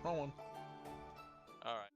Wrong one. All right.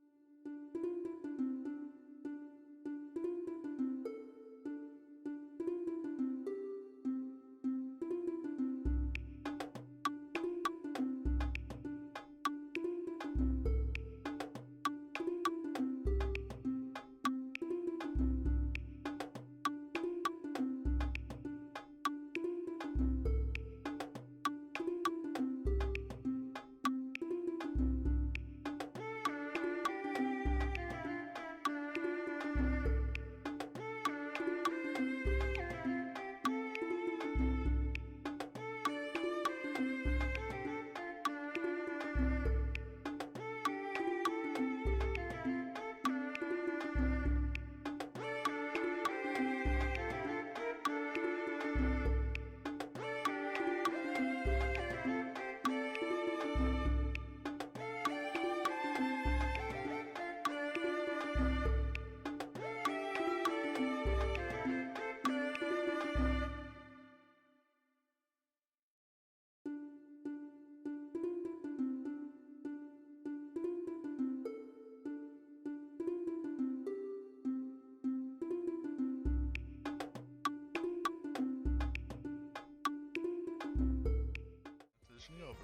Transitioning over.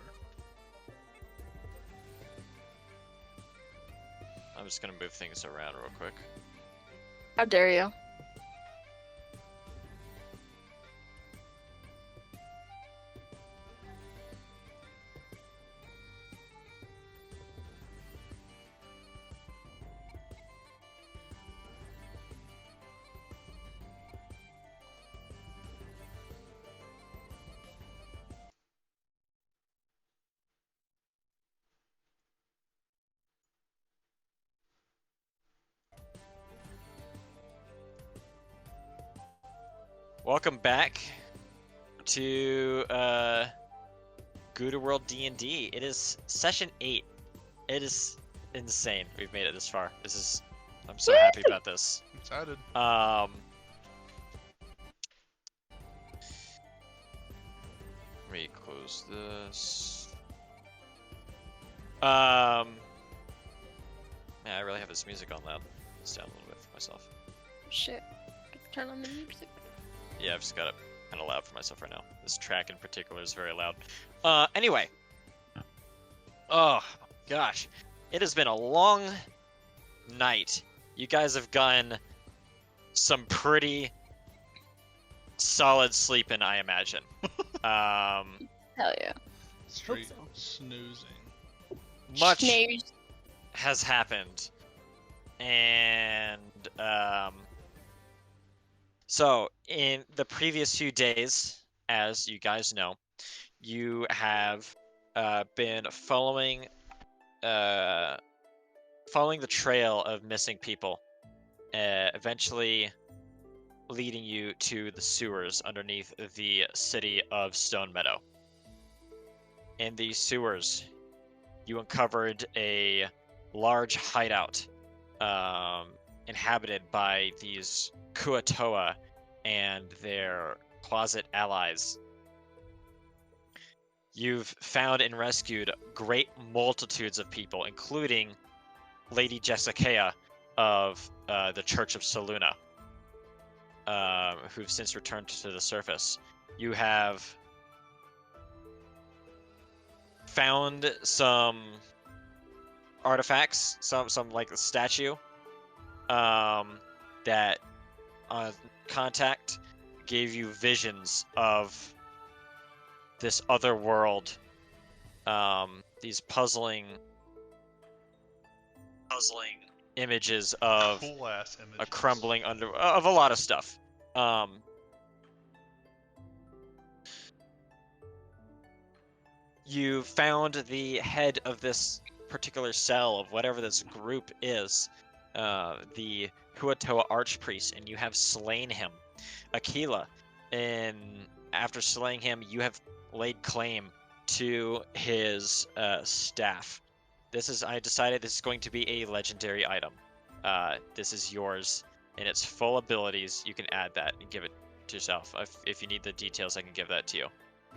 I'm just gonna move things around real quick. How dare you? Welcome back to Gouda World D&D. It is session 8. It is insane. We've made it this far. I'm so happy about this. Excited. Let me close this. Yeah, I really have this music on loud. Let's down a little bit for myself. Shit. Turn on the music. Yeah, I've just got it kind of loud for myself right now. This track in particular is very loud. Anyway. Oh, gosh. It has been a long night. You guys have gotten some pretty solid sleeping, I imagine. Hell yeah. Straight so. snoozing. Much Snooze. has happened. And, so, in the previous few days, as you guys know, you have been following the trail of missing people, eventually leading you to the sewers underneath the city of Stone Meadow. In these sewers, you uncovered a large hideout inhabited by these Kuatoa and their closet allies. You've found and rescued great multitudes of people, including Lady Jessica of the Church of Saluna, who've since returned to the surface. You have found some artifacts, some like a statue, that on contact gave you visions of this other world, these puzzling images of Cool ass images. a crumbling of a lot of stuff. You found the head of this particular cell of whatever this group is, the Huatoa Archpriest, and you have slain him, Aquila. And after slaying him, you have laid claim to his staff. I decided this is going to be a legendary item. This is yours, and it's full abilities. You can add that and give it to yourself. If you need the details, I can give that to you.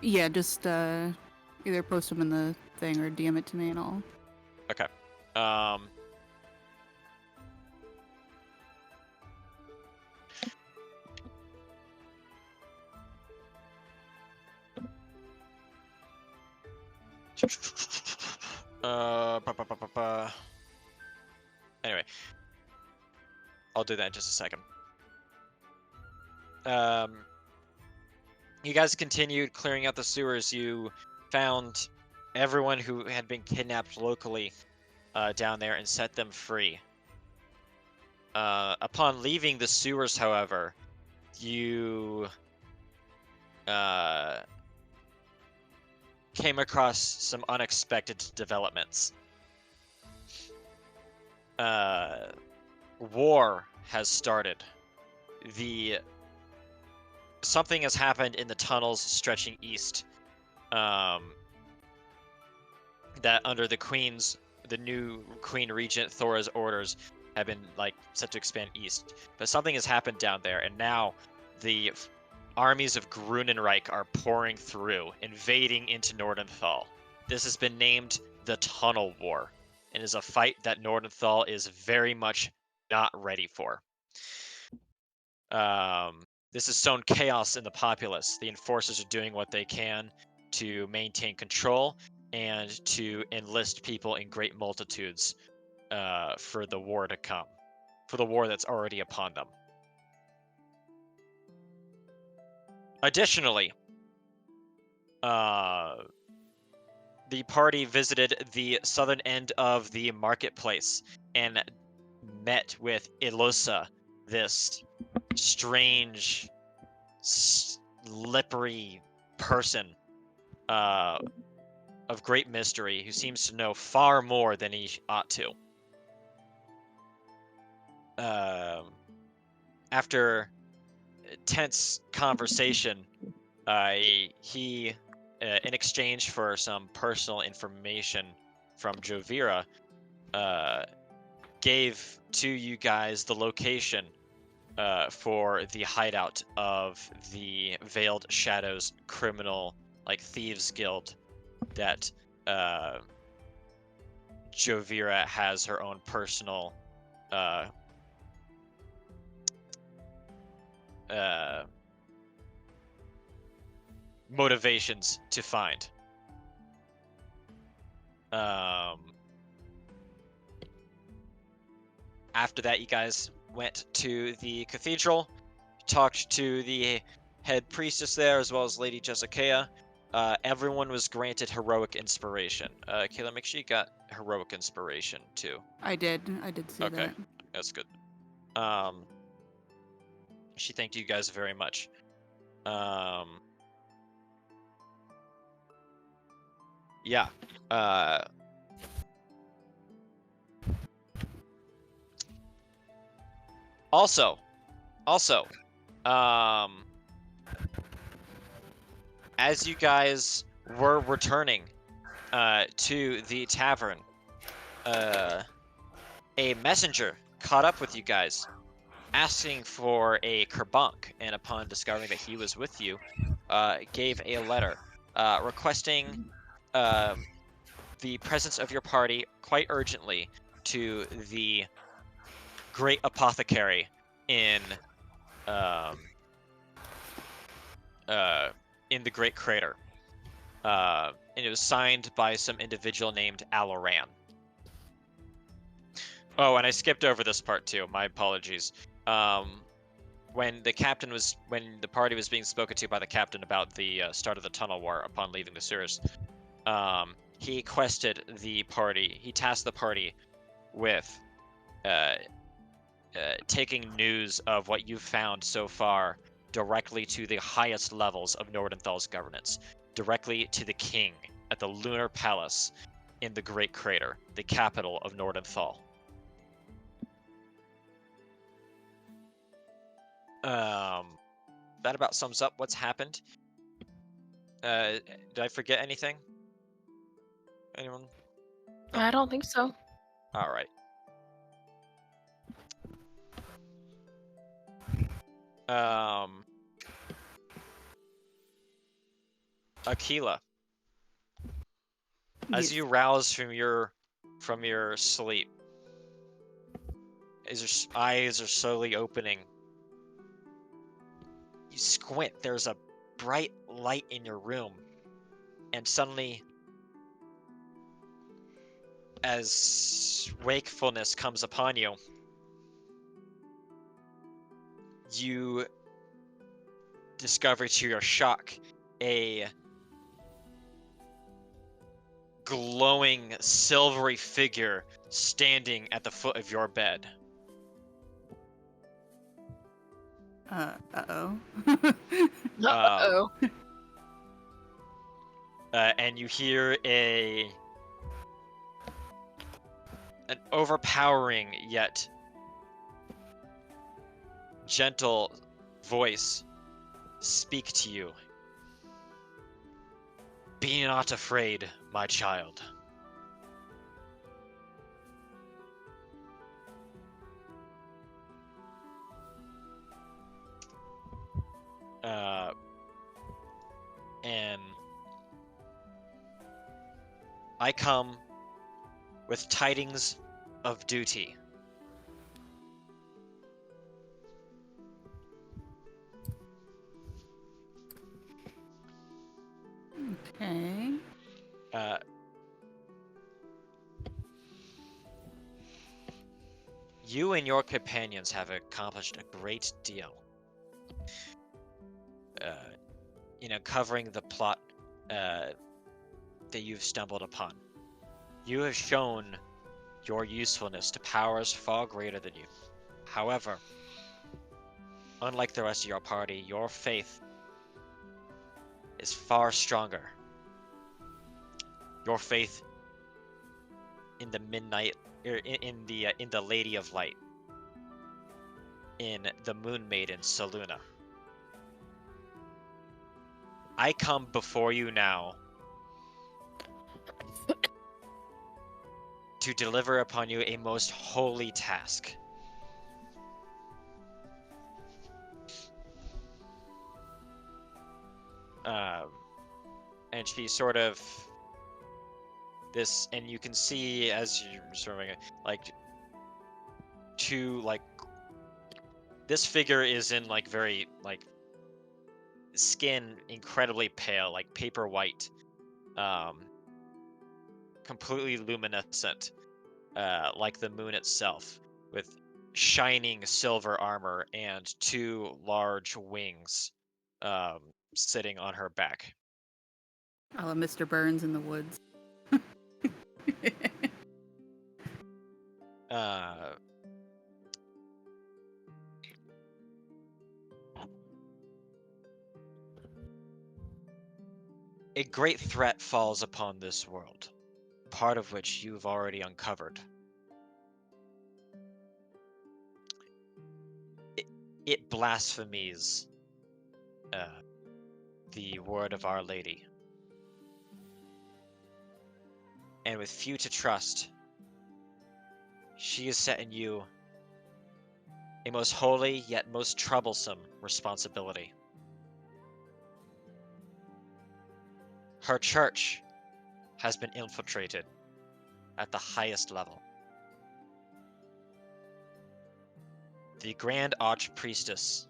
Yeah, just either post them in the thing or DM it to me and I'll Okay. Anyway, I'll do that in just a second. You guys continued clearing out the sewers. You found everyone who had been kidnapped locally down there and set them free. Upon leaving the sewers, however, you came across some unexpected developments. War has started. Something has happened in the tunnels stretching east. That under the new Queen Regent Thora's orders have been set to expand east. But something has happened down there, and now the armies of Grunenreich are pouring through, invading into Nordenthal. This has been named the Tunnel War, and is a fight that Nordenthal is very much not ready for. This has sown chaos in the populace. The enforcers are doing what they can to maintain control and to enlist people in great multitudes for the war to come, for the war that's already upon them. Additionally, the party visited the southern end of the marketplace and met with Ilosa, this strange, slippery person of great mystery who seems to know far more than he ought to. After tense conversation, he, in exchange for some personal information from Jovira, gave to you guys the location for the hideout of the Veiled Shadows criminal, thieves guild that Jovira has her own personal motivations to find. After that, you guys went to the cathedral, talked to the head priestess there, as well as Lady Jessica. Everyone was granted heroic inspiration. Kayla, make sure you got heroic inspiration too. I did see Okay, that. that's good. She thanked you guys very much. Yeah. Also, as you guys were returning to the tavern, a messenger caught up with you guys, asking for a Kerbunk, and upon discovering that he was with you, gave a letter requesting the presence of your party quite urgently to the Great Apothecary in the Great Crater. And it was signed by some individual named Aloran. Oh, and I skipped over this part too. My apologies. When the party was being spoken to by the captain about the start of the tunnel war upon leaving the sewers, he tasked the party with taking news of what you've found so far directly to the highest levels of Nordenthal's governance, directly to the king at the Lunar Palace in the Great Crater, the capital of Nordenthal. That about sums up what's happened. Did I forget anything? Anyone? No. I don't think so. All right. Aquila, as Yes. you rouse from your from your sleep, as your eyes are slowly opening, you squint. There's a bright light in your room, and suddenly, as wakefulness comes upon you, you discover to your shock a glowing silvery figure standing at the foot of your bed. Uh-oh. Uh-oh. And you hear an overpowering yet gentle voice speak to you. Be not afraid, my child. And I come with tidings of duty. Okay. You and your companions have accomplished a great deal. Covering the plot that you've stumbled upon. You have shown your usefulness to powers far greater than you. However, unlike the rest of your party, your faith is far stronger. Your faith in the midnight, in the Lady of Light, in the Moon Maiden Selûne. I come before you now to deliver upon you a most holy task. And she sort of this, and you can see as you're sort of this figure is in very skin incredibly pale, like paper white, completely luminescent, like the moon itself, with shining silver armor and two large wings sitting on her back. I love Mr. Burns in the woods. A great threat falls upon this world, part of which you've already uncovered. It blasphemies the word of Our Lady. And with few to trust, she has set in you a most holy yet most troublesome responsibility. Her church has been infiltrated at the highest level. The Grand Archpriestess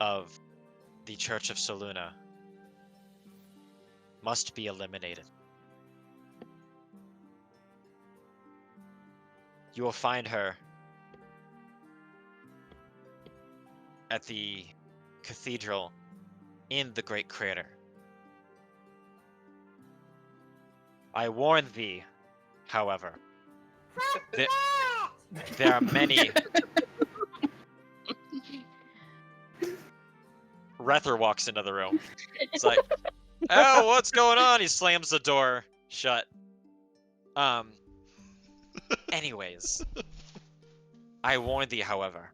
of the Church of Selûne must be eliminated. You will find her at the cathedral in the Great Crater. I warn thee, however, that there are many. Rether walks into the room. It's like, oh, what's going on? He slams the door shut. Anyways, I warn thee, however,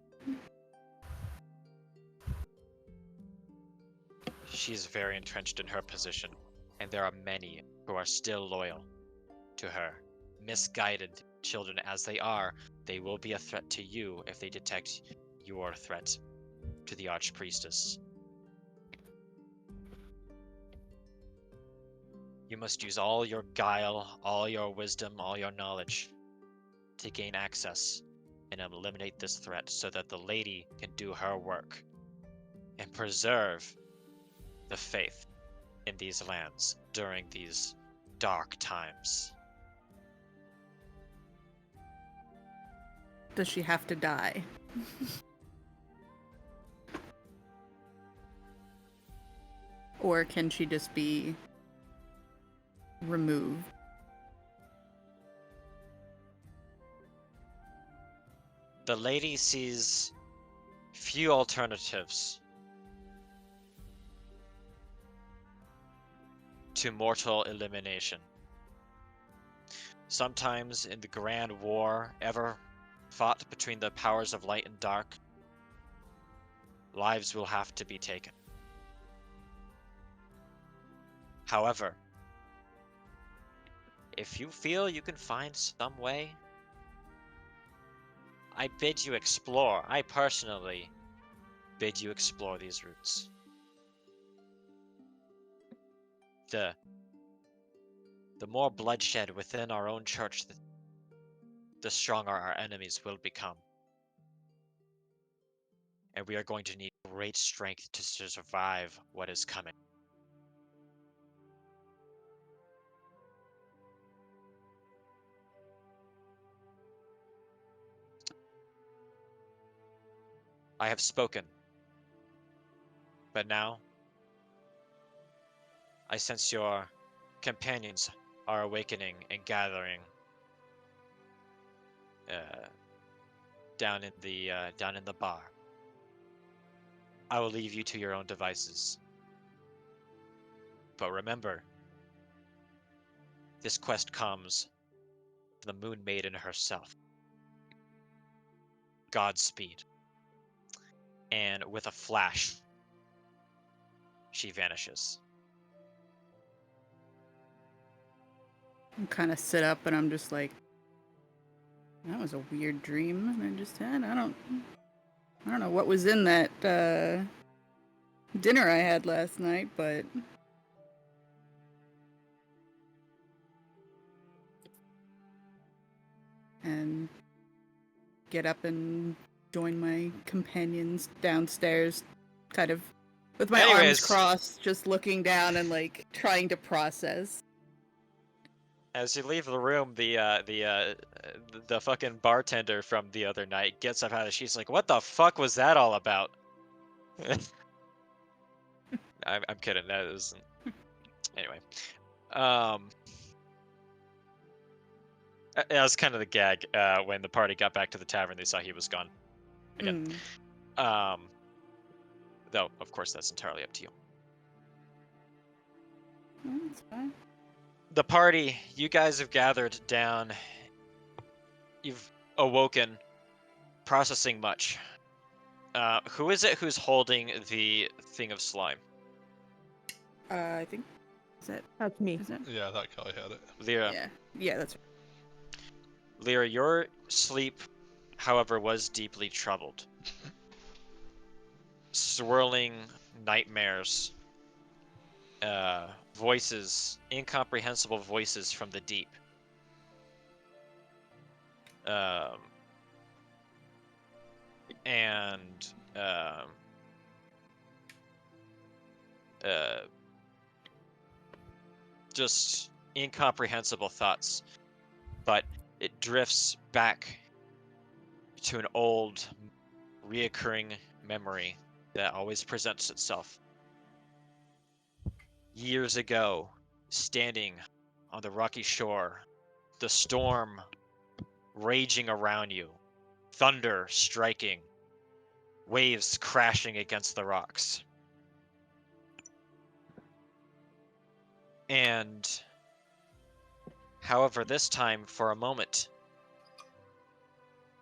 she is very entrenched in her position, and there are many who are still loyal to her. Misguided children as they are, they will be a threat to you if they detect your threat to the Archpriestess. You must use all your guile, all your wisdom, all your knowledge to gain access and eliminate this threat so that the lady can do her work and preserve the faith in these lands during these dark times. Does she have to die? Or can she just be removed? The lady sees few alternatives to mortal elimination. Sometimes in the grand war ever fought between the powers of light and dark, lives will have to be taken. However, if you feel you can find some way, I bid you explore. I personally bid you explore these routes. The more bloodshed within our own church, the stronger our enemies will become. And we are going to need great strength to survive what is coming. I have spoken. But now, I sense your companions are awakening and gathering down in the bar. I will leave you to your own devices. But remember, this quest comes from the Moon Maiden herself. Godspeed. And with a flash, she vanishes. I kind of sit up and I'm just like, that was a weird dream I just had. I don't know what was in that dinner I had last night, but and get up and join my companions downstairs, kind of with my arms Anyways. crossed, just looking down and like trying to process. As you leave the room, the fucking bartender from the other night gets up out of. She's like, "What the fuck was that all about?" I'm kidding. That isn't. Anyway, that was kind of the gag. When the party got back to the tavern, they saw he was gone again. Though, of course, that's entirely up to you. That's fine. The party, you guys have gathered down. You've awoken, processing much. Who is it who's holding the thing of slime? I think That's me. is it? Yeah, I thought Kelly had it. Lyra. Yeah, that's right. Lyra, your sleep, however, was deeply troubled. Swirling nightmares, voices, incomprehensible voices from the deep. And just incomprehensible thoughts. But it drifts back to an old, reoccurring memory that always presents itself. Years ago, standing on the rocky shore, the storm raging around you, thunder striking, waves crashing against the rocks. And, however, this time, for a moment,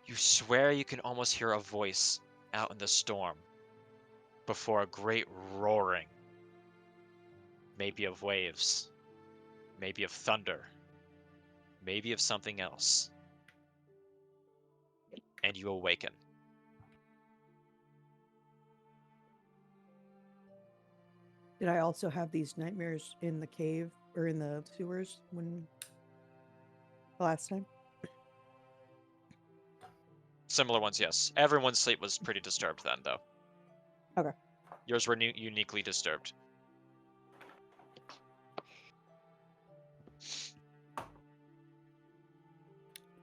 you swear you can almost hear a voice out in the storm before a great roaring, maybe of waves, maybe of thunder, maybe of something else. And you awaken. Did I also have these nightmares in the cave or in the sewers when the last time? Similar ones, yes. Everyone's sleep was pretty disturbed then, though. Okay. Yours were uniquely disturbed.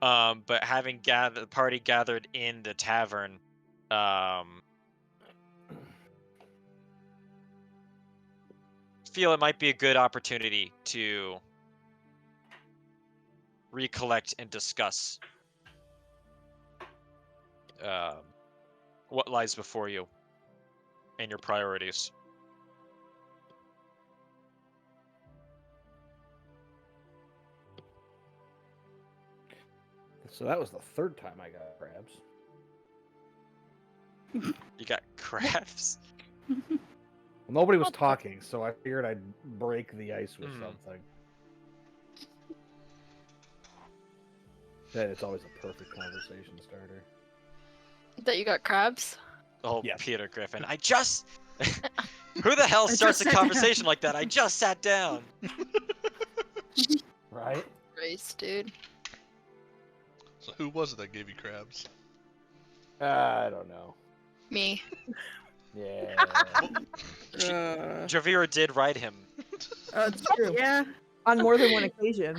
But having the party gathered in the tavern, feel it might be a good opportunity to recollect and discuss what lies before you and your priorities. So that was the third time I got crabs. You got crabs? Well, nobody was talking, so I figured I'd break the ice with something. Then it's always a perfect conversation starter. That you got crabs? Oh, Yes. Peter Griffin. I just... Who the hell starts a conversation like that? I just sat down. Right? Race, dude. So who was it that gave you crabs? I don't know. Me. Yeah. Javira did ride him. It's true. Yeah. On more than one occasion.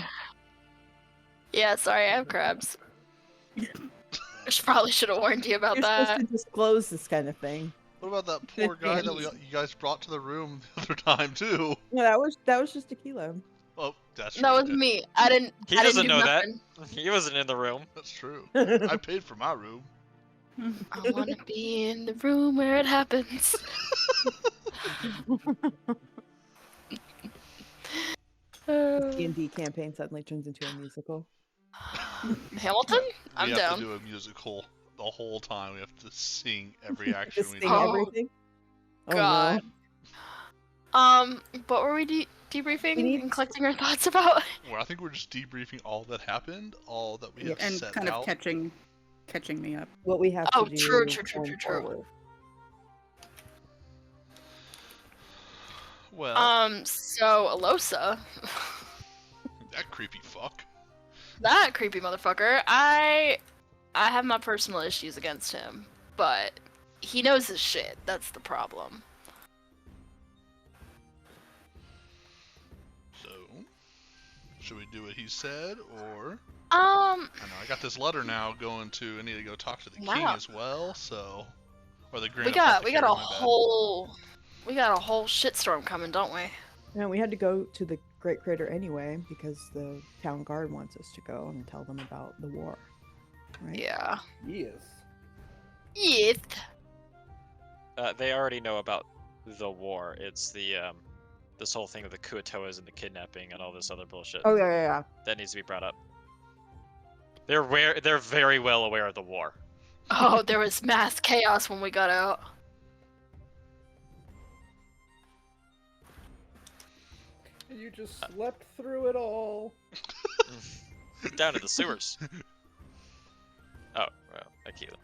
Yeah, sorry, I have crabs. I probably should have warned you about You're that. supposed to disclose this kind of thing. What about that poor guy that you guys brought to the room the other time too? Yeah, that was just tequila. Oh, that's That true. was me. I didn't. He I doesn't didn't do know nothing. that. He wasn't in the room. That's true. I paid for my room. I want to be in the room where it happens. D&D campaign suddenly turns into a musical. Hamilton? I'm We have down. to do a musical the whole time. We have to sing every action Just we sing do. Oh, everything. God. Oh, What were we debriefing We need- and collecting our thoughts about? Well, I think we're just debriefing all that happened, all that we Yeah. have And set kind of out. catching me up. what we have Oh, to do. true. going forward. Well, So Alosa, that creepy fuck. that creepy motherfucker. I have my personal issues against him, but he knows his shit. That's the problem. So, should we do what he said, or Um, I know I got this letter now going to. I need to go talk to the king Wow. as well. So, or the grand. we got apothecary, a my bad. whole shitstorm coming, don't we? No, we had to go to the Great Crater anyway because the town guard wants us to go and tell them about the war. Right? Yeah. Yes. Yes. They already know about the war. It's the this whole thing with the Kuatoas and the kidnapping and all this other bullshit. Oh yeah. That needs to be brought up. They're very well aware of the war. Oh, there was mass chaos when we got out. You just slept through it all. Down in the sewers. Oh, well, Akila.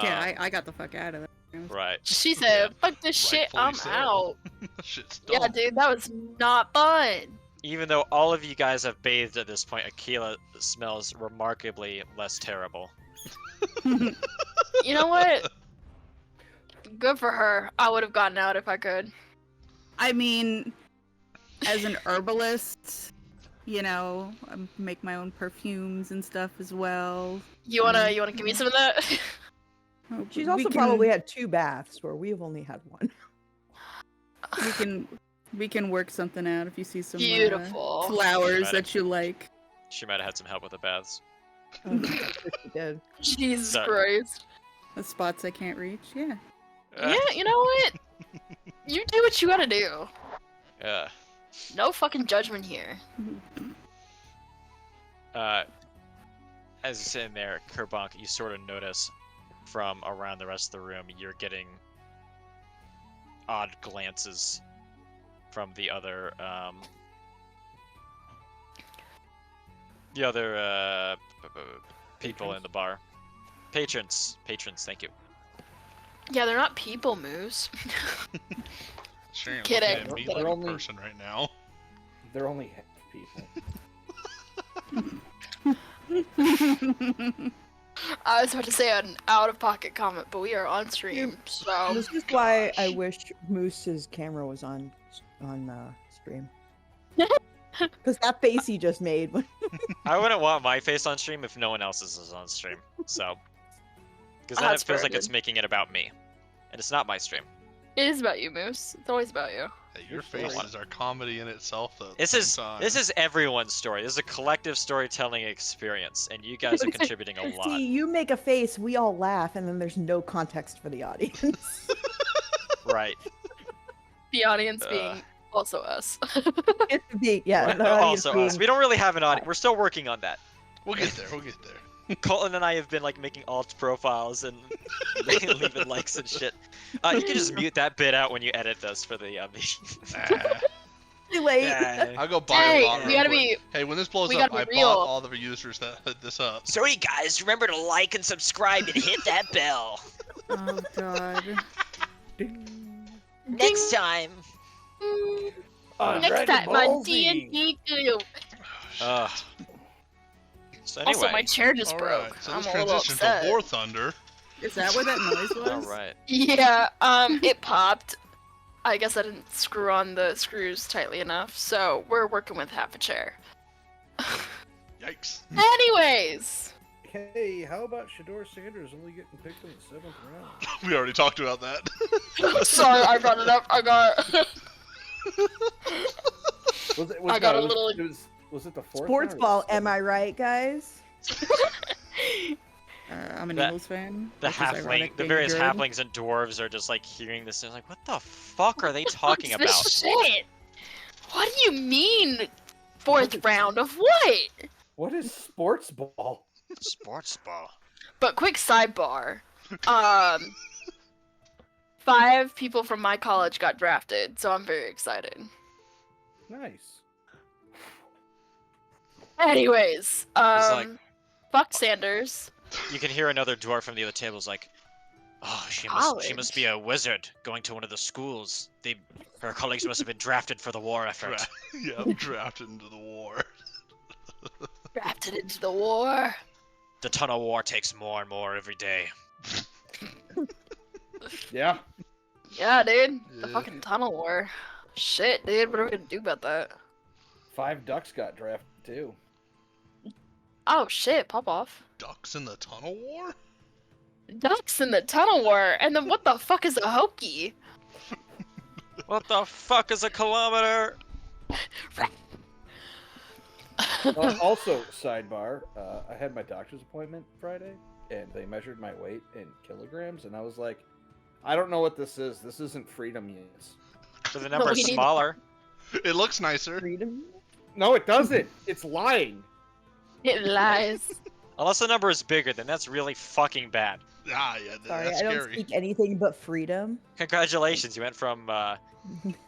Yeah, I got the fuck out of there. Right. She said, "Fuck this shit, Rightfully I'm so. out." Shit's Yeah, done. dude, that was not fun. Even though all of you guys have bathed at this point, Akila smells remarkably less terrible. You know what? Good for her. I would have gotten out if I could. I mean, as an herbalist, you know, I make my own perfumes and stuff as well. You wanna give me some of that? She's We also can- probably had 2 baths where we've only had 1. we can work something out if you see some Beautiful. flowers Got it. that you like. She might have had some help with the baths. Oh, she did. Jesus Sorry. Christ. The spots I can't reach. Yeah. Yeah, you know what? You do what you gotta do. Yeah. No fucking judgment here. As you're sitting there, Kerbank, you sort of notice from around the rest of the room, you're getting odd glances from the other people in the bar. Patrons, thank you. Yeah, they're not people moves. Sharon, Kidding. looking at me They're like a only- person right now. They're only half people. I was about to say an out-of-pocket comment, but we are on stream, so This is why I wish Moose's camera was on stream. Because that face he just made. I wouldn't want my face on stream if no one else's is on stream. So, because then it That's feels fair, like it's dude. making it about me, and it's not my stream. It is about you, Moose. It's always about you. Hey, your faces are comedy in itself, though. At This the is same time. this is everyone's story. This is a collective storytelling experience, and you guys are contributing a lot. See, you make a face, we all laugh, and then there's no context for the audience. Right. The audience being also us. It's the yeah. Right. the audience Also us. being- We don't really have an audience. We're still working on that. We'll get there. We'll get there. Colton and I have been like making alt profiles and leaving likes and shit. You can just mute that bit out when you edit this for the Nah. Too late. Yeah. I'll go buy Hey, a bot we real gotta quick. be. Hey, when this blows we up, gotta I be bought real. all the users that hit this up. So you guys, remember to like and subscribe and hit that bell. Oh god. Next time. Next time on D&D group. So anyway. Also, my chair just All broke. right, so I'm let's a little transition upset. to War Thunder. Is that what that noise was? All right. Yeah, it popped. I guess I didn't screw on the screws tightly enough, so we're working with half a chair. Yikes. Anyways, Hey, how about Shador Sanders only getting picked in the 7th round? We already talked about that. sorry I brought it up. I got. Was I got a little- Was it the 4th Sports round or ball, the am I right, guys? I'm an That- Eagles fan. The which is ironic halfling, the being various good. halflings and dwarves are just like hearing this. They're like, "What the fuck are they talking What's about?" this shit? What do you mean? Fourth round of what? What is sports ball? Sports ball. But quick sidebar. 5 people from my college got drafted, so I'm very excited. Nice. Anyways, like- fuck Sanders. You can hear another dwarf from the other table is like, "Oh, she must be a wizard going to one of the schools. Her colleagues must have been drafted for the war effort." Yeah, I'm drafted into the war. Drafted into the war. The tunnel war takes more and more every day. Yeah. Yeah, dude. The Yeah. fucking tunnel war. Shit, dude. What are we gonna do about that? 5 ducks got drafted too. Oh shit, pop off. Ducks in the tunnel war? Ducks in the tunnel war. And then what the fuck is a hokey? What the fuck is a kilometer? Also, sidebar, I had my doctor's appointment Friday, and they measured my weight in kilograms, and I was like, I don't know what this is. This isn't freedom units. So the number is we need- smaller. It looks nicer. Freedom. No, it doesn't. It's lying. It lies. Unless the number is bigger, then that's really fucking bad. Ah, yeah, Sorry, that's I don't scary. speak anything but freedom. Congratulations, you went from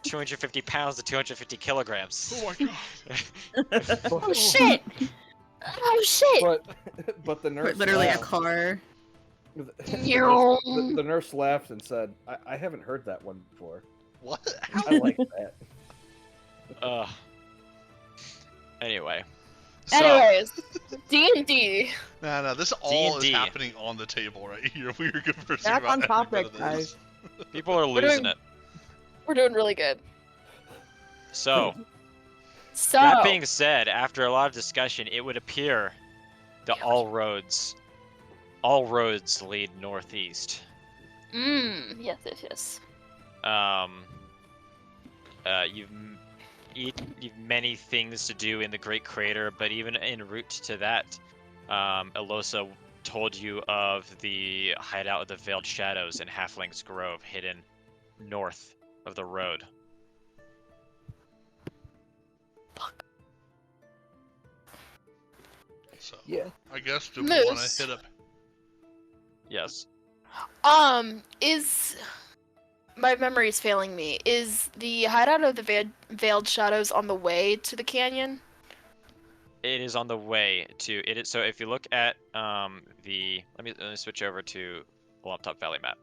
250 pounds to 250 kilograms. Oh my god. Oh shit! Oh shit! But the nurse Literally a laughed. car. The nurse laughed and said, I haven't heard that one before. What? I like that. Anyway. So, Anyways, D&D. No, this all D&D. is happening on the table right here. We were conversing Back about on every topic, bit of this. guys. people are We're losing doing- it. We're doing really good. So, So, that being said, after a lot of discussion, it would appear that all roads lead northeast. yes, yes, yes. You've many things to do in the Great Crater, but even en route to that, Elosa told you of the hideout of the Veiled Shadows in Halfling's Grove, hidden north of the road. So, Yeah. I guess do we want Moose. to hit up? Yes. Is my memory's failing me? Is the hideout of the Veiled Shadows on the way to the canyon? It is on the way to it. So if you look at the let me switch over to the Laptop Valley map.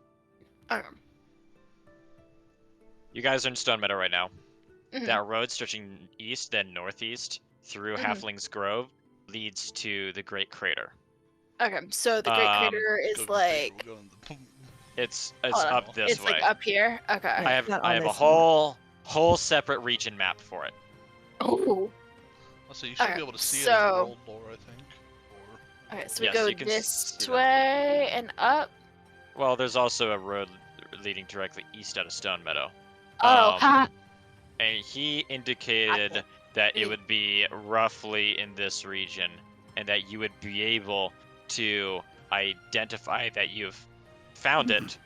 Okay. You guys are in Stone Meadow right now. Mhm. that road stretching east then northeast through Mhm. Halfling's Grove leads to the Great Crater. Okay, so the Great Um, Crater Go is to the like. table, go in the- It's Hold on. up this It's way. like up here. Okay. I have not I on have a this map. whole separate region map for it. Oh. So you should Okay, be able to see it in so- the world lore, I think. Or Okay, so we Yes, go you can this see that. way and up. Well, there's also a road leading directly east out of Stone Meadow. Oh, Um, ha! And he indicated that it Mm. would be roughly in this region, and that you would be able to identify that you've found it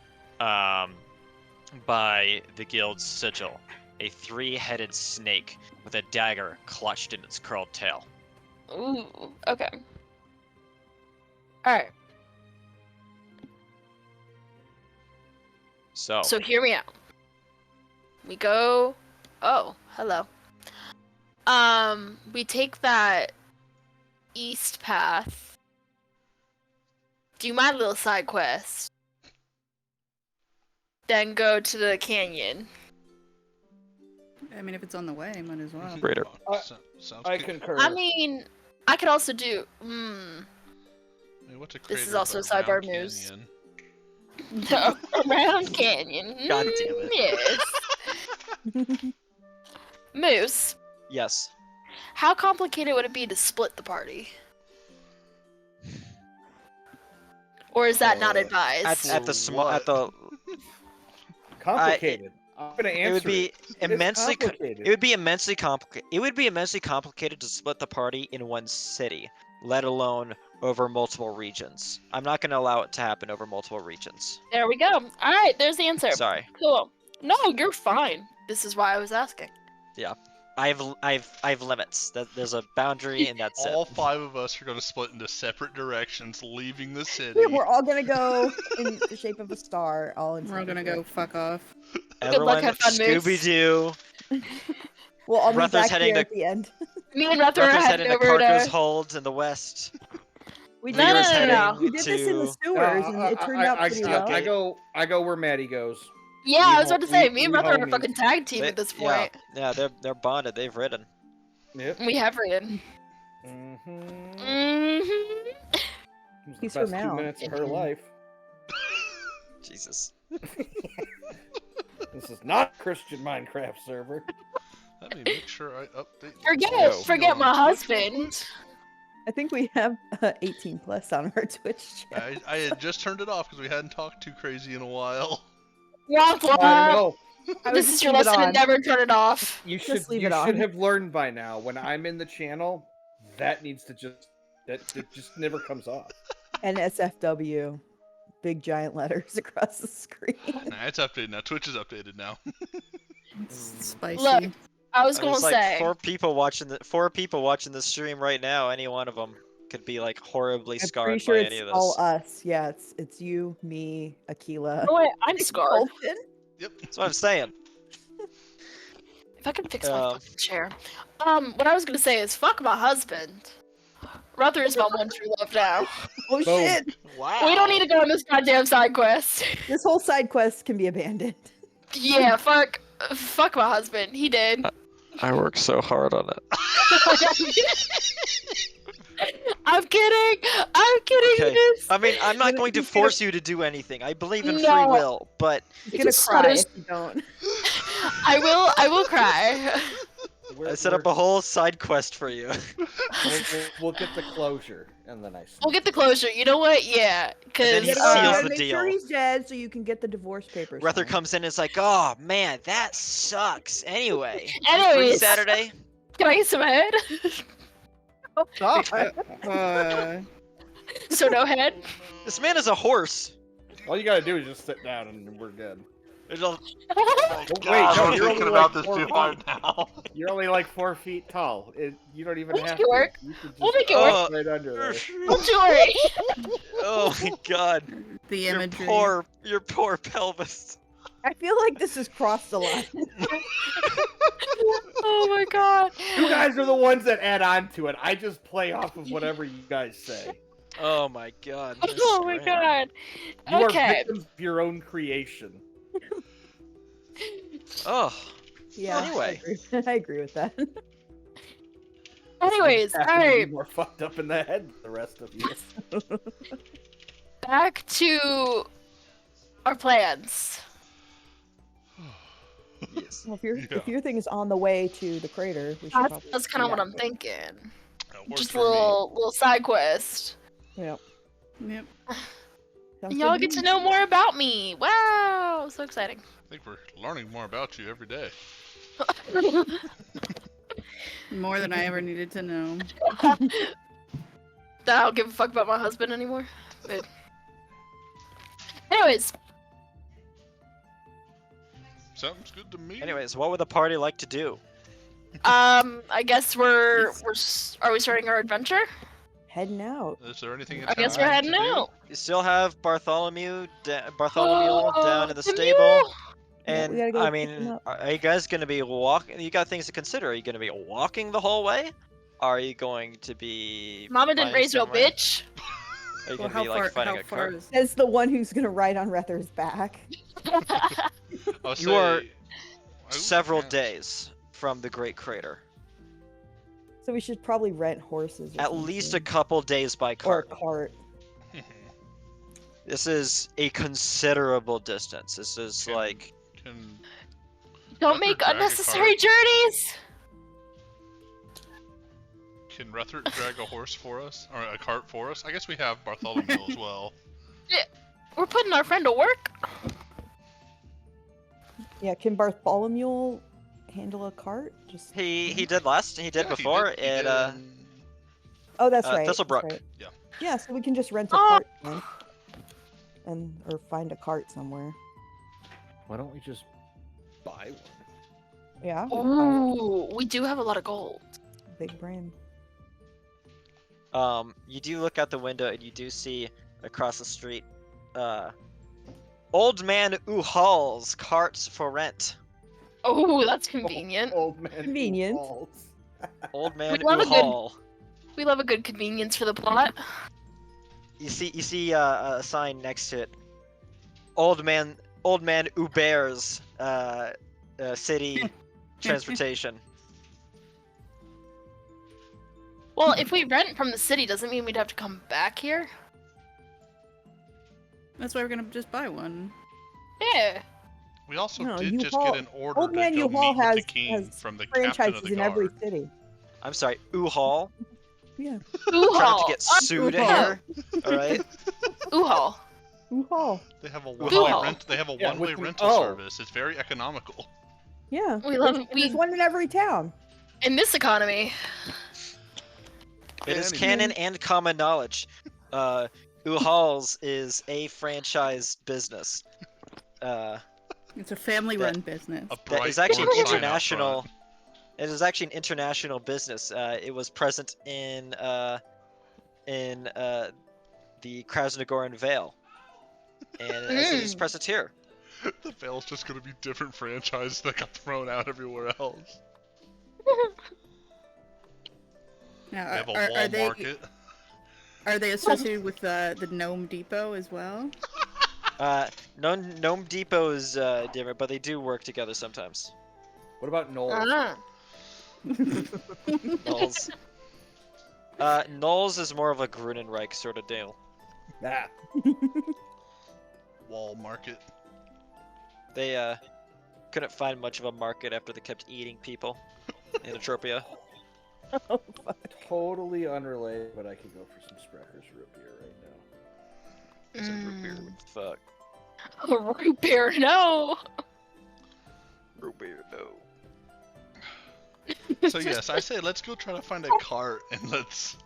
by the guild's sigil, a three-headed snake with a dagger clutched in its curled tail. Ooh, okay. Alright, So, so hear me out. We go. Oh, hello. We take that east path. Do my little side quest. Then go to the canyon. I mean, if it's on the way, might as well. Greater. Sounds I good. concur. I mean, I could also do. I mean, what's a This is crater also but sidebar round news. canyon? The around canyon. God damn it. Yes. Moose, yes. how complicated would it be to split the party? Or is that not advised? At the small at the Complicated. I'm gonna answer it would be It's immensely complicated. it would be immensely complicated. It would be immensely complicated to split the party in one city, let alone over multiple regions. I'm not going to allow it to happen over multiple regions. There we go. Alright, there's the answer. Sorry. Cool. No, you're fine. This is why I was asking. I have limits. There's a boundary, and that's All it. 5 of us are going to split into separate directions, leaving the city. We're all gonna go in the shape of a star, all in We're all separate gonna go fuck off. Everyone, have fun, Moose. Scooby Doo. We'll all meet Ruther's back heading here to- at the end. Me and Ruther are Ruther's heading heading to over Carco's to. Holds in the west. We No, did, no, Leo's no, no, heading no. we did this in the to sewers, and it turned out pretty well. I go where Maddie goes. Yeah, I was about to say, We- me and we Ruther are a homies. fucking tag team They- at this yeah, point. yeah, they're bonded. They've ridden. Yep. We have ridden. Mm-hmm. Mm-hmm. He's the best from 2 Al. minutes of her life. Jesus. This is not a Christian Minecraft server. Let me make sure I update. Forget my husband. I think we have 18 plus on our Twitch chat. I had just turned it off because we hadn't talked too crazy in a while. Womp I womp. know. I would This is just your leave it lesson on. and never turn it off. You Just should leave you it should on. have learned by now. When I'm in the channel, that needs to just that it just never comes off. NSFW. Big giant letters across the screen. Nah, it's updated now. Twitch is updated now. It's spicy. Look, I was gonna There's like say. four people watching the stream right now. Any one of them could be like horribly I'm scarred pretty sure by it's any of all this. us. Yeah, it's you, me, Aquila. Oh wait, I'm scarred. Colton. Yep. That's what I'm saying. If I can fix my Um, fucking chair. What I was gonna say is fuck my husband. Ruther is my one true love now. Oh Boom. shit! Wow. We don't need to go on this goddamn side quest. This whole side quest can be abandoned. Yeah, fuck my husband. He did. I worked so hard on it. I'm kidding. I'm kidding. Okay. Miss. I mean, I'm not Gonna- going to he's gonna- force you to do anything. I believe in free No. will, but He's gonna just cry stutters. if you don't. I will cry. I set up a whole side quest for you. We'll get the closure, and then I. We'll get the closure. You know what? Yeah, then because he You seals gotta the make deal. sure he's dead so you can get the divorce papers. Ruther signed. comes in and is like, oh man, that sucks. Anyway, free anyways, Saturday. can I get some head? Uh, So no head. This man is a horse. All you gotta do is just sit down, and we're good. There's a- Oh, Wait, God, no, I'm you're thinking only about like this 4 too feet. hard now. You're only like 4 feet tall. You don't even We'll have make it work. to. You could just We'll make it work. right under there. Don't you worry. Oh my god. the Your imagery. poor pelvis. I feel like this has crossed the line. Oh my god. You guys are the ones that add on to it. I just play off of whatever you guys say. Oh my god. this Oh my scram. god. You Okay. are victims of your own creation. Oh. Yeah. Anyway. I agree with that. Anyways, I happen to be alright, more fucked up in the head than the rest of you. back to our plans. Yes. Well, if Yeah. your thing is on the way to the crater, we should probably. That's kind of yeah. what I'm thinking. That works Just a for me. little side quest. Yeah. Yep. Sounds And good y'all to get me. to know more about me. Wow, so exciting. I think we're learning more about you every day. More than I ever needed to know. That I don't give a fuck about my husband anymore. But... Anyways, Sounds good to me. Anyways, what would the party like to do? I guess are we starting our adventure? Heading out. Is there anything in I guess town we're to heading do? out. You still have Bartholomew down in the the stable. mule! Yeah, we And gotta go I pick him mean, up. are you guys gonna be walking? You got things to consider. Are you gonna be walking the whole way? Are you going to be? Mama didn't flying raise no somewhere? bitch. Are you Well, gonna be like finding how a far car? is As the one who's gonna ride on Rether's back. I'll You are say- I would Several guess. days from the Great Crater. So we should probably rent horses. Or At least a something. couple days by Or a cart. cart. This is a considerable distance. This is Can- like Can Don't Ruther make drag a unnecessary cart? journeys. Can Ruther drag a horse for us? Or a cart for us? I guess we have Bartholomew as well. We're putting our friend to work. Yeah, can Bartholomew handle a cart? Just he did Yeah, before. he did It in- Oh, that's right. that's Thistlebrook. right. Yeah. Yeah, so we can just rent a Oh. cart then. And or find a cart somewhere. Why don't we just buy one? Yeah. we can buy one. Ooh, we do have a lot of gold. Big brain. You do look out the window and you do see across the street, Old Man Uhal's carts for rent. Oh, that's convenient. Old man. Convenient. balls. Old Man love a good- Uhal. We love a good convenience for the plot. You see a sign next to it. Old Man Uber's city transportation. Well, if we rent from the city, doesn't mean we'd have to come back here. That's why we're gonna just buy one. Yeah. We also No, did just U-Haul- get an order Old to Man go U-Haul meet with the has- king has from the captain of Franchises the in every guard. city. I'm sorry, Uhal. Yeah. Trying not Uhal. to get sued Uhal. here. Alright? Uhal. U-Haul. They have a Uhal. one-way rent. They have a Yeah, one-way with the- rental oh. service. It's very economical. Yeah. We love There's one in every town. in this economy. It is Anyway. canon and common knowledge. Uhal's is a franchise business. It's a family-run business. A That bright is actually an orange sign out international. front. It is actually an international business. It was present in the Krasnogoran Vale, and it is present here. The Vale's just gonna be different franchises that got thrown out everywhere else. Now, They have a are wall they market. are they associated with the Gnome Depot as well? Gnome Depot is different, but they do work together sometimes. What about Knowles? Knowles. Knowles is more of a Grunenreich sort of deal. Ah, Wall market. They couldn't find much of a market after they kept eating people in Atropia. Oh, fuck. totally unrelated, but I could go for some Sprecher's root beer right now. It's a root beer. What the fuck? Oh, root beer, no. Root beer, no. So yes, I say let's go try to find a cart and let's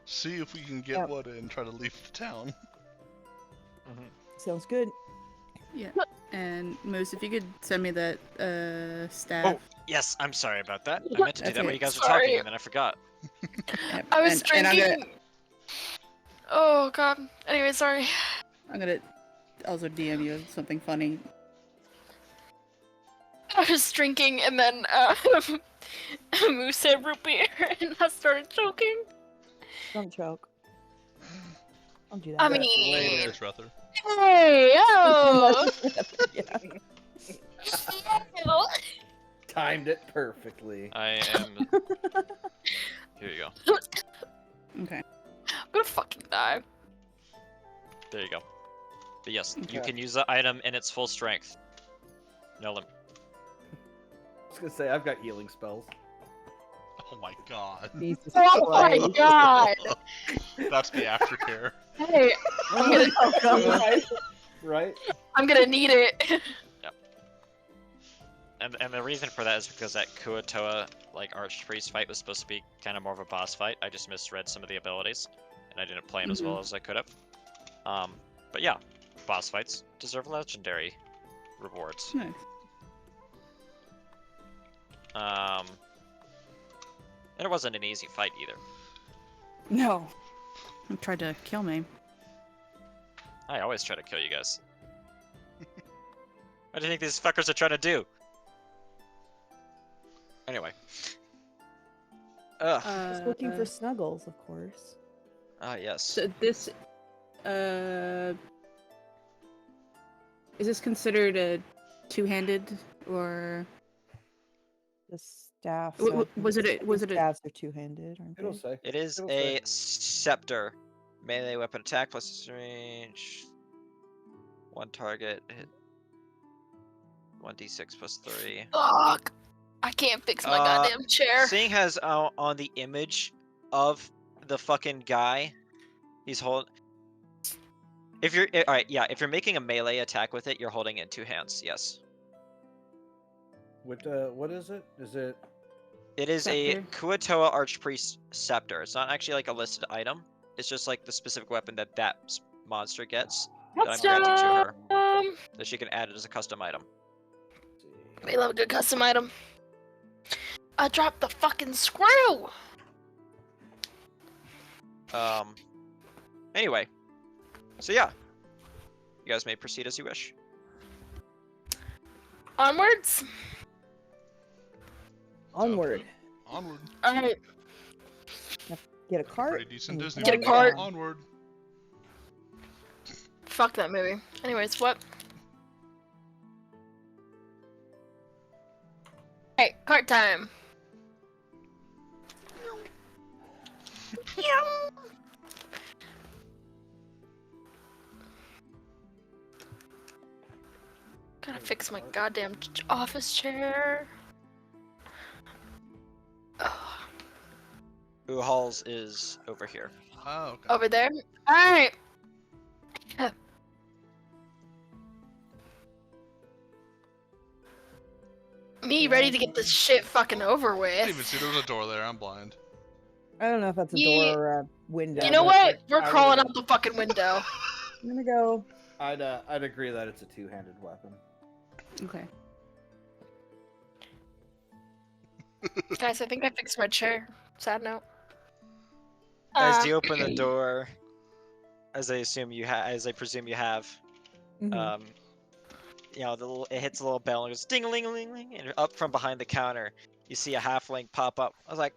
see if we can get Yep. one and try to leave the town. Sounds good. Yeah. And Moose, if you could send me that staff. Oh, yes, I'm sorry about that. I meant to do That's that when okay. you guys were Sorry. talking and then I forgot. Yep, I was and I'm drinking. gonna, Oh god. Anyway, sorry. I'm gonna also DM you something funny. I was drinking and then Moose said root beer and I started choking. Don't choke. Don't do that. I That's mean- hilarious, Ruther. Hey, oh. yeah. timed it perfectly. I am. Here you go. Okay. I'm gonna fucking die. There you go. But yes, you Okay. can use the item in its full strength. No limit. I was gonna say I've got healing spells. Oh my god. Jesus Oh my Christ. god! That's the aftercare. Hey, I'm gonna, Oh, God. Right? I'm gonna need it. And the reason for that is because that Kuatoa like Archpriest fight was supposed to be kind of more of a boss fight. I just misread some of the abilities, and I didn't play them as well as I could have. But yeah, boss fights deserve legendary rewards. Nice. And it wasn't an easy fight either. No. He tried to kill me. I always try to kill you guys. What do you think these fuckers are trying to do? Anyway. Ugh. Just looking for snuggles, of course. Ah, yes. So this, is this considered a two-handed or The staff. was it a Staffs are two-handed, aren't It'll they? say. It is It'll a say. scepter. Melee weapon attack plus range. One target hit. 1d6 plus 3. Fuck! I can't fix my goddamn chair. Seeing has on the image of the fucking guy, he's holding. If you're alright, yeah. If you're making a melee attack with it, you're holding it in two hands. Yes. What is it? Is it? It is a Scepter. Kuatoa Archpriest scepter. It's not actually like a listed item. It's just like the specific weapon that monster gets that I'm granting to her, that she can add it as a custom item. We love a good custom item. I dropped the fucking screw! Anyway. So yeah. You guys may proceed as you wish. Onwards? Onward. Onward. Alright. Get a cart. Pretty decent and Disney Get a movie. cart. Onward. Fuck that movie. Anyways, what? Hey, cart time. Gotta fix my goddamn office chair. Ugh. Halls is over here. Oh, okay. Over there? Alright. Me ready to get this shit fucking over I didn't even with. see there was a door there. I'm blind. I don't know if that's a Ye- door or a window. You know but what? We're I crawling would- out the fucking window. I'm gonna go. I'd agree that it's a two-handed weapon. okay? Guys, I think I fixed my chair. Sad note. As you open the door, as I presume you have, Mhm. you know, it hits a little bell and goes ding-a-ling-a-ling-ling, and up from behind the counter, you see a halfling pop up. I was like,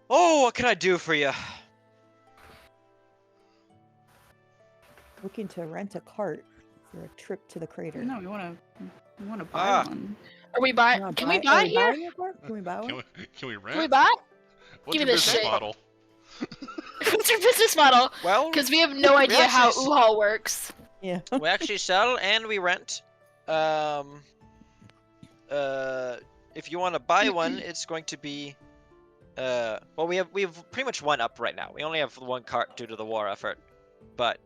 "Oh, what can I do for you?" Looking to rent a cart for a trip to the crater. No, we want to buy Ah. one. Are we You buy? wanna Can we are buy we here? buying a cart? Can we buy one? Can we rent? Can we buy? What's Give me your this business shit. model? What's your business model? Well, Because we have no idea how actually U-Haul works. Yeah. we actually sell and we rent. If you want to buy one, it's going to be. Well, we have pretty much one up right now. We only have one cart due to the war effort, but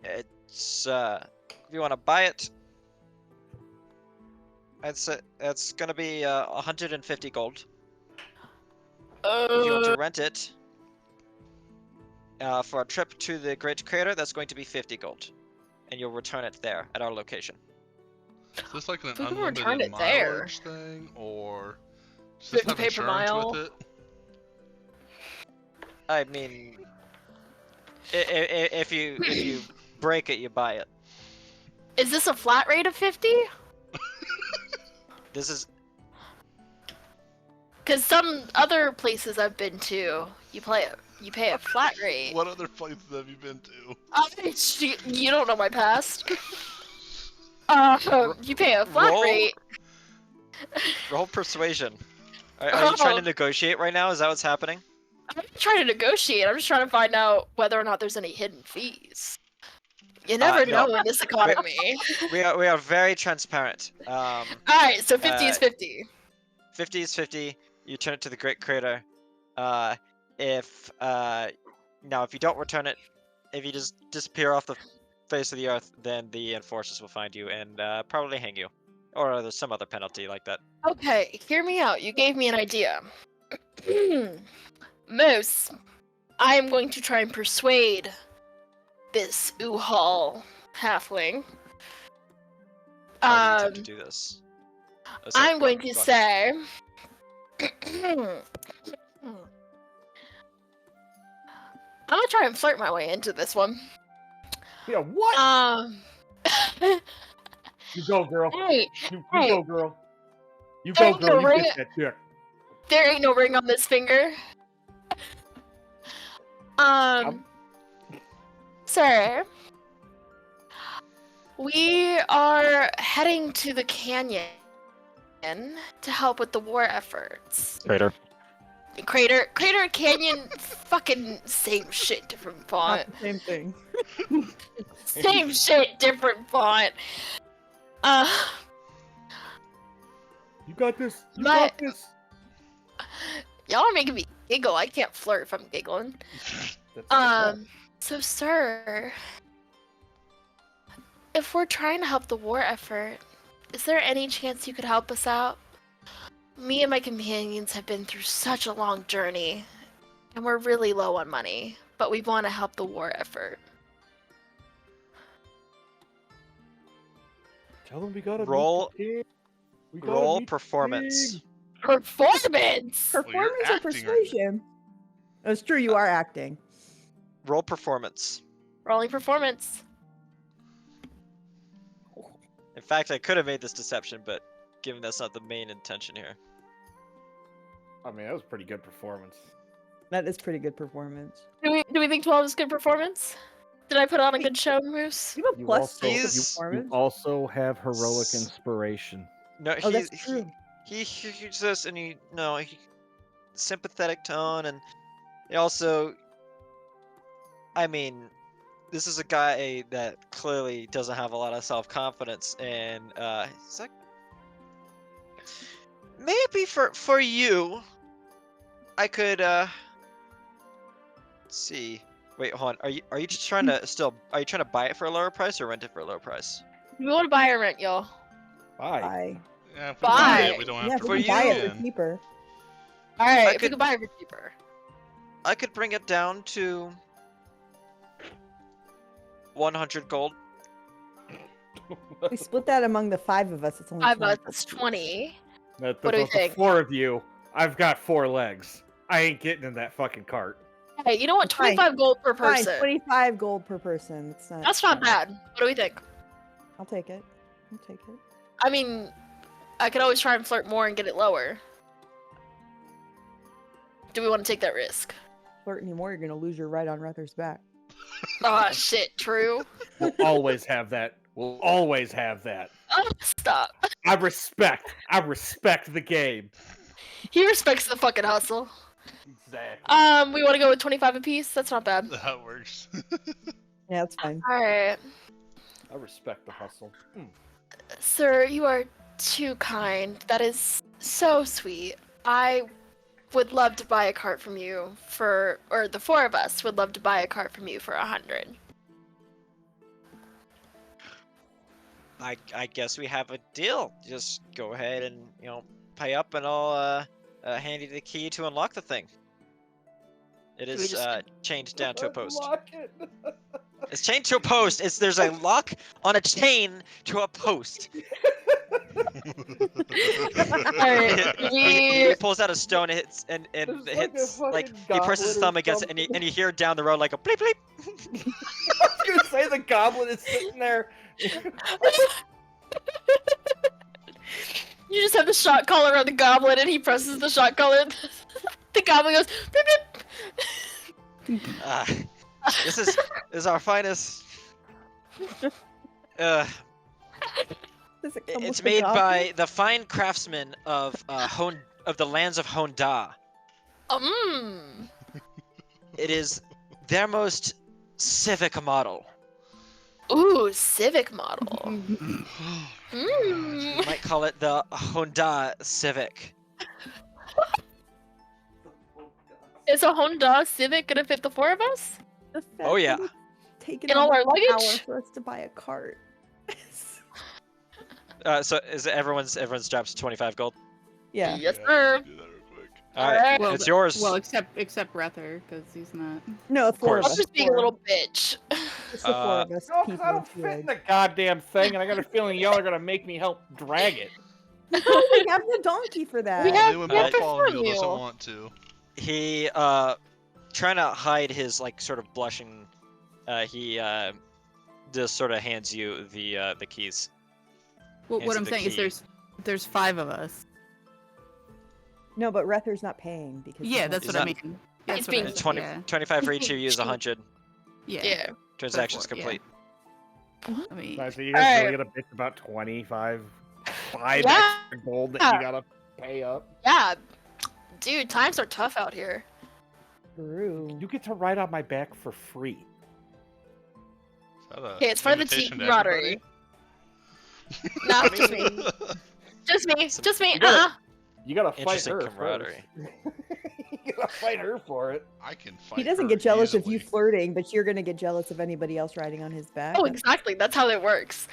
it's if you want to buy it, it's gonna be 150 gold. If you want to rent it, for a trip to the Great Crater, that's going to be 50 gold, and you'll return it there at our location. Is this like an We can unlimited return it there. mileage thing, or does We this have to have pay per insurance mile. with it? I mean, if you break it, you buy it. Is this a flat rate of 50? This is Because some other places I've been to, you pay a flat rate. What other places have you been to? You don't know my past. You pay a flat roll- rate. Roll persuasion. Are you trying to negotiate right now? Is that what's happening? I'm not trying to negotiate. I'm just trying to find out whether or not there's any hidden fees. You never no. know in this economy. We are very transparent. Alright, so 50 is 50. 50 is 50. You turn it to the Great Crater. If you don't return it, if you just disappear off the face of the earth, then the enforcers will find you and probably hang you, or there's some other penalty like that. Okay, hear me out. You gave me an idea. Moose, I am going to try and persuade this Uhal halfling. How do you intend to do this? Oh, sorry, I'm going to go on. say. I'm gonna try and flirt my way into this one. Yeah, what? You go, girl. Hey, You hey. go, girl. You There go, ain't no girl. You ring- get that dick. there ain't no ring on this finger. Sir, we are heading to the canyon to help with the war efforts. Crater. Crater, canyon, fucking same shit, different font. Not the same thing. Same shit, different font. You got this. You My- got this. Y'all are making me giggle. I can't flirt if I'm giggling. That's So sir, if we're trying to help the war effort, is there any chance you could help us out? Me and my companions have been through such a long journey, and we're really low on money, but we want to help the war effort. Tell them we gotta meet Roll- the king. We gotta Roll meet the performance. king. Performance! you're Performance or acting right persuasion? That's true, you are acting. Roll performance. Rolling performance. In fact, I could have made this deception, but given that's not the main intention here. I mean, that was pretty good performance. That is pretty good performance. Do we think 12 is good performance? Did I put on a good show, Moose? You have a You plus also, six you, performance. you also have heroic inspiration. No, Oh, that's true. He says, and sympathetic tone, and he also, I mean, this is a guy that clearly doesn't have a lot of self-confidence, and he's like, maybe for you, I could let's see. Wait, hold on. Are you just trying to are you trying to buy it for a lower price or rent it for a lower price? We want to buy or rent, y'all. Bye. Bye. Yeah, if we buy it, Bye. we don't Yeah, have if to For we bring can buy you- it in. for cheaper. Alright, I if we could- could buy it for cheaper. I could bring it down to 100 gold. We split that among the 5 of us. It's only 5 20. bucks, 20. What What do we think? 4 of you, I've got 4 legs. I ain't getting in that fucking cart. Hey, you know what? Fine. 25 gold per Fine, person. 25 gold per person. It's not. That's not bad. What do we think? I'll take it. I'll take it. I mean, I could always try and flirt more and get it lower. Do we want to take that risk? Flirt anymore, you're gonna lose your right on Ruther's back. Oh shit, true. We'll always have that. We'll always have that. Oh, stop. I respect the game. He respects the fucking hustle. Exactly. We want to go with 25 apiece? That's not bad. That works. Yeah, that's fine. Alright. I respect the hustle. Sir, you are too kind. That is so sweet. I would love to buy a cart from you or the 4 of us would love to buy a cart from you for 100. I guess we have a deal. Just go ahead and pay up, and I'll hand you the key to unlock the thing. It we is just- chained down to a post. Unlock it. It's chained to a post. There's a lock on a chain to a post. Alright, He pulls out a stone, and hits and There's it like a hits like fucking he presses his goblet or thumb against it, and something. you hear down the road like a bleep bleep. I was gonna say the goblin is sitting there. You just have the shot collar on the goblin and he presses the shot collar. The goblin goes beep, beep. This is our finest. Does it come It's with the made donkey? by the fine craftsmen of of the lands of Honda. Mmm. It is their most civic model. Ooh, Civic model. You Mmm. might call it the Honda Civic. Is a Honda Civic gonna fit the four of us? The fact Oh, yeah. that it's taken In all our almost an hour luggage? for us to buy a cart. So is everyone's job's 25 gold? Yeah. Yes, Yeah, sir. do that real quick. All right, Alright. Well, it's yours. Well, except Rether, because he's not. No, four of course. I'll us. just being a Four. little bitch. It's the four of us. No, because people I don't and fit in Felix. the goddamn thing, and I got a feeling y'all are gonna make me help drag it. No, we have the donkey for that. We have- Only when we have Bartholomew doesn't Bartholomew. want to. He trying to hide his like sort of blushing. He just sort of hands you the keys. Well, Hands what you I'm the saying is key. there's 5 of us. No, but Rether's not paying because Yeah, he's that's Is what I that- mean. He's That's what being- I And said, 20, yeah. 25 for each of you is 100. Yeah. Yeah. Transactions Therefore, yeah. complete. I mean, Right, so you guys guys really really gotta bitch about 5 Yeah. extra gold that you gotta pay up. Yeah. Dude, times are tough out here. True. You get to ride on my back for free. Is that a Okay, it's for the invitation team to camaraderie. No, I just mean, me. Just me. Some- Just me. You gotta- Uh-uh. You gotta fight Interesting her camaraderie. first. You gotta fight her for it. I can fight He doesn't her get jealous of easily. you flirting, but you're gonna get jealous of anybody else riding on his back. Oh, That's exactly. That's how it works.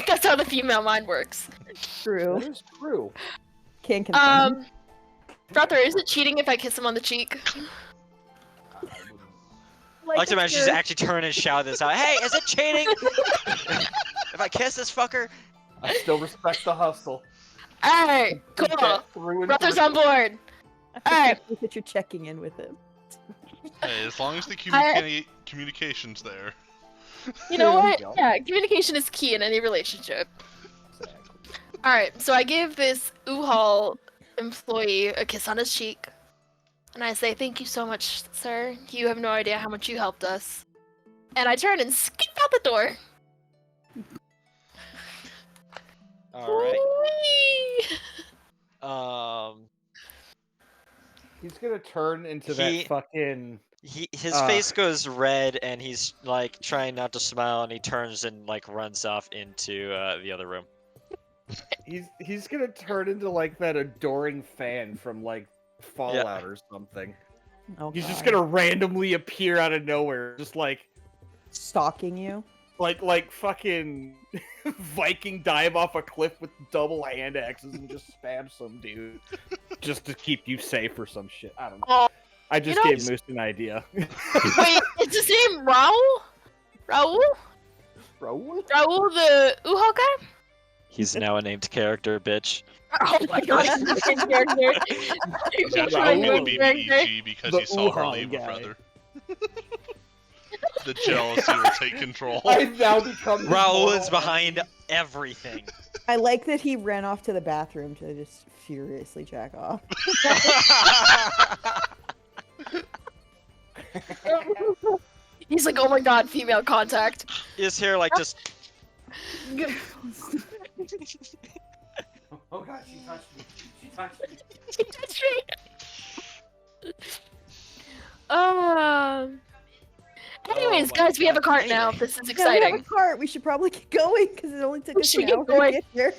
That's how the female mind works. That true. is true. Can't confirm. Brother, is it cheating if I kiss him on the cheek? I like to imagine she's actually turn and shout this out. Hey, is it cheating? If I kiss this fucker? I still respect the hustle. Alright, cool. Through and Brother's through. on board. Alright. That you're checking in with him. Hey, as long as the I- communication's there. You know True. what? Yeah, communication is key in any relationship. Alright, so I give this U-Haul employee a kiss on his cheek. And I say, thank you so much, sir. You have no idea how much you helped us. And I turn and skip out the door. All right. Whee! He's gonna turn into He- that fucking. His Uh. face goes red and he's like trying not to smile and he turns and like runs off into the other room. He's gonna turn into like that adoring fan from like Fallout or something. Oh, He's just God. gonna randomly appear out of nowhere, just like stalking you. fucking Viking dive off a cliff with double hand axes and just stab some dude, just to keep you safe or some shit. I don't know. Oh, I just know- gave Moose an idea. wait, is his name Raul? Raul? Raoul? Raul the U-Haul guy? He's now a named character, bitch. Oh my god, he's the same character. He's He's actually a going new to character. BBEG because The he saw her Wuhan leave with guy. Brother. The jealousy will take control. I've now become his Raul mortal is behind enemy. everything. I like that he ran off to the bathroom to just furiously jack off. He's like, oh my god, female contact. Is here like just Oh god, she touched me. She touched me. He touched me. Anyways, my guys, we have a God. cart now. Anyway. This is Yeah, we have a exciting. cart. We should probably get going because it only took We us should an get hour going. to get here.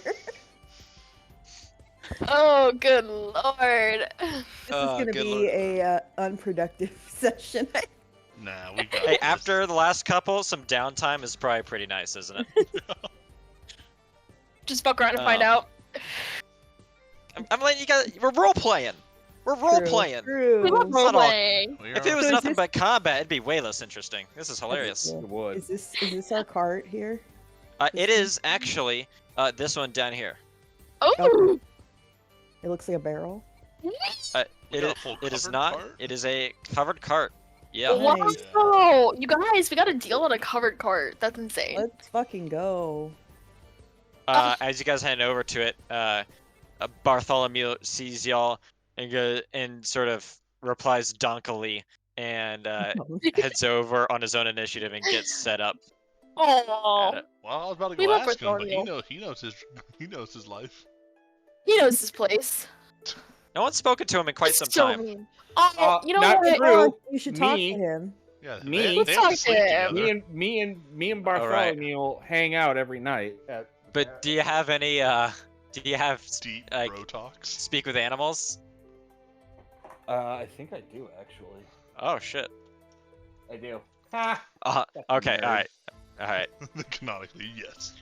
Oh, good lord. This is Oh, gonna good be lord. a unproductive session. Nah, we got Hey, this. after the last couple, some downtime is probably pretty nice, isn't it? Just fuck around and find Oh. out. I'm letting you guys. We're role playing. We're role True, playing. True. We love It's not all- role-playing. We If it are- was So is nothing this- but combat, it'd be way less interesting. This is hilarious. cool. It would. Is this our cart here? It is actually this one down here. Oh, It looks like a barrel. We It, got a full it is covered not. cart? It is a covered cart. Yeah. Nice. wow. You guys, we got a deal on a covered cart. That's insane. Let's fucking go. As you guys head over to it, Bartholomew sees y'all and sort of replies donkily and heads over on his own initiative and gets set up. Add Oh, it. Well, I was about to We go love ask him, but Bartholomew. he knows his life. he knows his place. No one's spoken to him in quite some So time. mean. Oh, you know not what? true. You should talk to Me. him. Yeah, Me? Let's they have talk to to sleep him. together. Me and All right. Bartholomew will hang out every night. But do you have any? Do you have Deep like bro talks. speak with animals? I think I do actually. Oh shit. I do. Ha! Okay. nerd. All right. All right. Canonically, yes.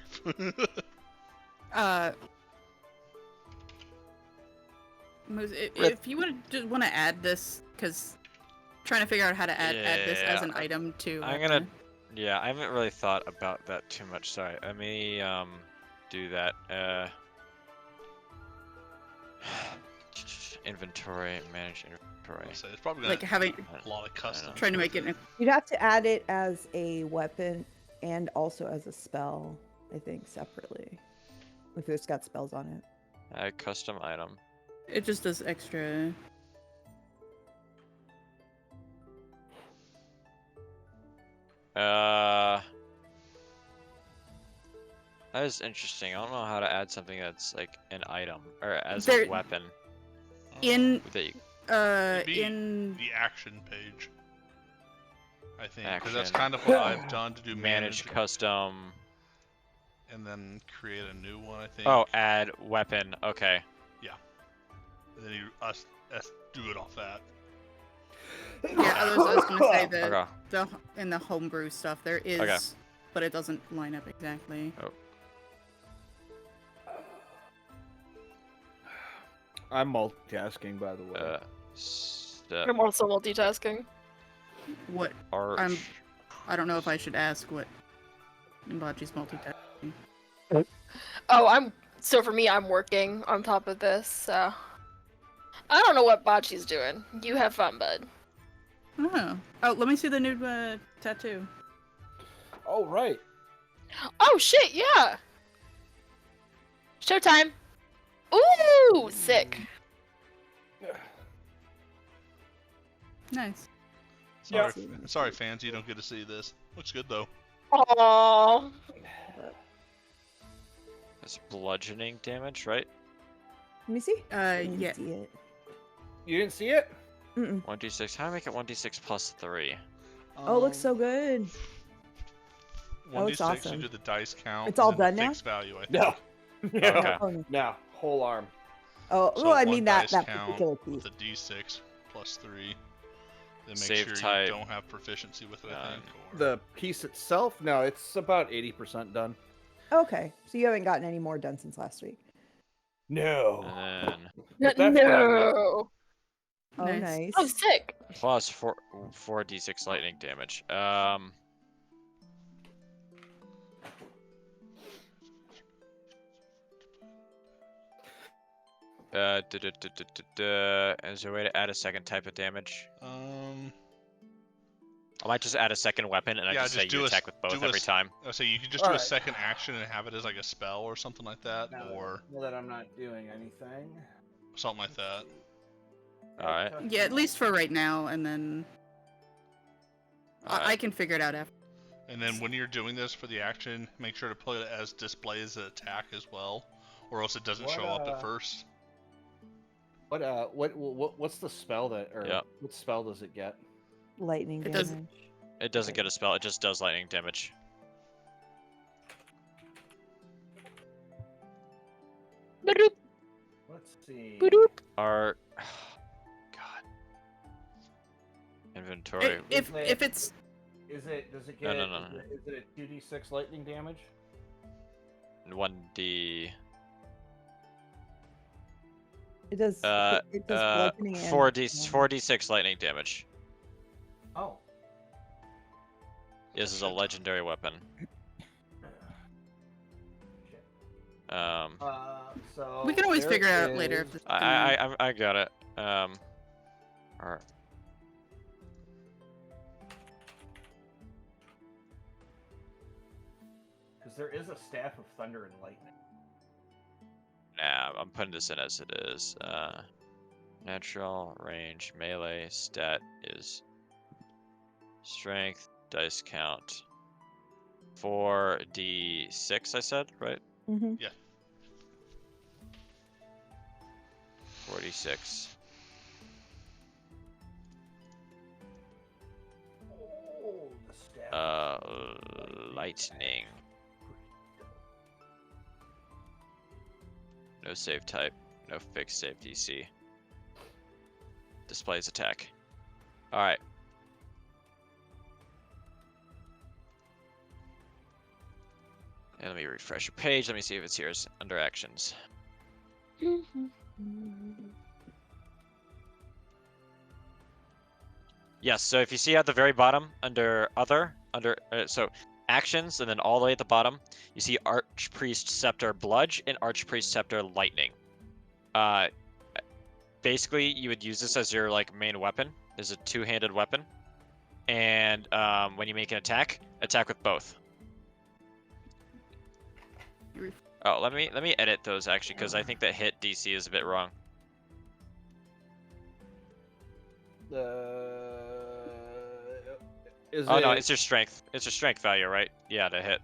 Moose, Rip. if you would just want to add this, because trying to figure out how to add this as an Yeah, item to. I'm gonna. Yeah, I haven't really thought about that too much. Sorry. Let me do that. Inventory, manage inventory. I'll say it's probably like gonna having have a lot of custom. trying to make it. You'd have to add it as a weapon and also as a spell, I think, separately. If it's got spells on it. Add custom item. It just does extra. That is interesting. I don't know how to add something that's like an item or as a There- weapon. In That you, It'd be in the action page, I think, because that's Action. kind of what I've done to do manage custom. and then create a new one. I think. Oh, add weapon. Okay. And then us do it off that. yeah, I was gonna say that Okay. in the homebrew stuff there is, Okay. but it doesn't line up exactly. I'm multitasking, by the way. Step I'm also multitasking. What arch. I don't know if I should ask what Imbachi's multitasking. Oh, so for me, I'm working on top of this, so I don't know what Bocce's doing. You have fun, bud. Oh, let me see the new tattoo. Oh right. Oh shit, yeah. Showtime. Ooh, sick. Nice. Sorry, fans, you don't get to see this. Looks good though. Aww. That's bludgeoning damage, right? Let me see. I didn't Yeah. see it. You didn't see it? Mm-mm. 1d6. How do I make it 1d6 plus 3? Oh, it looks so good. Oh, 1d6, it's awesome. you do the dice count. It's all and then done the now? fixed value, I think. No. Okay. Oh, no. No. Whole arm. Oh, So well, I one mean that dice particular count piece. with a d6 plus 3. Then make Save sure type. you don't have proficiency with it, I think. Or... The piece itself? No, it's about 80% done. Okay, so you haven't gotten any more done since last week. No. And then But that's what I'm making. No. Oh, Nice. nice. Oh, sick. plus 4d6 lightning damage. Is there a way to add a second type of damage? I might just add a second weapon and I Yeah, just say just do you a- attack with both do a every s- time. I say you could just do a Alright. second action and have it as like a spell or something like that, or Now that I'm not doing anything. something like that. Alright. Yeah, at least for right now, and then I Alright. can figure it out after. And then when you're doing this for the action, make sure to put it as display as an attack as well, or else it doesn't What, show up at first. What's the spell that, or Yep. what spell does it get? Lightning It damage. does- It doesn't get a spell, it just does lightning damage. Ba-doop, Let's see. ba-doop. Art. God. Inventory. If it's Does it No, get? no. Is it a 2d6 lightning damage? 1d. It does. It does bludgeoning and 4d6 lightning damage. Oh. This is a legendary weapon. So we can always there figure it out later. is- If this I got it. Alright. Because there is a staff of thunder and lightning. Nah, I'm putting this in as it is. Natural range melee stat is strength, dice count. 4d6, I said, right? Mm-hmm. 4d6. Oh, the staff. Lightning. No save type. No fixed save DC. Displays attack. Alright. And let me refresh your page. Let me see if it's here under actions. Yes, so if you see at the very bottom under other, so actions, and then all the way at the bottom, you see Archpriest Scepter Bludge and Archpriest Scepter Lightning. Basically, you would use this as your like main weapon. It's a two-handed weapon, and when you make an attack with both. Oh, let me edit those actually, because I think that hit DC is a bit wrong. No, it's your strength. It's your strength value, right? Yeah, to hit.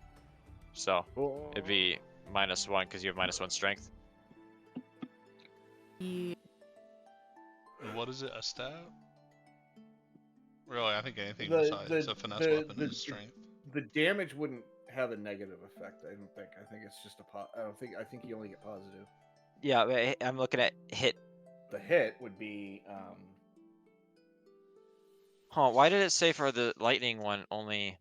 So it'd be -1 because you have -1 strength. Yeah. What is it? A stab? Really, I think anything besides a finesse weapon is strength. The damage wouldn't have a negative effect. I don't think. I think it's just I think you only get positive. Yeah, I'm looking at hit. The hit would be. Huh? Why did it say for the lightning one only?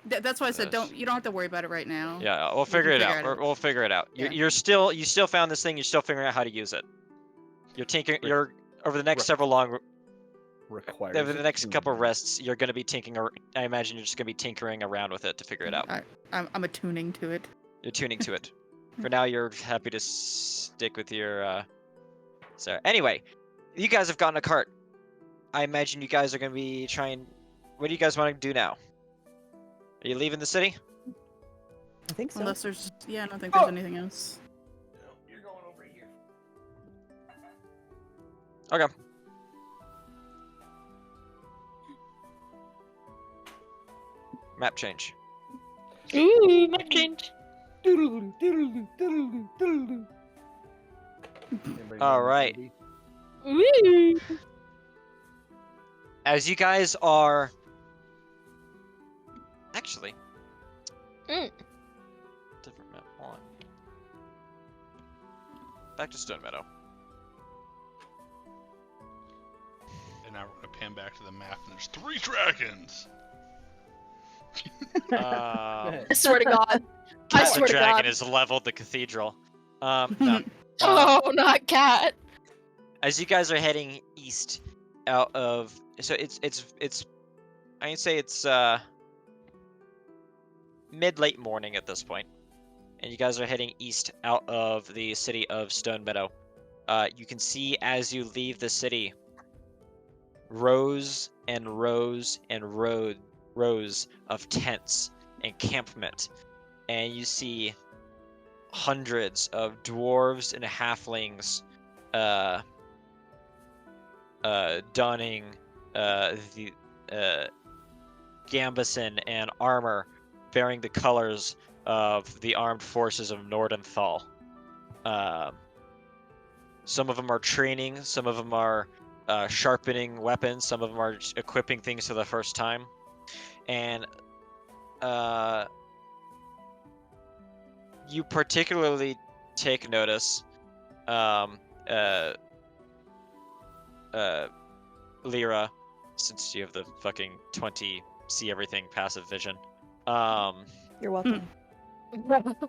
That's why I said you don't have to worry about it right now. Yeah, we'll figure it out. We'll figure it out. Yeah. You still found this thing. You're still figuring out how to use it. You're tinkering. You're over the next several long. Requires over the next couple rests, you're gonna be I imagine you're just gonna be tinkering around with it to figure it out. I'm attuning to it. You're tuning to it. For now, you're happy to stick with your. So anyway, you guys have gotten a cart. I imagine you guys are gonna be trying. What do you guys want to do now? Are you leaving the city? I think so. Unless there's, I don't think there's anything else. No, you're going over here. Okay. Map change. Ooh, map change. All right. Ooh. As you guys are. Actually. Different map. Hold on. Back to Stone Meadow. And now we're gonna pan back to the map, and there's 3 dragons. I swear to God. I swear The to dragon God. has leveled the cathedral. No. Oh, not cat. As you guys are heading east, out of it's I'd say it's mid-late morning at this point, and you guys are heading east out of the city of Stone Meadow. You can see as you leave the city, rows and rows and rows of tents, encampment, and you see hundreds of dwarves and halflings donning the gambeson and armor bearing the colors of the armed forces of Nordenthal. Some of them are training, some of them are sharpening weapons, some of them are equipping things for the first time. And you particularly take notice, Lyra, since you have the fucking 20 see everything passive vision. You're welcome. You're welcome.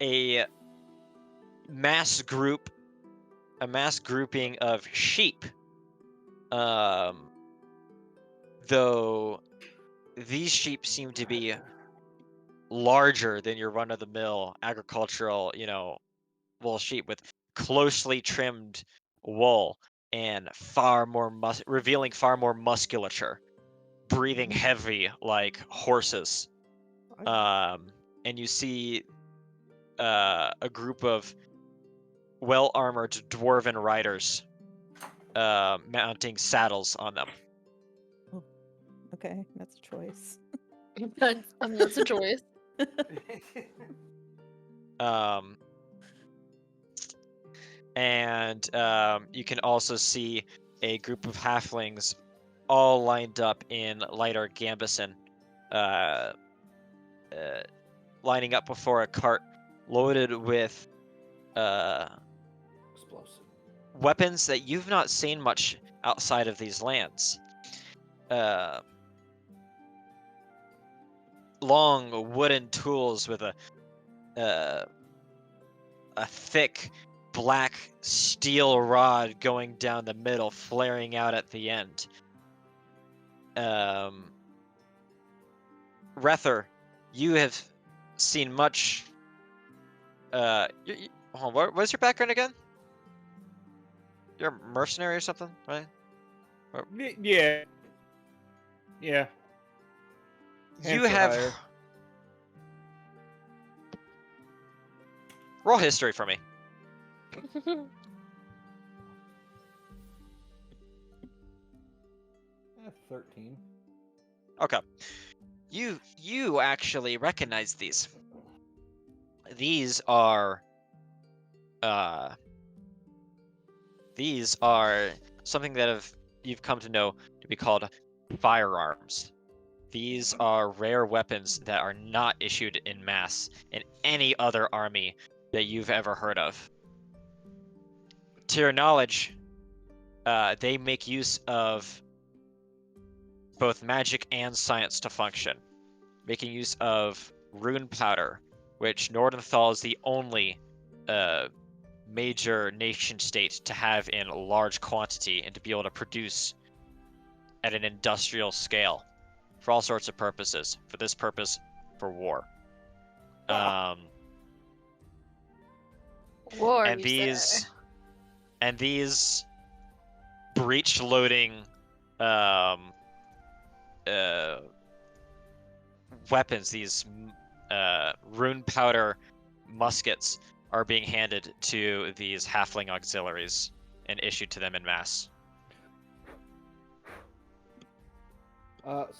A mass grouping of sheep. Though these sheep seem to be larger than your run-of-the-mill agricultural, wool sheep with closely trimmed wool and revealing far more musculature, breathing heavy like horses. And you see a group of well-armored dwarven riders mounting saddles on them. Okay, that's a choice. That's a choice. Um, and you can also see a group of halflings all lined up in lighter gambeson, uh, lining up before a cart loaded with Explosive. weapons that you've not seen much outside of these lands. Long wooden tools with a thick black steel rod going down the middle, flaring out at the end. Rether, you have seen much. Hold on, what's your background again? You're a mercenary or something, right? Yeah. Yeah. You Hands for have. hire. Roll history for me. 13. Okay. You actually recognize these. These are something that you've come to know to be called firearms. These are rare weapons that are not issued in mass in any other army that you've ever heard of. To your knowledge, they make use of both magic and science to function, making use of rune powder, which Nordenthal is the only major nation state to have in large quantity and to be able to produce at an industrial scale for all sorts of purposes. For this purpose, for war. War, And you say? these breech loading weapons, these rune powder muskets, are being handed to these halfling auxiliaries and issued to them in mass.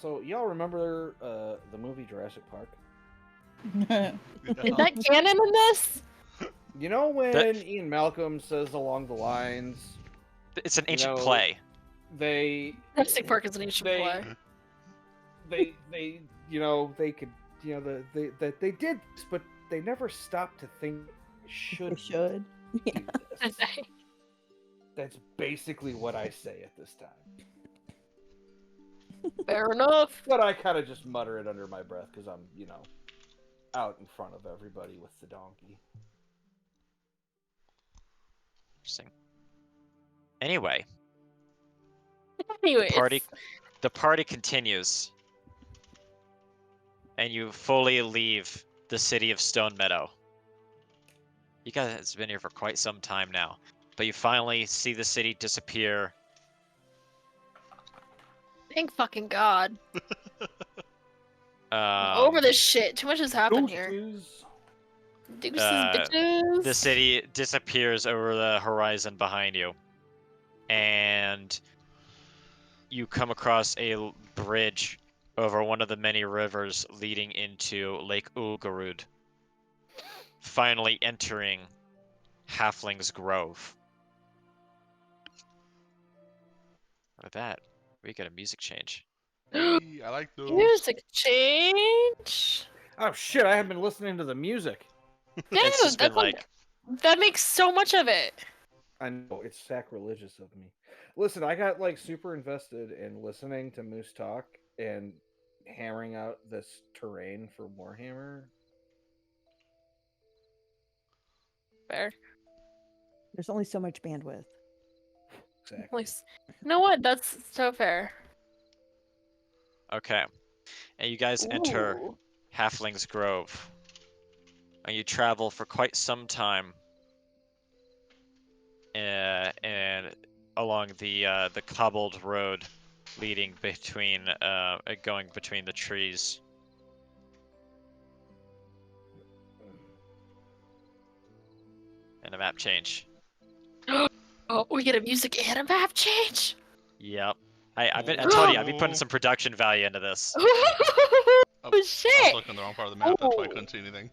So y'all remember the movie Jurassic Park? Is that canon in this? You know when Ian Malcolm says along the lines, It's an ancient know, play. they Jurassic Park is an ancient they- play. they they could they did this, but they never stopped to think They should should. Yeah. do this. That's basically what I say at this time. Fair enough. But I kind of just mutter it under my breath because I'm, out in front of everybody with the donkey. Interesting. Anyway, Anyways, the party continues, and you fully leave the city of Stone Meadow. You guys have been here for quite some time now, but you finally see the city disappear. thank fucking God. I'm over this shit. Too much has happened here. Deuces, bitches. The city disappears over the horizon behind you, and you come across a bridge over one of the many rivers leading into Lake Ulgarud, finally entering Halfling's Grove. With that, we get a music change. Hey, I like those. Music change. Oh shit! I haven't been listening to the music. Dude, It's just been that's like, that makes so much of it. I know it's sacrilegious of me. Listen, I got super invested in listening to Moose talk and hammering out this terrain for Warhammer. Fair. There's only so much bandwidth. Exactly. You know what? That's so fair. okay. And you guys enter Ooh. Halfling's Grove, and you travel for quite some time, and along the cobbled road leading between going between the trees. And a map change. Oh, we get a music and a map change. Yep. I told you, I've been putting some production value into this. Oh I was shit! looking in the wrong part of the map. That's why I Oh. couldn't see anything.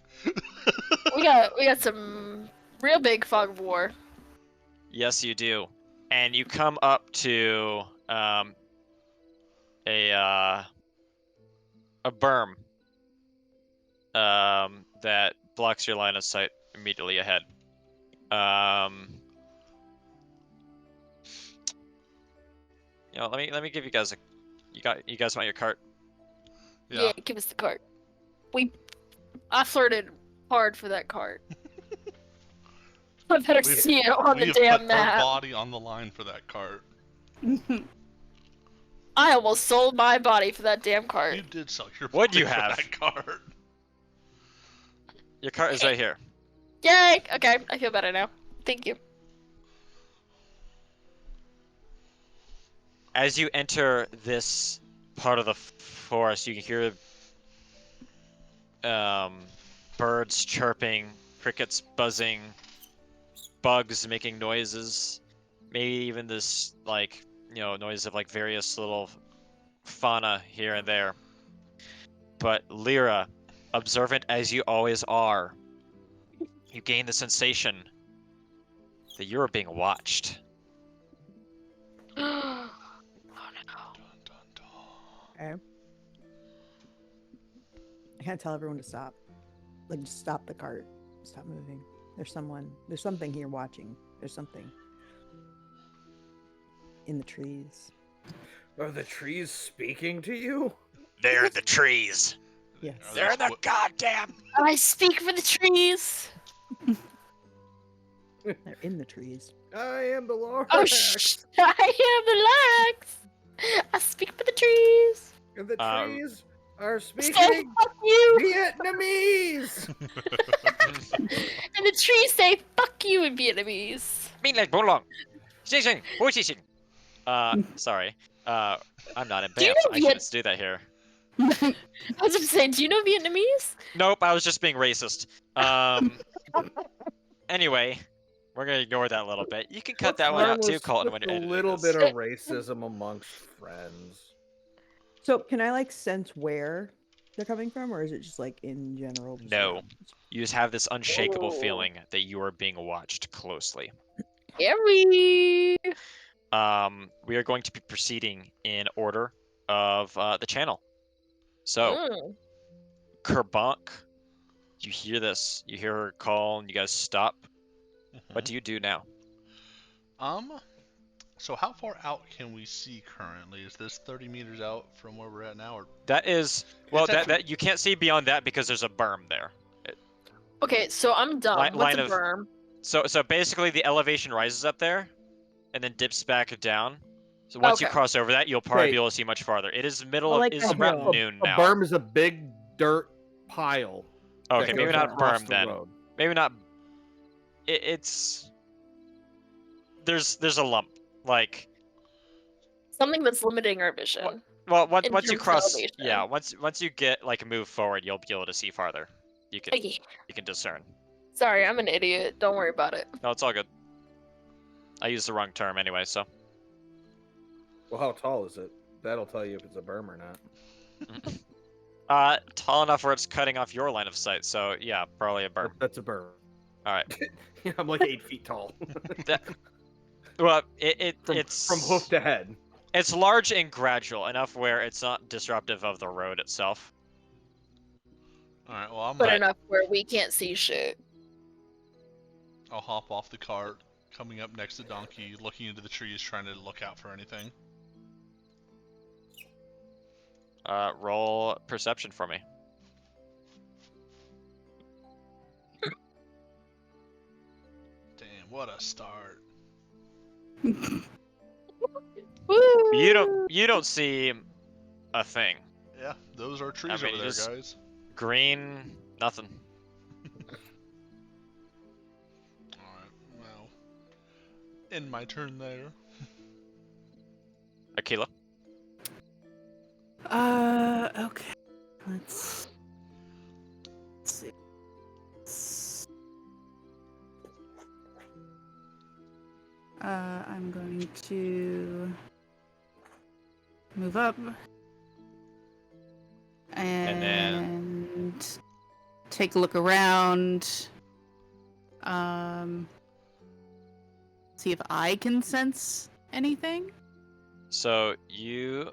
We got some real big fog of war. Yes, you do. And you come up to a berm that blocks your line of sight immediately ahead. Let me give you guys you guys want your cart? Yeah, give us the cart. I flirted hard for that cart. I better We- see it on we the have damn put map. our body on the line for that cart. I almost sold my body for that damn cart. You did sell your What'd body you for have? that cart. Your cart is right here. Yay! Okay, I feel better now. Thank you. As you enter this part of the forest, you can hear birds chirping, crickets buzzing, bugs making noises, maybe even this noise of like various little fauna here and there. But Lyra, observant as you always are, you gain the sensation that you are being watched. Oh no. Dun, dun, dun. Okay. I can't tell everyone to stop. Like, just stop the cart. Stop moving. There's something here watching. There's something in the trees. Are the trees speaking to you? They're in the trees. Yes. Are They're in the what- goddamn. I speak for the trees. They're in the trees. I am the Lord. Oh shh! I am the Lux. I speak for the trees. And the trees are Say speaking fuck you, Vietnamese. and the trees say fuck you in Vietnamese. Sorry. I'm not in Do you Banff. know I shouldn't do that here. I was just saying, do you know Vietnamese? Nope, I was just being racist. Anyway, we're gonna ignore that a little bit. You can cut What's that one out harmless too, Colton, with when a editing little this. bit of racism amongst friends. So, can I like sense where they're coming from, or is it just like in general? Just No. around? You just have this unshakable Oh. feeling that you are being watched closely. Scary. We are going to be proceeding in order of the channel. So, Mm. Kerbank, you hear this. You hear her call, and you guys stop. What Mhm. do you do now? So how far out can we see currently? Is this 30 meters out from where we're at now, or That is well. It's actually- That you can't see beyond that because there's a berm there. Okay, so I'm dumb. What's line a of- berm? So basically, the elevation rises up there, and then dips back down. So once you Okay. cross over that, you'll probably Okay. be able to see much farther. It is middle Oh, of. like It's a about hill. noon A now. berm is a big dirt pile. Okay, that maybe goes not across berm the then. road. Maybe not. It's there's a lump like. Something that's limiting our vision. Well, once In once you terms of cross, elevation. yeah, once you get like move forward, you'll be able to see farther. You can Okay. discern. Sorry, I'm an idiot. Don't worry about it. No, it's all good. I used the wrong term anyway, so. Well, how tall is it? That'll tell you if it's a berm or not. Tall enough where it's cutting off your line of sight. So yeah, probably a berm. That's a berm. All right. I'm like 8 feet tall. Well, from it's hoof to head. It's large and gradual enough where it's not disruptive of the road itself. all right? Well, I'm But But- enough where we can't see shit. I'll hop off the cart, coming up next to Donkey, looking into the trees, trying to look out for anything. Roll perception for me. Damn, what a start! Woo! You don't see a thing. Yeah, those are trees mean, over there, just- guys. Green, nothing. All right, well, end my turn there. Aquila. Okay. Let's see. I'm going to move up. And And take a look around. See if I can sense anything. So you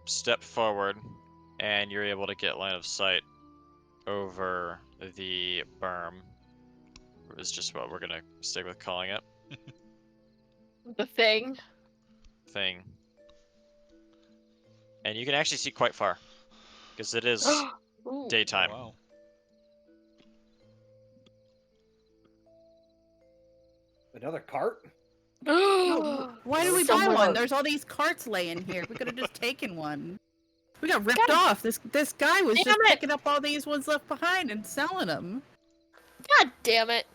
step forward, and you're able to get line of sight over the berm. Is just what we're gonna stick with calling it. The thing. Thing. And you can actually see quite far, because it is Ooh. daytime. Wow. Another cart? No, why did we buy Someone- one? There's all these carts laying here. We could have just taken one. We got ripped off. This guy was Damn just it. picking up all these ones left behind and selling them. God damn it.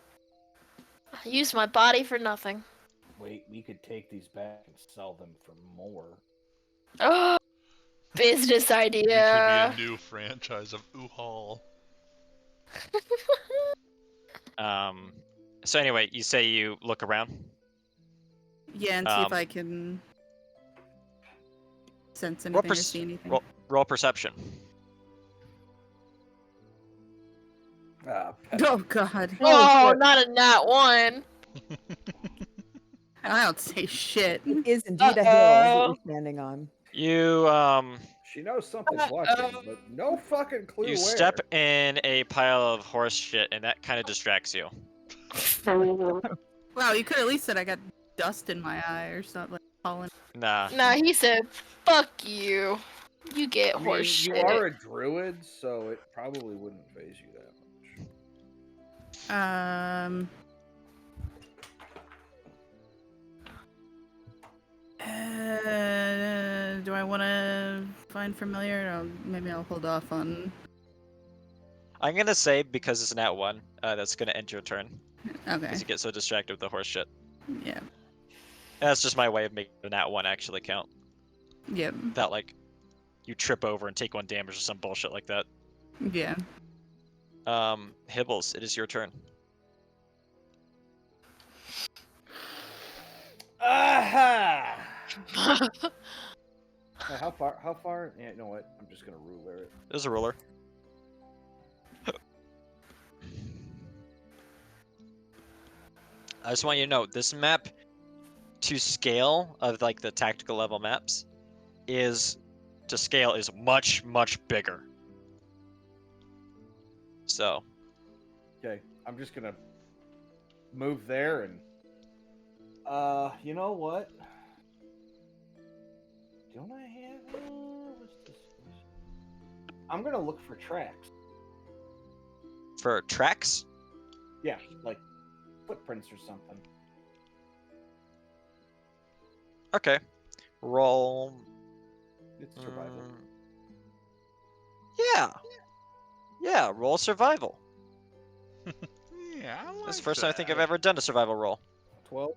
I used my body for nothing. Wait, we could take these back and sell them for more. Oh, business It idea. could be a new franchise of U-Haul. So anyway, you say you look around. Yeah, and see if Um, I can sense Roll, anything or see anything. roll perception. Oh god. Oh, shit. not a nat one. I don't say shit. It is indeed a hill that you're standing on. You She knows something's watching, but no fucking clue you where. step in a pile of horse shit, and that kind of distracts you. Wow, you could at least said I got dust in my eye or something. Like pollen. Nah. Nah, he said, "Fuck you. You get I mean, horse you shit." are a druid, so it probably wouldn't phase you that much. Do I want to find familiar? No, maybe I'll hold off on. I'm gonna say because it's an at one, that's gonna end your turn. Okay. Because you get so distracted with the horse shit. Yeah. That's just my way of making an at one actually count. Yep. That like you trip over and take one damage or some bullshit like that. Yeah. Hibbles, it is your turn. Aha! How far? How far? Yeah, you know what? I'm just gonna ruler it. There's a ruler. I just want you to know this map, to scale of like the tactical level maps, is much bigger. So Okay, I'm just gonna move there and. You know what? Don't I have? What's this? I'm gonna look for tracks. for tracks, Yeah, like footprints or something. okay, roll. It's survival. Yeah, roll survival. Yeah, I like That's the first time I think that. I've ever done a survival roll. 12.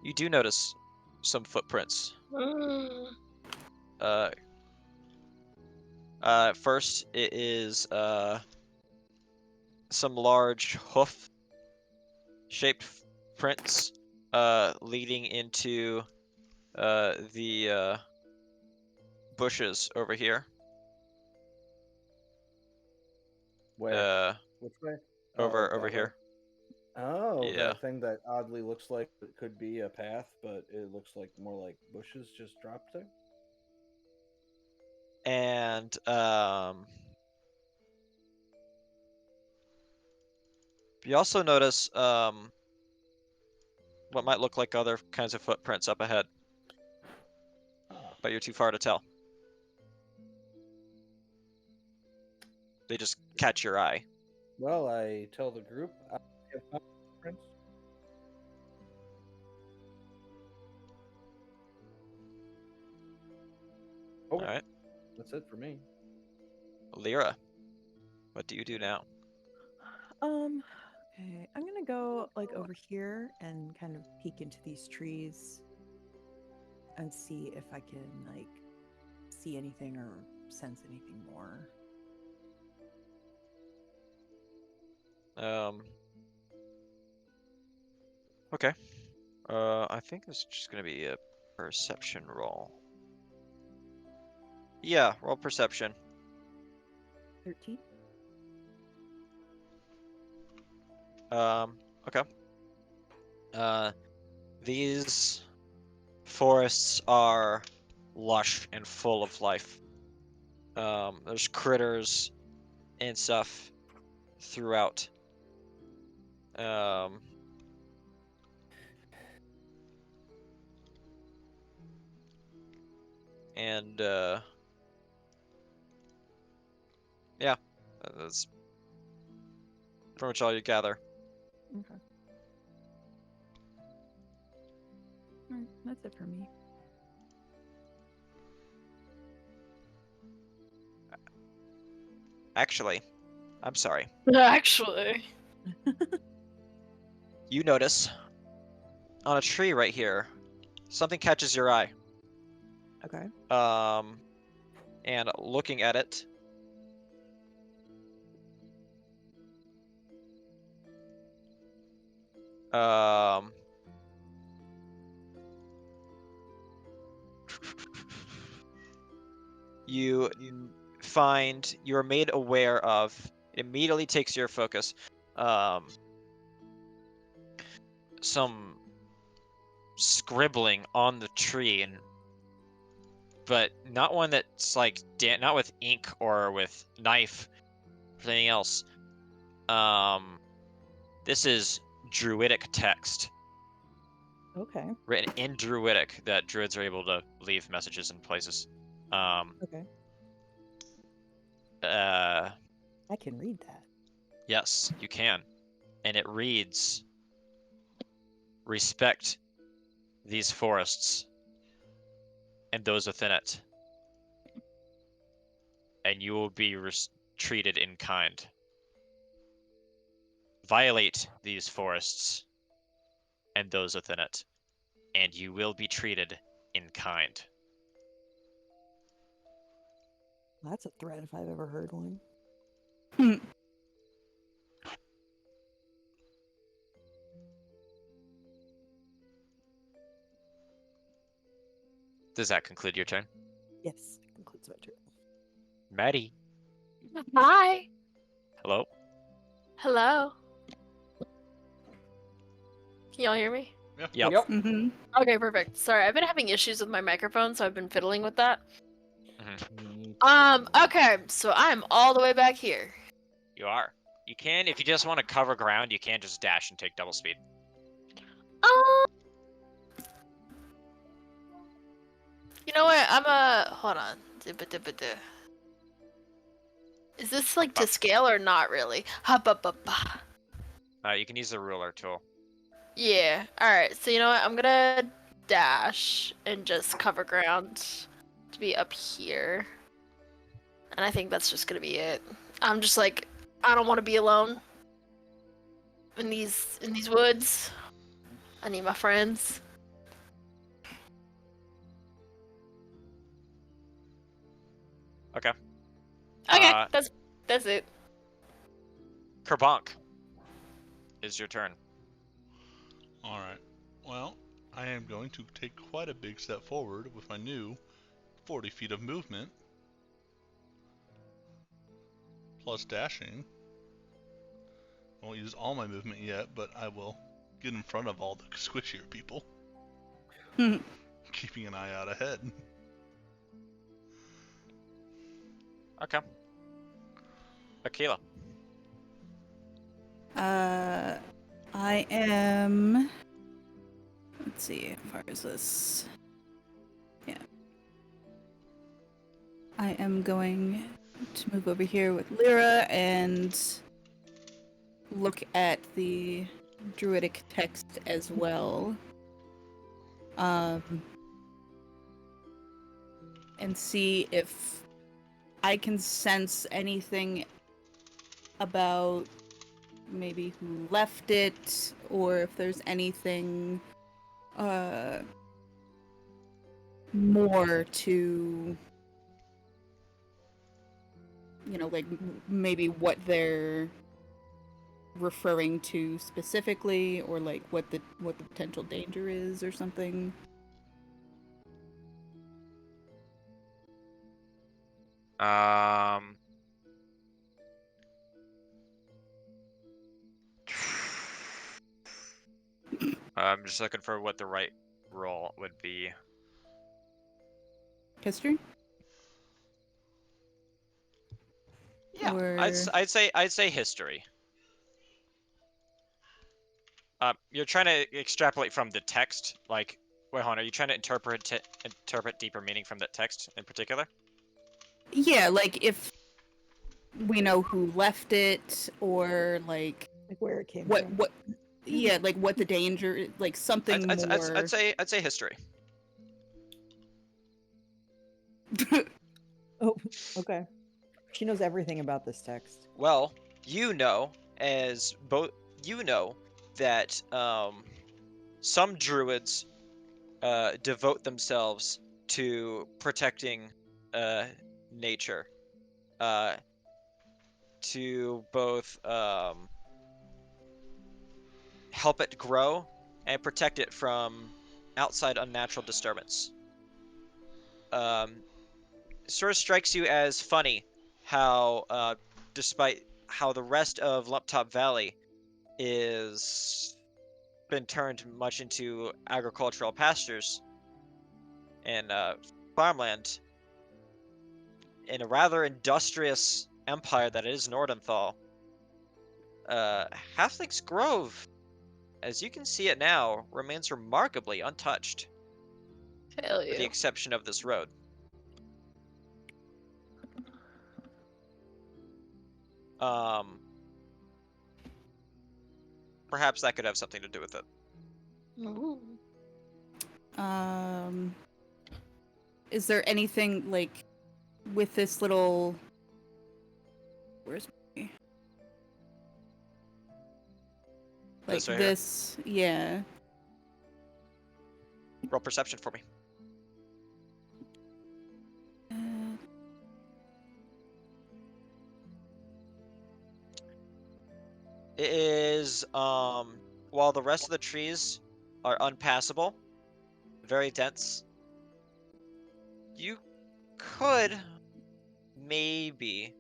You do notice some footprints. First it is some large hoof-shaped prints leading into the bushes over here. Where? Which way? Over that way. here. Oh, Yeah. that thing that oddly looks like it could be a path, but it looks like more like bushes just dropped there. And you also notice what might look like other kinds of footprints up ahead, but you're too far to tell. They just catch your eye. Well, I tell the group I have found footprints. All right, That's it for me. Lyra, what do you do now? Okay, I'm gonna go like over here and kind of peek into these trees and see if I can like see anything or sense anything more. Okay. I think it's just gonna be a perception roll. Yeah, roll perception. 13. Okay. These forests are lush and full of life. There's critters and stuff throughout. And yeah, that's pretty much all you gather. Okay. Alright, that's it for me. Actually, I'm sorry. Actually. You notice on a tree right here, something catches your eye. Okay. And looking at it, you find you are made aware of. It immediately takes your focus. Some scribbling on the tree, but not one that's like not with ink or with knife or anything else. This is druidic text Okay. written in druidic that druids are able to leave messages in places. Okay. I I can read that. Yes, you can. And it reads, respect these forests and those within it, and you will be treated in kind. Violate these forests and those within it, and you will be treated in kind. That's a threat if I've ever heard one. Does that conclude your turn? Yes, that concludes my turn. Maddie, Hi. hello? Hello. Can y'all hear me? Yep. Mm-hmm. Okay, perfect. Sorry, I've been having issues with my microphone, so I've been fiddling with that. Mhm. Okay, so I'm all the way back here. You are. You can, if you just want to cover ground, you can just dash and take double speed. You know what? Hold on. Is this like to scale or not really? You can use the ruler tool. Yeah. Alright, so you know what? I'm gonna dash and just cover ground to be up here. And I think that's just gonna be it. I'm just like, I don't want to be alone in these woods. I need my friends. Okay. Okay, Uh, that's it. Kerbonk, is your turn. Alright. Well, I am going to take quite a big step forward with my new 40 feet of movement. Plus dashing. I won't use all my movement yet, but I will get in front of all the squishier people. Keeping an eye out ahead. Okay. Akila. I am. Let's see, how far is this? Yeah. I am going to move over here with Lyra and look at the druidic text as well. And see if I can sense anything about maybe who left it, or if there's anything more to, you know, like maybe what their referring to specifically, or like what the potential danger is or something? I'm just looking for what the right roll would be. History? Yeah, Or... I'd say history. You're trying to extrapolate from the text, like, wait, hold on, are you trying to interpret deeper meaning from that text in particular? Yeah, like if we know who left it, or like Like where it came what from. yeah, like what the danger, like something more. I'd say history. Oh, okay. She knows everything about this text. Well, you know that some druids devote themselves to protecting nature, to both help it grow and protect it from outside unnatural disturbance. Sort of strikes you as funny how, despite how the rest of Lumptop Valley is been turned much into agricultural pastures and farmland, in a rather industrious empire that is Nordenthal, Halfling's Grove, as you can see it now, remains remarkably untouched, Hell with the yeah. exception of this road. Perhaps that could have something to do with it. Ooh. Is there anything like with this little? Where's my? Like This right here. this, yeah. Roll perception for me. It is, while the rest of the trees are unpassable, very dense, you could maybe,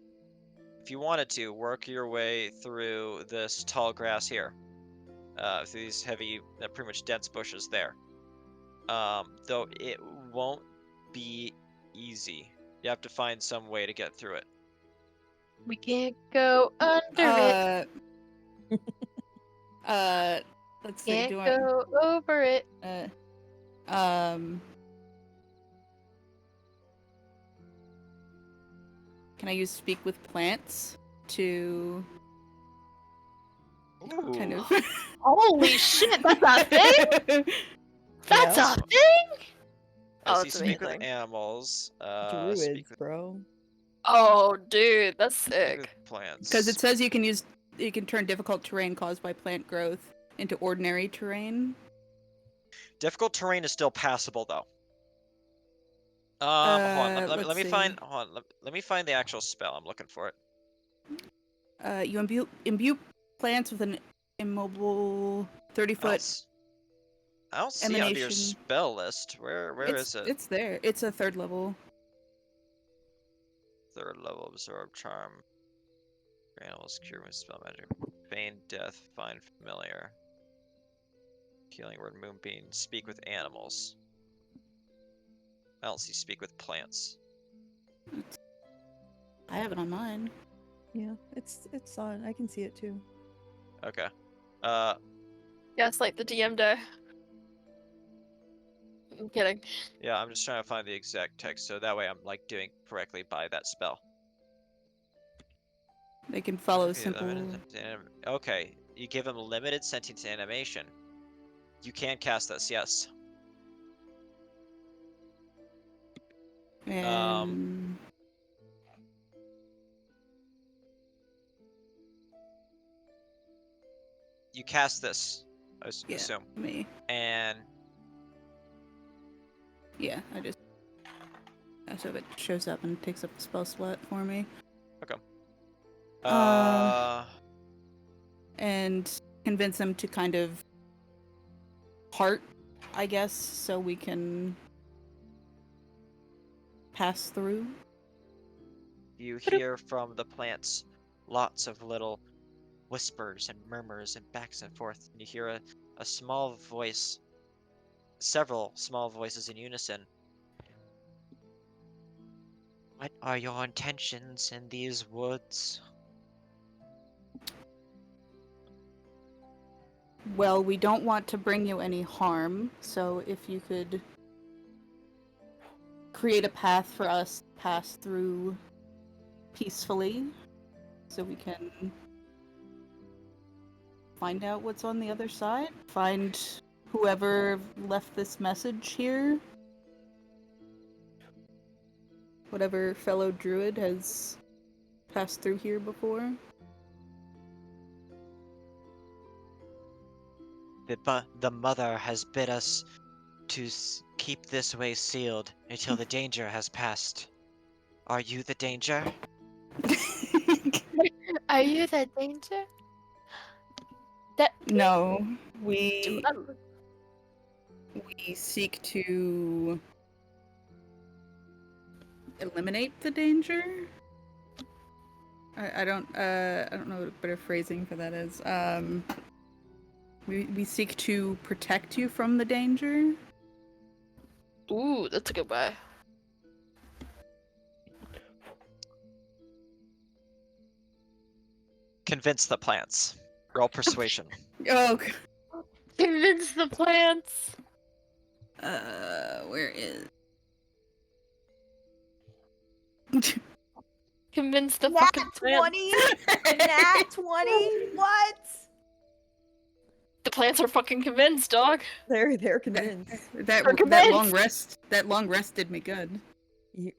if you wanted to, work your way through this tall grass here, through these heavy, pretty much dense bushes there. Though it won't be easy. You have to find some way to get through it. We can't go under it. Let's see. Can't Do I? go over it. Can I use speak with plants to kind of? Holy shit, that's a thing? That's Yeah. a thing? As Oh, you it's speak with amazing. animals, Druids, speak with, bro. Oh, dude, that's speak sick. with plants. Because it says you can turn difficult terrain caused by plant growth into ordinary terrain. Difficult terrain is still passable though. Hold on. Let's Let me see. find. Hold on. Let me find the actual spell. I'm looking for it. You imbue plants with an immobile 30-foot I don't see it under your emanation. spell list. Where is it? It's there. It's a 3rd level. Third level absorb charm. Animals cure with spell magic. Feign death. Find familiar. Healing word moonbeam. Speak with animals. I don't see speak with plants. I have it on mine. Yeah, it's on. I can see it too. Okay. Yes, like the DM day. I'm kidding. Yeah, I'm just trying to find the exact text so that way I'm like doing correctly by that spell. They can follow Okay, simple. Okay, you give him limited sentience animation. You can cast this, yes. And You cast this, I yeah, assume. me. And Yeah, so it shows up and takes up the spell slot for me. okay. and convince them to kind of part, I guess, so we can pass through. You hear from the plants lots of little whispers and murmurs and backs and forth. And you hear a small voice, several small voices in unison. What are your intentions in these woods? Well, we don't want to bring you any harm, so if you could create a path for us to pass through peacefully, so we can find out what's on the other side, find whoever left this message here, whatever fellow druid has passed through here before. The mother has bid us to keep this way sealed until the danger has passed. Are you the danger? Are you the danger? That No, do we not seek to eliminate the danger. I don't know what a better phrasing for that is. We seek to protect you from the danger. Ooh, that's a good way. Convince the plants. Roll persuasion. Oh, Convince the plants. where is? Convince the Nat fucking plants. 20? Nat 20? What? The plants are fucking convinced, dog. They're convinced. That Recommend. long rest did me good.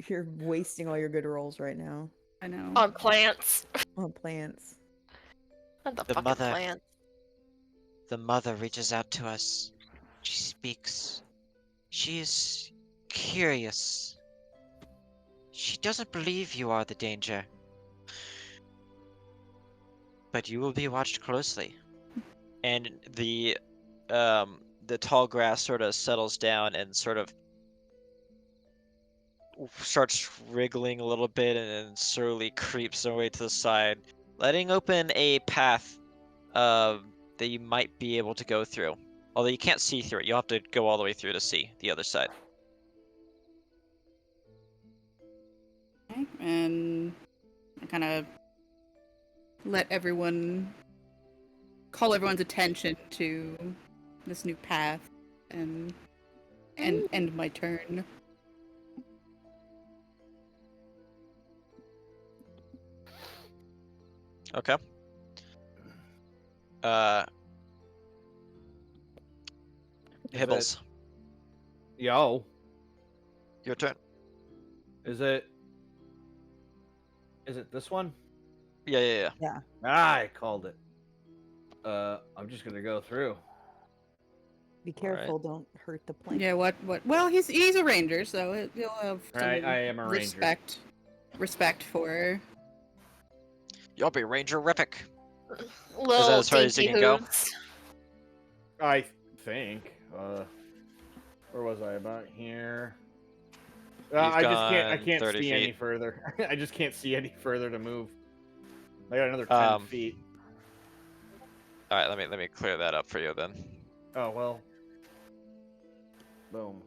You're wasting all your good rolls right now I know. On plants. on plants. Not the The fucking mother. plants. The mother reaches out to us. She speaks. She is curious. She doesn't believe you are the danger. But you will be watched closely. And the tall grass sort of settles down and sort of starts wriggling a little bit and then slowly creeps away to the side, letting open a path that you might be able to go through. Although you can't see through it, you'll have to go all the way through to see the other side. Okay, and I kind of call everyone's attention to this new path and end my turn. Okay. Hibbles, Yo, your turn. is it this one? Yeah. I called it. I'm just gonna go through. Be careful, don't hurt the plant. Yeah, what? Well, he's a ranger, so he'll have some I am a ranger. respect for. You'll be Ranger-rific. Little as far as you dinky can go? hooves. I think. Where was I? About here. I gone can't 30 see any feet. further. I just can't see any further to move. I got another 10 feet. All right, let me clear that up for you then. Oh well. Boom.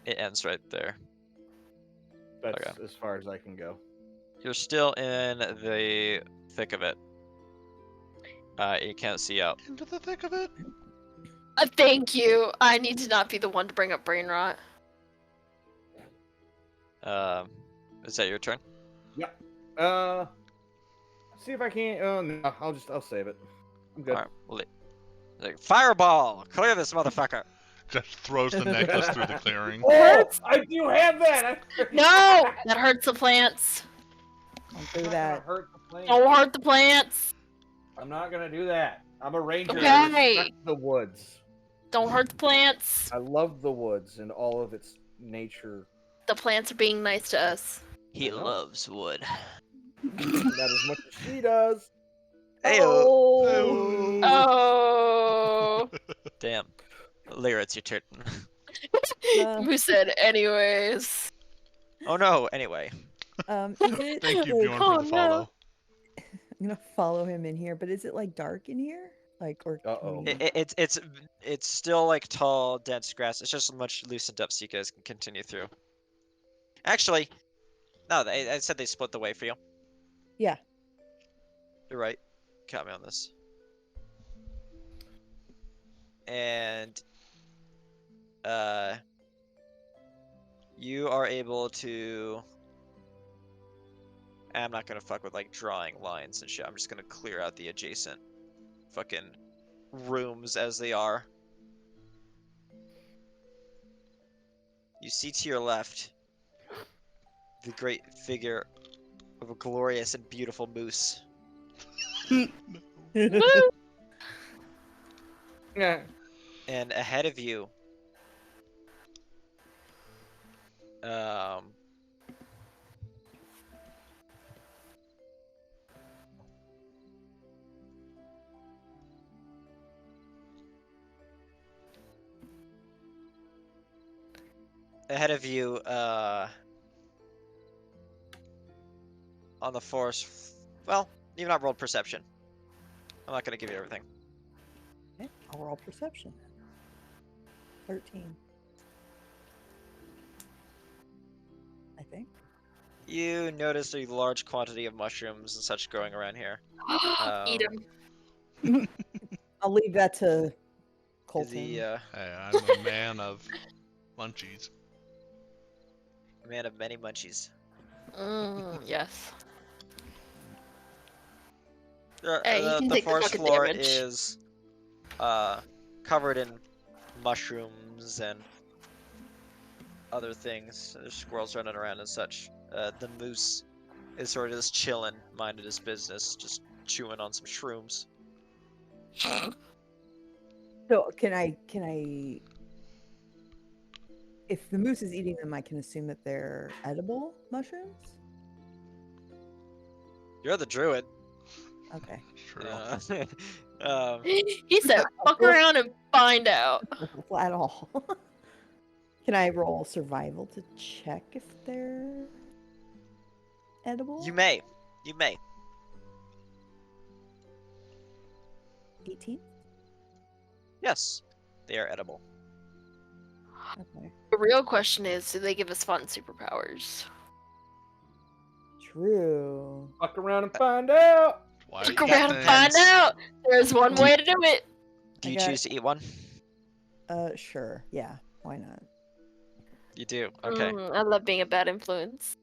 It ends right there. That's Okay. as far as I can go. You're still in the thick of it. You can't see out. Into the thick of it. Thank you. I need to not be the one to bring up brain rot. Is that your turn? See if I can. Oh no, I'll save it. I'm good. All right. Like, fireball! Clear this motherfucker! Just throws the necklace through the clearing. Oh, I do have that. No! That hurts the plants. Don't do I'm not that. gonna hurt the plant. Don't hurt the plants. I'm not gonna do that. I'm a ranger. Okay. I respect the woods. Don't hurt the plants. I love the woods and all of its nature. The plants are being nice to us. He I know. loves wood. Not as much as she does. Heyo! Oh. No. Damn. Lyra, it's your turn. Who said anyways? Oh no, anyway. Is it Thank you, like, Bjorn, oh, for the no. follow. I'm gonna follow him in here, but is it like dark in here? Like, or can Uh-oh. we- It's still like tall, dense grass. It's just much loosened up so you guys can continue through. Actually, no, I said they split the way for you. Yeah. You're right. Caught me on this. And you are able to. I'm not gonna fuck with like drawing lines and shit. I'm just gonna clear out the adjacent fucking rooms as they are. You see to your left the great figure of a glorious and beautiful moose. Yeah. And ahead of you, um, ahead of you, on the forest. Well, you've not rolled perception. I'm not gonna give you everything. Okay, I'll roll perception. 13. I think. You notice a large quantity of mushrooms and such growing around here. Eat Um, him. I'll leave that to Colton. The Hey, I'm a man of munchies. man of many munchies. Yes. The Hey, you can take the forest fucking floor damage. is covered in mushrooms and other things. There's squirrels running around and such. The moose is sort of just chilling, minding his business, just chewing on some shrooms. So can I if the moose is eating them, I can assume that they're edible mushrooms? You're the druid. Okay. True. He said, "Fuck around and find out." Well, at all. Can I roll survival to check if they're edible? You may. You may. 18? Yes, they are edible. Okay. The real question is, do they give us fun superpowers? True. Fuck around and find out. Why Fuck eat around and things? find out. There's one Do- way to do it. Do I you got- choose to eat one? Sure. Yeah. Why not? You do. Okay. I love being a bad influence.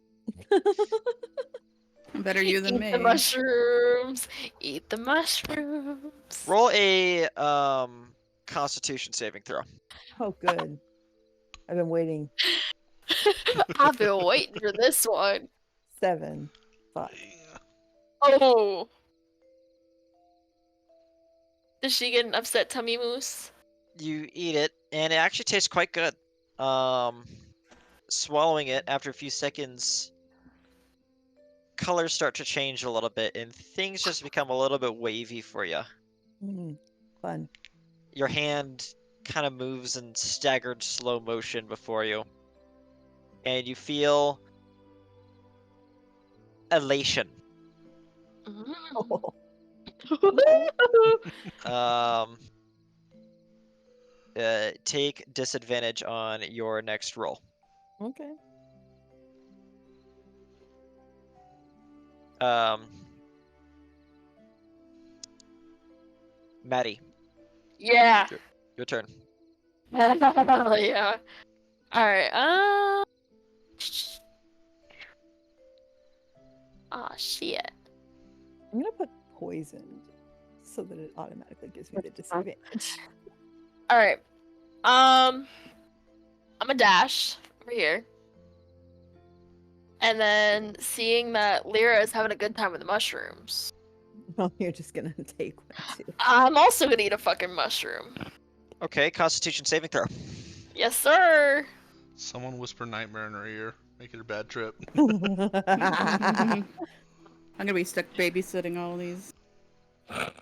Better you than Eat me. the mushrooms. Eat the mushrooms. Roll a Constitution saving throw. Oh, good. I've been waiting. I've been waiting for this one. 7. 5. Yeah. Oh. Does she get an upset tummy moose? You eat it, and it actually tastes quite good. Swallowing it after a few seconds, colors start to change a little bit, and things just become a little bit wavy for you. Fun. Your hand kind of moves in staggered slow motion before you, and you feel elation. Take disadvantage on your next roll. Okay. Maddie, Yeah. your turn. Hell yeah. Alright, oh shit. I'm gonna put poisoned so that it automatically gives me the disadvantage. Alright. I'm a dash over here. And then seeing that Lyra is having a good time with the mushrooms, Oh, you're just gonna take one too. I'm also gonna eat a fucking mushroom. Okay, Constitution saving throw. Yes, sir. Someone whisper nightmare in her ear. Make it a bad trip. I'm gonna be stuck babysitting all these.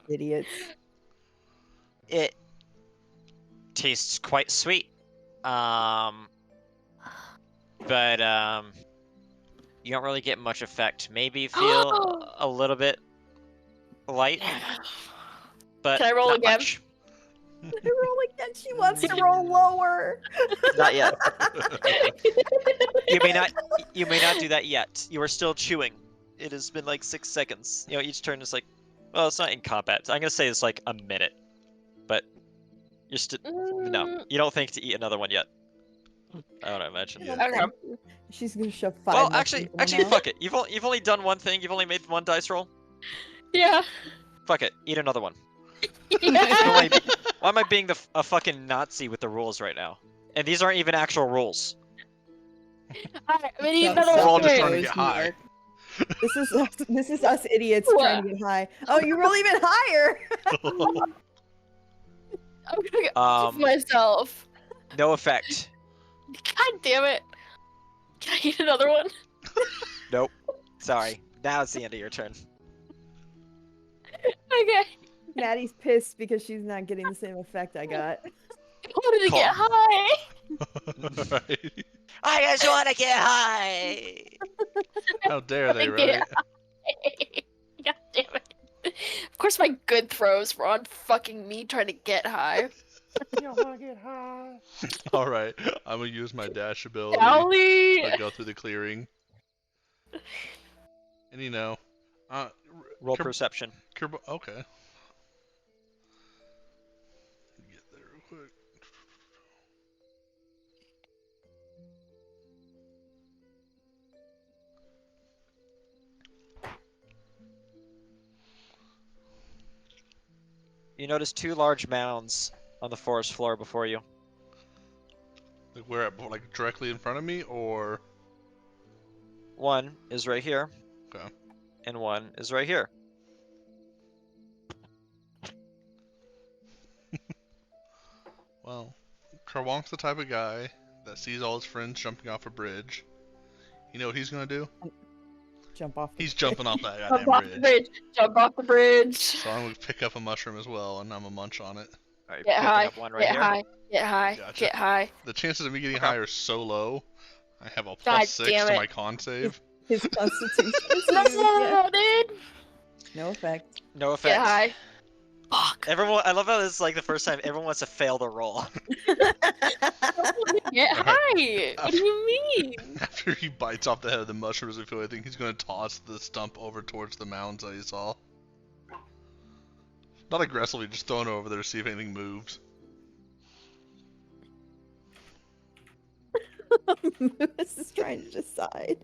Idiots. It tastes quite sweet. But you don't really get much effect. Maybe feel a little bit light, but Can I roll not again? much. Roll again. She wants to roll lower. Not yet. You may not. You may not do that yet. You are still chewing. It has been like 6 seconds. You know, each turn is like. Well, it's not in combat. I'm gonna say it's like a minute, but you're still. No, you don't think to eat another one yet. I would imagine. Yeah. Okay. She's gonna shove 5 Well, mushrooms in her actually, mouth. fuck it. You've only done one thing. You've only made one dice roll. Yeah. Fuck it. Eat another one. Yeah. Why am I being a fucking Nazi with the rules right now? And these aren't even actual rules. Alright, we need So- another We're all one. just Wait. trying to Goes get high. Mark. This is us idiots trying to get high. Oh, you roll even higher. I'm gonna get Um, myself. No effect. God damn it. Can I eat another one? Nope. Sorry. Now it's the end of your turn. Okay. Maddie's pissed because she's not getting the same effect I got. I wanted to get Cool. high. Right. I just want to get high. How dare they, Wanna get right? high. God damn it. Of course my good throws were on fucking me trying to get high. You want to get high? All right, I'm gonna use my dash ability Golly. to go through the clearing. And you know, Roll Kerb- perception. okay. Get there real quick. You notice 2 large mounds on the forest floor before you. Like where, like directly in front of me, or One is right here. Okay. And one is right here. well, Kerwonk's the type of guy that sees all his friends jumping off a bridge. You know what he's gonna do? Jump off. He's jumping off that Jump goddamn off the bridge. bridge. Jump off the bridge. So I'm gonna pick up a mushroom as well, and I'm gonna munch on it. Alright, Get picking high. up one right Get here. high. Get high. Gotcha. Get high. The chances of me getting Okay. high are so low. I have a God +6 damn to it. my con save. His constitution. No, dude. No effect. No effect. Get high. Fuck. Everyone, I love how this is like the first time everyone wants to fail the roll. Get Alright. high. What do you mean? After he bites off the head of the mushrooms, I think he's gonna toss the stump over towards the mounds that he saw. Not aggressively, just throwing it over there to see if anything moves. This is trying to decide.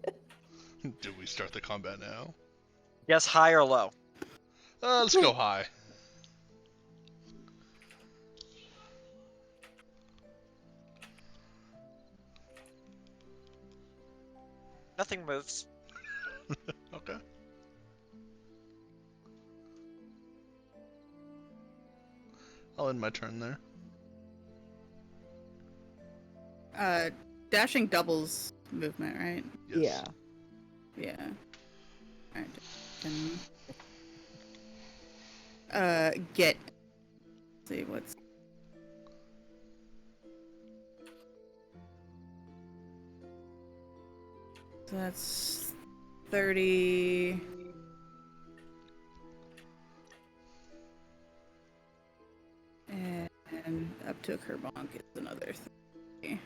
Do we start the combat now? Yes, high or low. Let's go high. Nothing moves. Okay. I'll end my turn there. Dashing doubles movement, right? Yes. Yeah. Yeah. Alright. Get. Let's see what's. So that's 30. And up to a Kerbonk is another 30.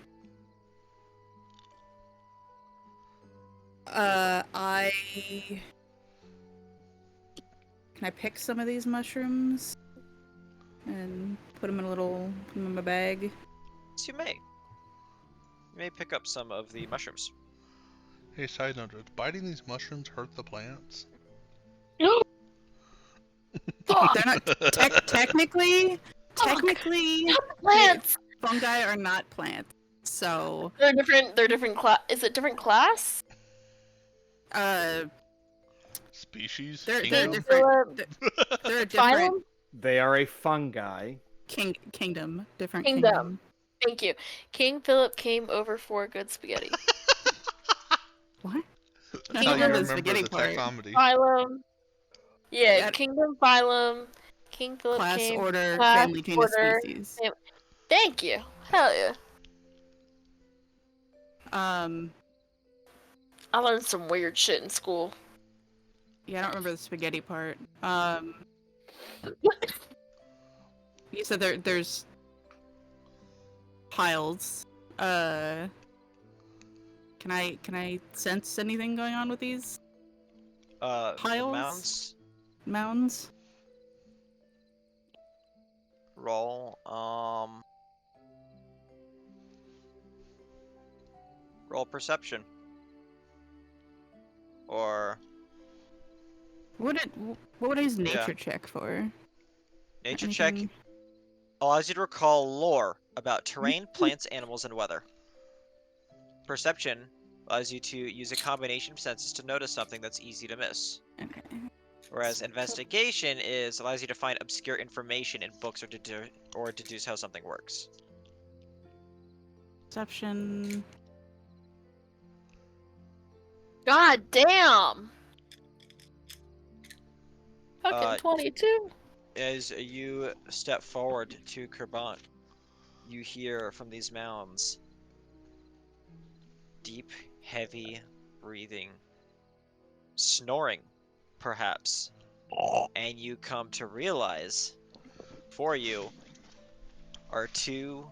I can I pick some of these mushrooms and put them in my bag? Yes, you may. You may pick up some of the mushrooms. Hey, side note, does biting these mushrooms hurt the plants? Fuck. They're not technically Plants. fungi are not plants. So They're different. They're different class. Is it different class? Species? they're Kingdom? different. They're a different Phylum? They are a fungi. kingdom. Different Kingdom. kingdom. Thank you. King Philip came over for good spaghetti. What? That's how you Kingdom remember is the beginning the part. tech comedy. Phylum. Yeah, That- kingdom, phylum, King Philip Class, came. order, Class, family, genus, order, species. Thank you. Hell yeah. I learned some weird shit in school. Yeah, I don't remember the spaghetti part. You said there's piles. Can I sense anything going on with these The piles? mounds Mounds? roll. Roll perception. Or What would I use nature check for? nature Anything? check allows you to recall lore about terrain, plants, animals, and weather. Perception allows you to use a combination of senses to notice something that's easy to miss. Okay. Whereas investigation allows you to find obscure information in books or deduce how something works. Perception. God damn. Fucking 22. As you step forward to Kerbant, you hear from these mounds deep, heavy breathing, snoring, perhaps. And you come to realize for you are two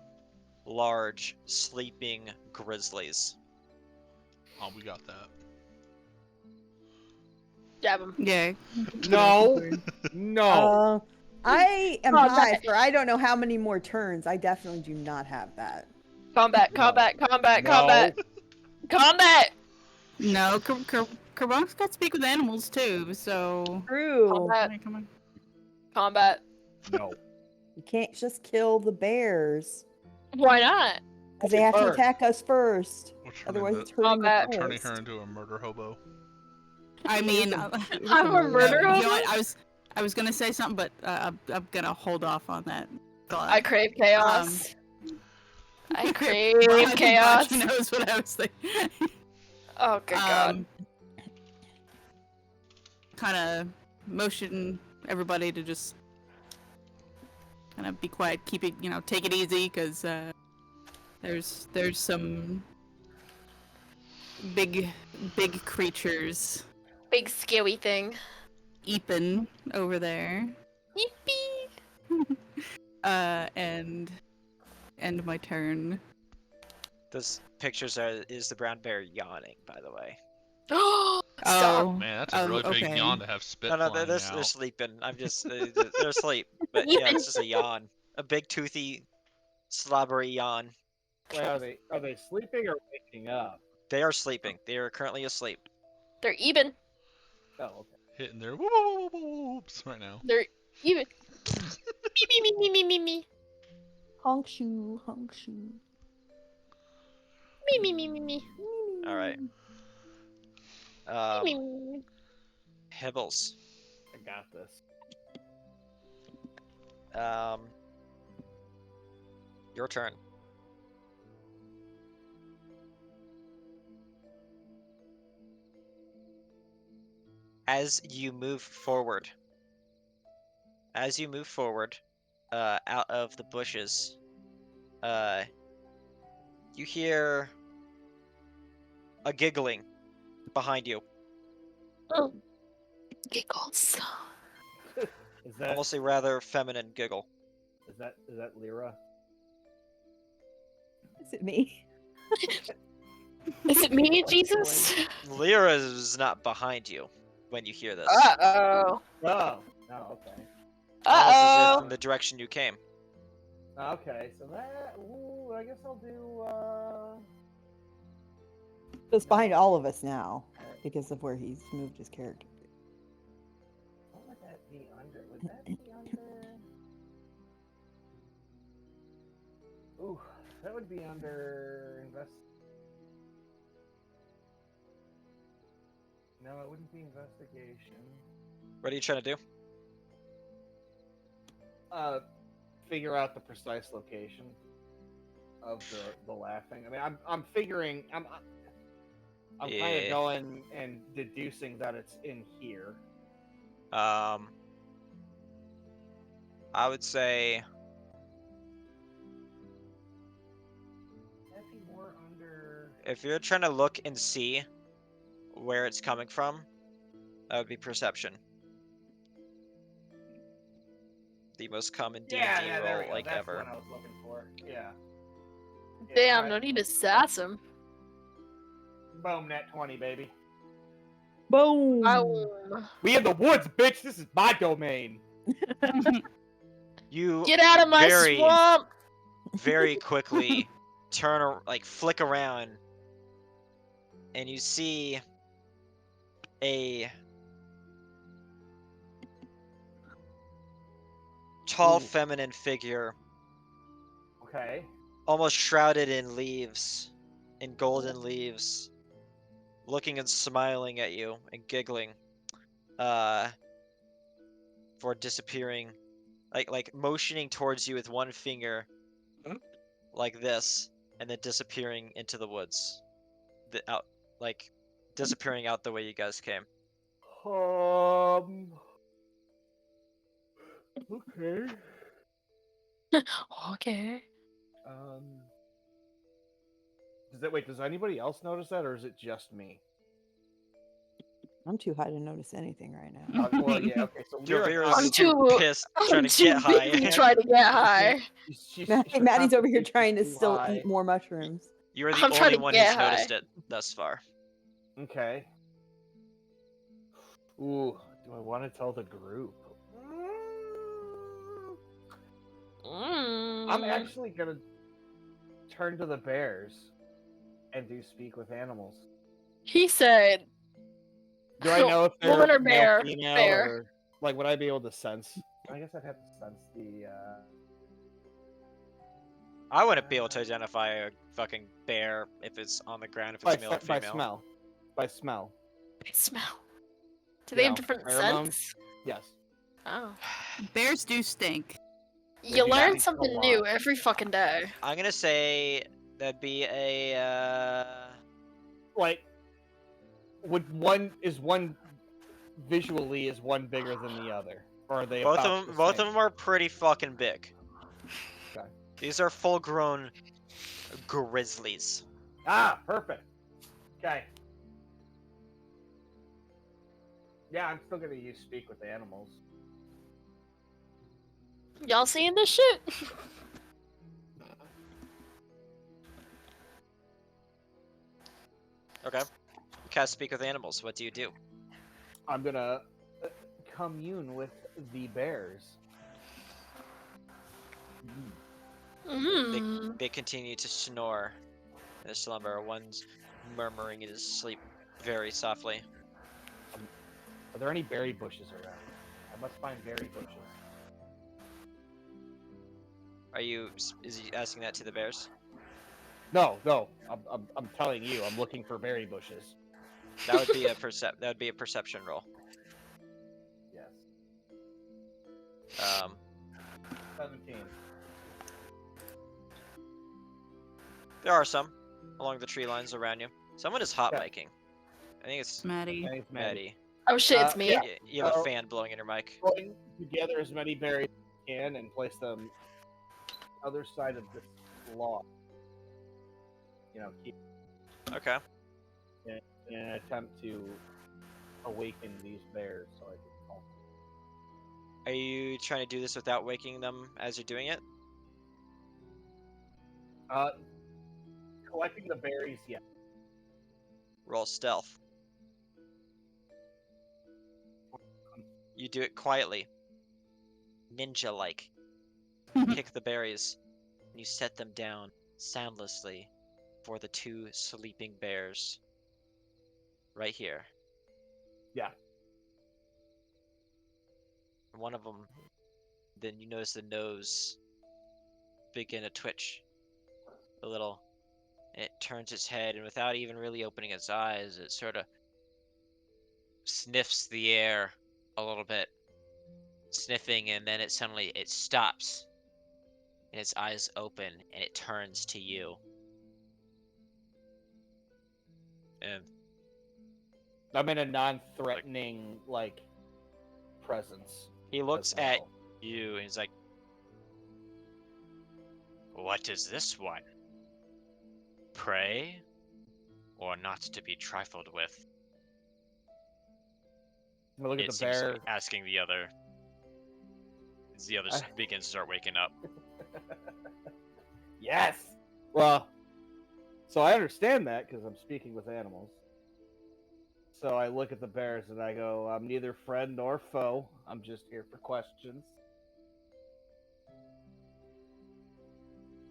large sleeping grizzlies. Oh, we got that. Jab him. Yeah. No, no. I am Oh, high that- for I don't know how many more turns. I definitely do not have that. Combat, No. combat, combat, No. combat. Combat! No, Kerbonk's got to speak with animals too, so. True. Combat. Come on. Combat. No. You can't just kill the bears. Why not? Because they have to First. attack us first. We're turning, Otherwise, the- it's hurting the Combat. turning forest. her into a murder hobo. I mean, I'm a murderer. you know what? I was gonna say something, but I'm gonna hold off on that thought. I crave chaos. I crave I think chaos. Bachi knows what I was thinking. Oh, good god. Kind of motion everybody to just kind of be quiet, keep it, take it easy, because there's some big creatures Big scary thing. eeping over there. Yippee! And end my turn. This pictures is the brown bear yawning, by the way. Stop. Oh, Man, that's a really big okay. yawn to have spit No, flying they're out. sleeping. I'm just they're asleep. But yeah, it's just a yawn, a big toothy, slobbery yawn. Wait, are they sleeping or waking up? They are sleeping. They are currently asleep. They're even. Oh, okay. Hitting their whoops right now. They're even. Me. Honk shoe, honk shoe. Me. All right. Hibbles. I got this. Your turn. As you move forward, out of the bushes, you hear a giggling behind you. Oh. Giggles. Is that Almost a rather feminine giggle. is that Lyra? Is it me? Is it me, Jesus? Lyra is not behind you when you hear this. Uh-oh. Oh, okay. Almost as if Uh-oh. from the direction you came. Okay, so that. Ooh, I guess I'll do. It's behind all of us now because of where he's moved his character. What would that be under? Would that be under? Ooh, that would be under No, it wouldn't be investigation. What are you trying to do? Figure out the precise location of the laughing. I mean, I'm figuring. I'm kind Yeah. of going and deducing that it's in here. I would say That'd be more under. if you're trying to look and see where it's coming from, that would be perception. The most common D&D Yeah, there we roll go. like That's ever. what I was looking for. Yeah. Damn, alright. no need to sass him. Boom, net 20, baby. Boom. We in the woods, bitch. This is my domain. You Get out of my very, swamp! very quickly flick around, and you see a tall, Ooh. feminine figure, Okay. almost shrouded in leaves, in golden leaves, looking and smiling at you and giggling, for disappearing, like motioning towards you with one finger, like this, and then disappearing into the woods, disappearing out the way you guys came. Okay. Okay. Does anybody else notice that, or is it just me? I'm too high to notice anything right now. Well, yeah. Okay, so Your Lyra beer I'm is too pissed, I'm trying to too get high. busy trying to get high. Maddie's over here trying to too still high. eat more mushrooms. You are the I'm trying only to one get who's high. noticed it thus far. Okay. Ooh, do I want to tell the group? I'm actually gonna turn to the bears and do speak with animals. He said, Do I know if they're woman or male, bear? female, Bear. or like would I be able to sense? I guess I'd have to sense the. I wouldn't be able to identify a fucking bear if it's on the ground, if it's male or by female. smell. By smell. They smell. Do You they have know, different pheromones? scents? Yes. Oh. Bears do stink. You do learn stink a something lot. new every fucking day. I'm gonna say that'd be a Like, is one visually is one bigger than the other, or are they both about of the them. Both same? of them are pretty fucking big. Okay. These are full-grown grizzlies. Ah, perfect. Okay. Yeah, I'm still gonna use speak with animals. Y'all seeing this shit? Okay. Cast speak with animals. What do you do? I'm gonna commune with the bears. Mm. They continue to snore in their slumber. One's murmuring in his sleep very softly. Are there any berry bushes around? I must find berry bushes. Is he asking that to the bears? No. I'm telling you, I'm looking for berry bushes. That would be a perception roll. Yes. 17. There are some along the tree lines around you. Someone is hot Yeah. miking. I think it's Maddie. Thanks, Maddie. Oh shit, it's me. Yeah. You have a So- fan blowing in your mic. Putting together as many berries as I can and place them other side of this log. Keep Okay. in an attempt to awaken these bears so I can call Are you trying to do this without waking them as you're doing it? them. Collecting the berries, yeah. Roll stealth. You do it quietly, ninja-like. Pick the berries, and you set them down soundlessly for the two sleeping bears. Right here. Yeah. One of them, then you notice the nose begin to twitch a little, and it turns its head, and without even really opening its eyes, it sort of sniffs the air a little bit, sniffing, and then it stops, and its eyes open, and it turns to you. And I'm in a non-threatening, presence. he looks as at well. you, and he's like, What is this one? Prey? Or not to be trifled with? I'm gonna look at It the seems bear. like asking the other. As the other begins to start waking up. Yes. Well, so I understand that because I'm speaking with animals. So I look at the bears and I go, I'm neither friend nor foe. I'm just here for questions.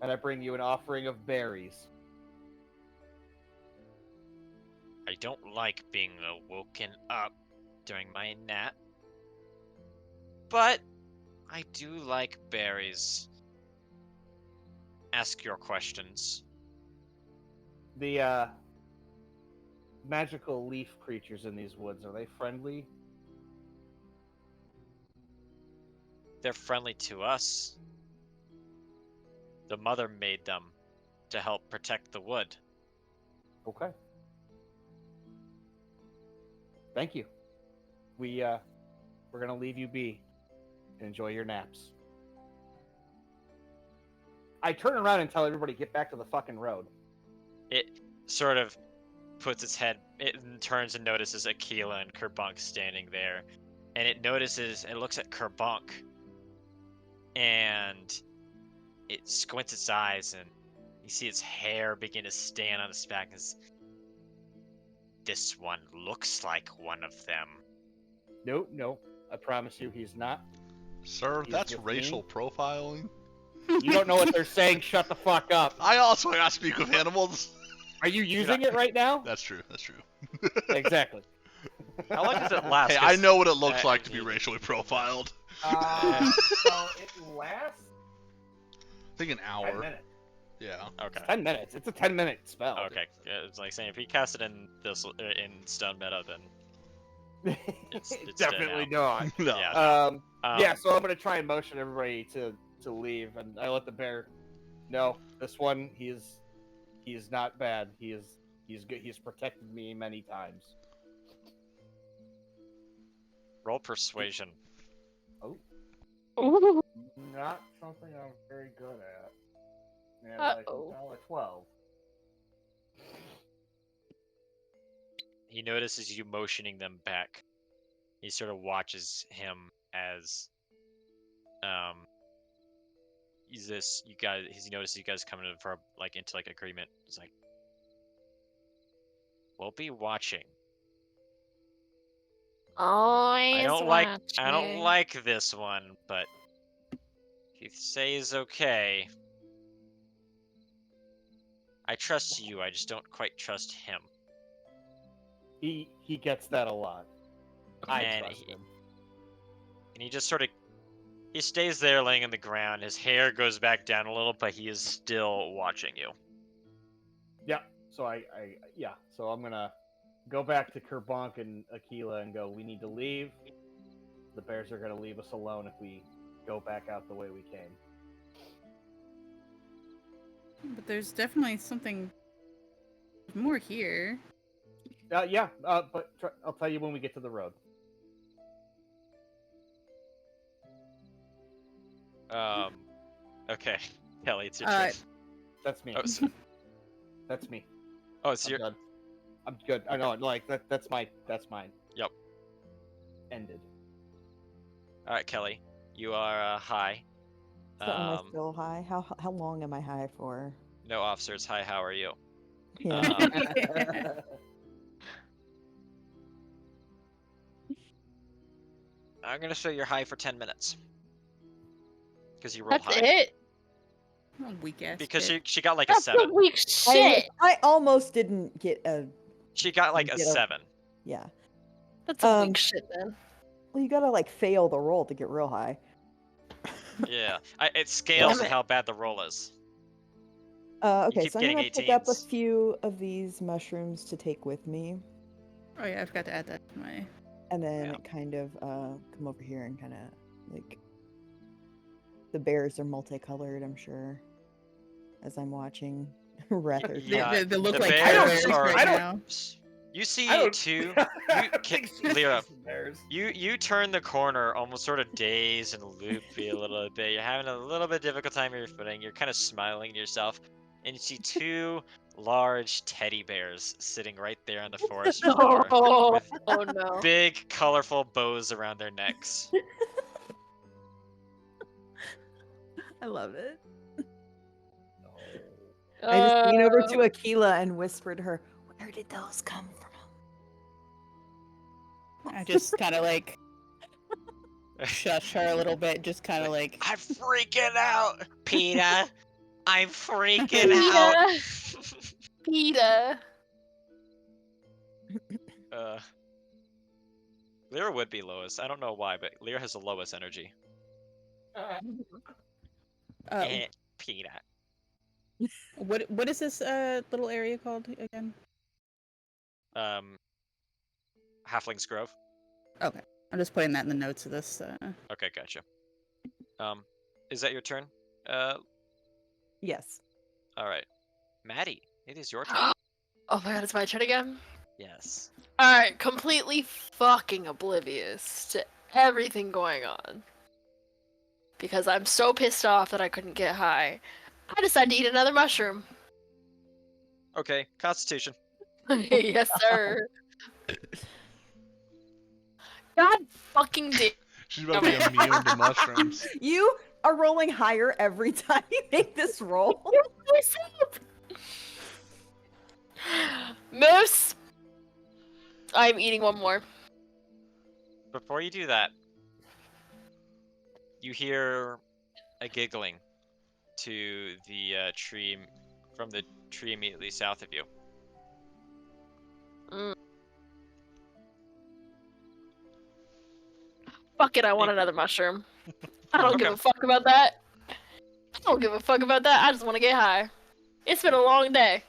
And I bring you an offering of berries. I don't like being woken up during my nap. But I do like berries. Ask your questions. The magical leaf creatures in these woods, are they friendly? They're friendly to us. The mother made them to help protect the wood. Okay. Thank you. We're gonna leave you be. Enjoy your naps. I turn around and tell everybody get back to the fucking road. It sort of puts its head, it turns and notices Aquila and Kerbunk standing there. And it looks at Kerbunk. And it squints its eyes and you see its hair begin to stand on its back. This one looks like one of them. No. I promise you he's not. Sir, He's that's with me. racial profiling. You don't know what they're saying, shut the fuck up. I also gotta speak with animals. Are you using it right now? That's true. Exactly. How long does it last? Hey, I know what it looks uh, like to be racially profiled. So it lasts I think an 10 hour. minutes. Yeah. Okay. 10 minutes. It's a 10-minute spell. Okay. Yeah, it's like saying if he cast it in in Stone Meadow, then it's dead Definitely now. not. No. Yeah. Yeah, so I'm gonna try and motion everybody to leave, and I let the bear know this one. He's not bad. He's good. He's protected me many times. Roll persuasion. Ooh. Not something I'm very good at. Yeah, Uh-oh. a 12. He notices you motioning them back. He sort of watches him as he notices you guys coming in for into agreement. He's like, we'll be watching. Always I don't watching. like this one, but if you say he's okay. I trust you, I just don't quite trust him. He gets that a lot. I trust him. And he just sort of he stays there laying on the ground. His hair goes back down a little, but he is still watching you. Yeah. So So I'm gonna go back to Kerbonk and Aquila and go, we need to leave. The bears are gonna leave us alone if we go back out the way we came. But there's definitely something more here. But I'll tell you when we get to the road. Okay. Kelly, it's your turn. That's me. Oh, so, That's me. so I'm you're... done. I'm good. I know, that's mine. Yep. Ended. Alright, Kelly. You are high. So am I still high? How long am I high for? No officers. Hi, how are you? Yeah. I'm gonna show you're high for 10 minutes. Because you rolled That's high. it. Oh, weak ass. Because bitch. she got like That's a 7. the weak shit. I almost didn't get a. She got like a Get a- 7. Yeah. That's a weak shit then. Well, you gotta fail the roll to get real high. Yeah. It scales Damn to it. how bad the roll is. Okay, keep so I'm getting gonna pick up a 18s. few of these mushrooms to take with me, Oh yeah, I forgot to add that to my. and then Yeah. kind of come over here and kind of the bears are multicolored, I'm sure, as I'm watching. Rather Yeah, They look the like bears bears are- right I don't- now. You see I don't- two. I don't think she's Lyra, seen some bears. You turn the corner, almost sort of dazed and loopy a little bit. You're having a little bit difficult time with your footing. You're kind of smiling to yourself, and you see two large teddy bears sitting right there on the forest floor Oh, with oh no. big, colorful bows around their necks. I love it. I just lean over to Uh, Aquila and whisper to her, "Where did those come from?" I just kind of like shush her a little bit, just kind of like. I'm freaking out, Peter. I'm freaking out. PETA. Lyra would be lowest. I don't know why, but Lyra has the lowest energy. Peter. What is this little area called again? Halfling's Grove. Okay, I'm just putting that in the notes of this. Okay, gotcha. Is that your turn? Yes. All right, Maddie, it is your turn. Oh my god, it's my turn again? Yes. Alright, completely fucking oblivious to everything going on. Because I'm so pissed off that I couldn't get high. I decided to eat another mushroom. Okay, Constitution. Yes, sir. God fucking damn. She's about to be immune to mushrooms. You are rolling higher every time you make this roll. Moose! I'm eating one more. Before you do that, you hear a giggling to the tree from the tree immediately south of you. Fuck it, I want another mushroom. I don't give a fuck about that. I don't give a fuck about that. I just want to get high. It's been a long day.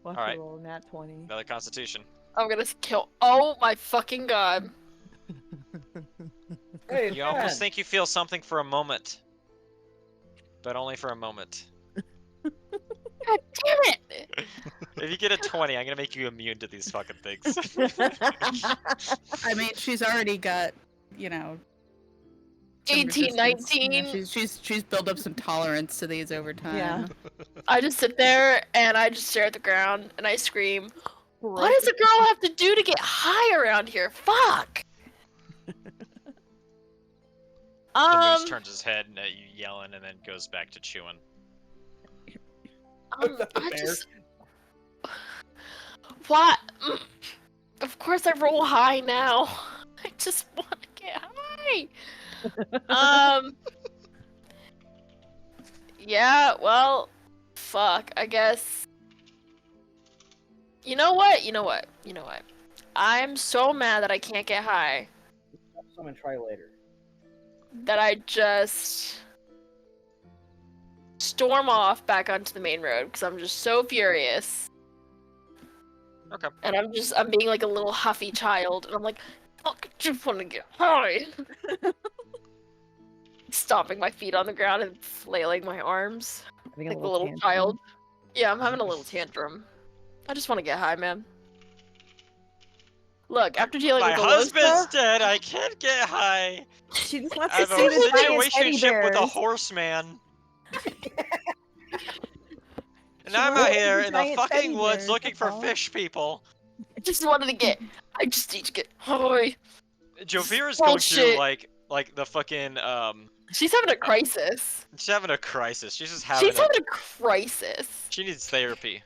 Watch Alright. you roll nat 20. Another Constitution. I'm gonna kill. Oh my fucking god. Hey, You almost think you feel something for a moment, but only for a moment. God damn it! If you get a 20, I'm gonna make you immune to these fucking things. I mean, she's already got, some 18, resistance. You know, 19. she's built up some tolerance to these over time. Yeah. I just sit there and I just stare at the ground and I scream, what does a girl have to do to get high around here? Fuck! The moose turns his head at you yelling and then goes back to chewing. I just... What? Of course I roll high now. I just want to get high. Yeah, well, fuck, I guess. You know what? I'm so mad that I can't get high Someone try later. that I just storm off back onto the main road because I'm just so furious. Okay. And I'm being like a little huffy child, and I'm like, fuck, I just want to get high. Stomping my feet on the ground and flailing my arms Having like a little tantrum. child. Yeah, I'm having a little tantrum. I just want to get high, man. Look, after dealing My with the husband's Losa, dead. I can't get high. She just wants I to have see a the giant teddy situationship with a bears. horseman. And She I'm wants out to see here the in the giant fucking teddy woods bears, looking that's for all. fish people. I just need to get high. Jovira's going through Bullshit. like the fucking She's having a crisis. she's having a crisis. She's just having She's having a crisis. she needs therapy.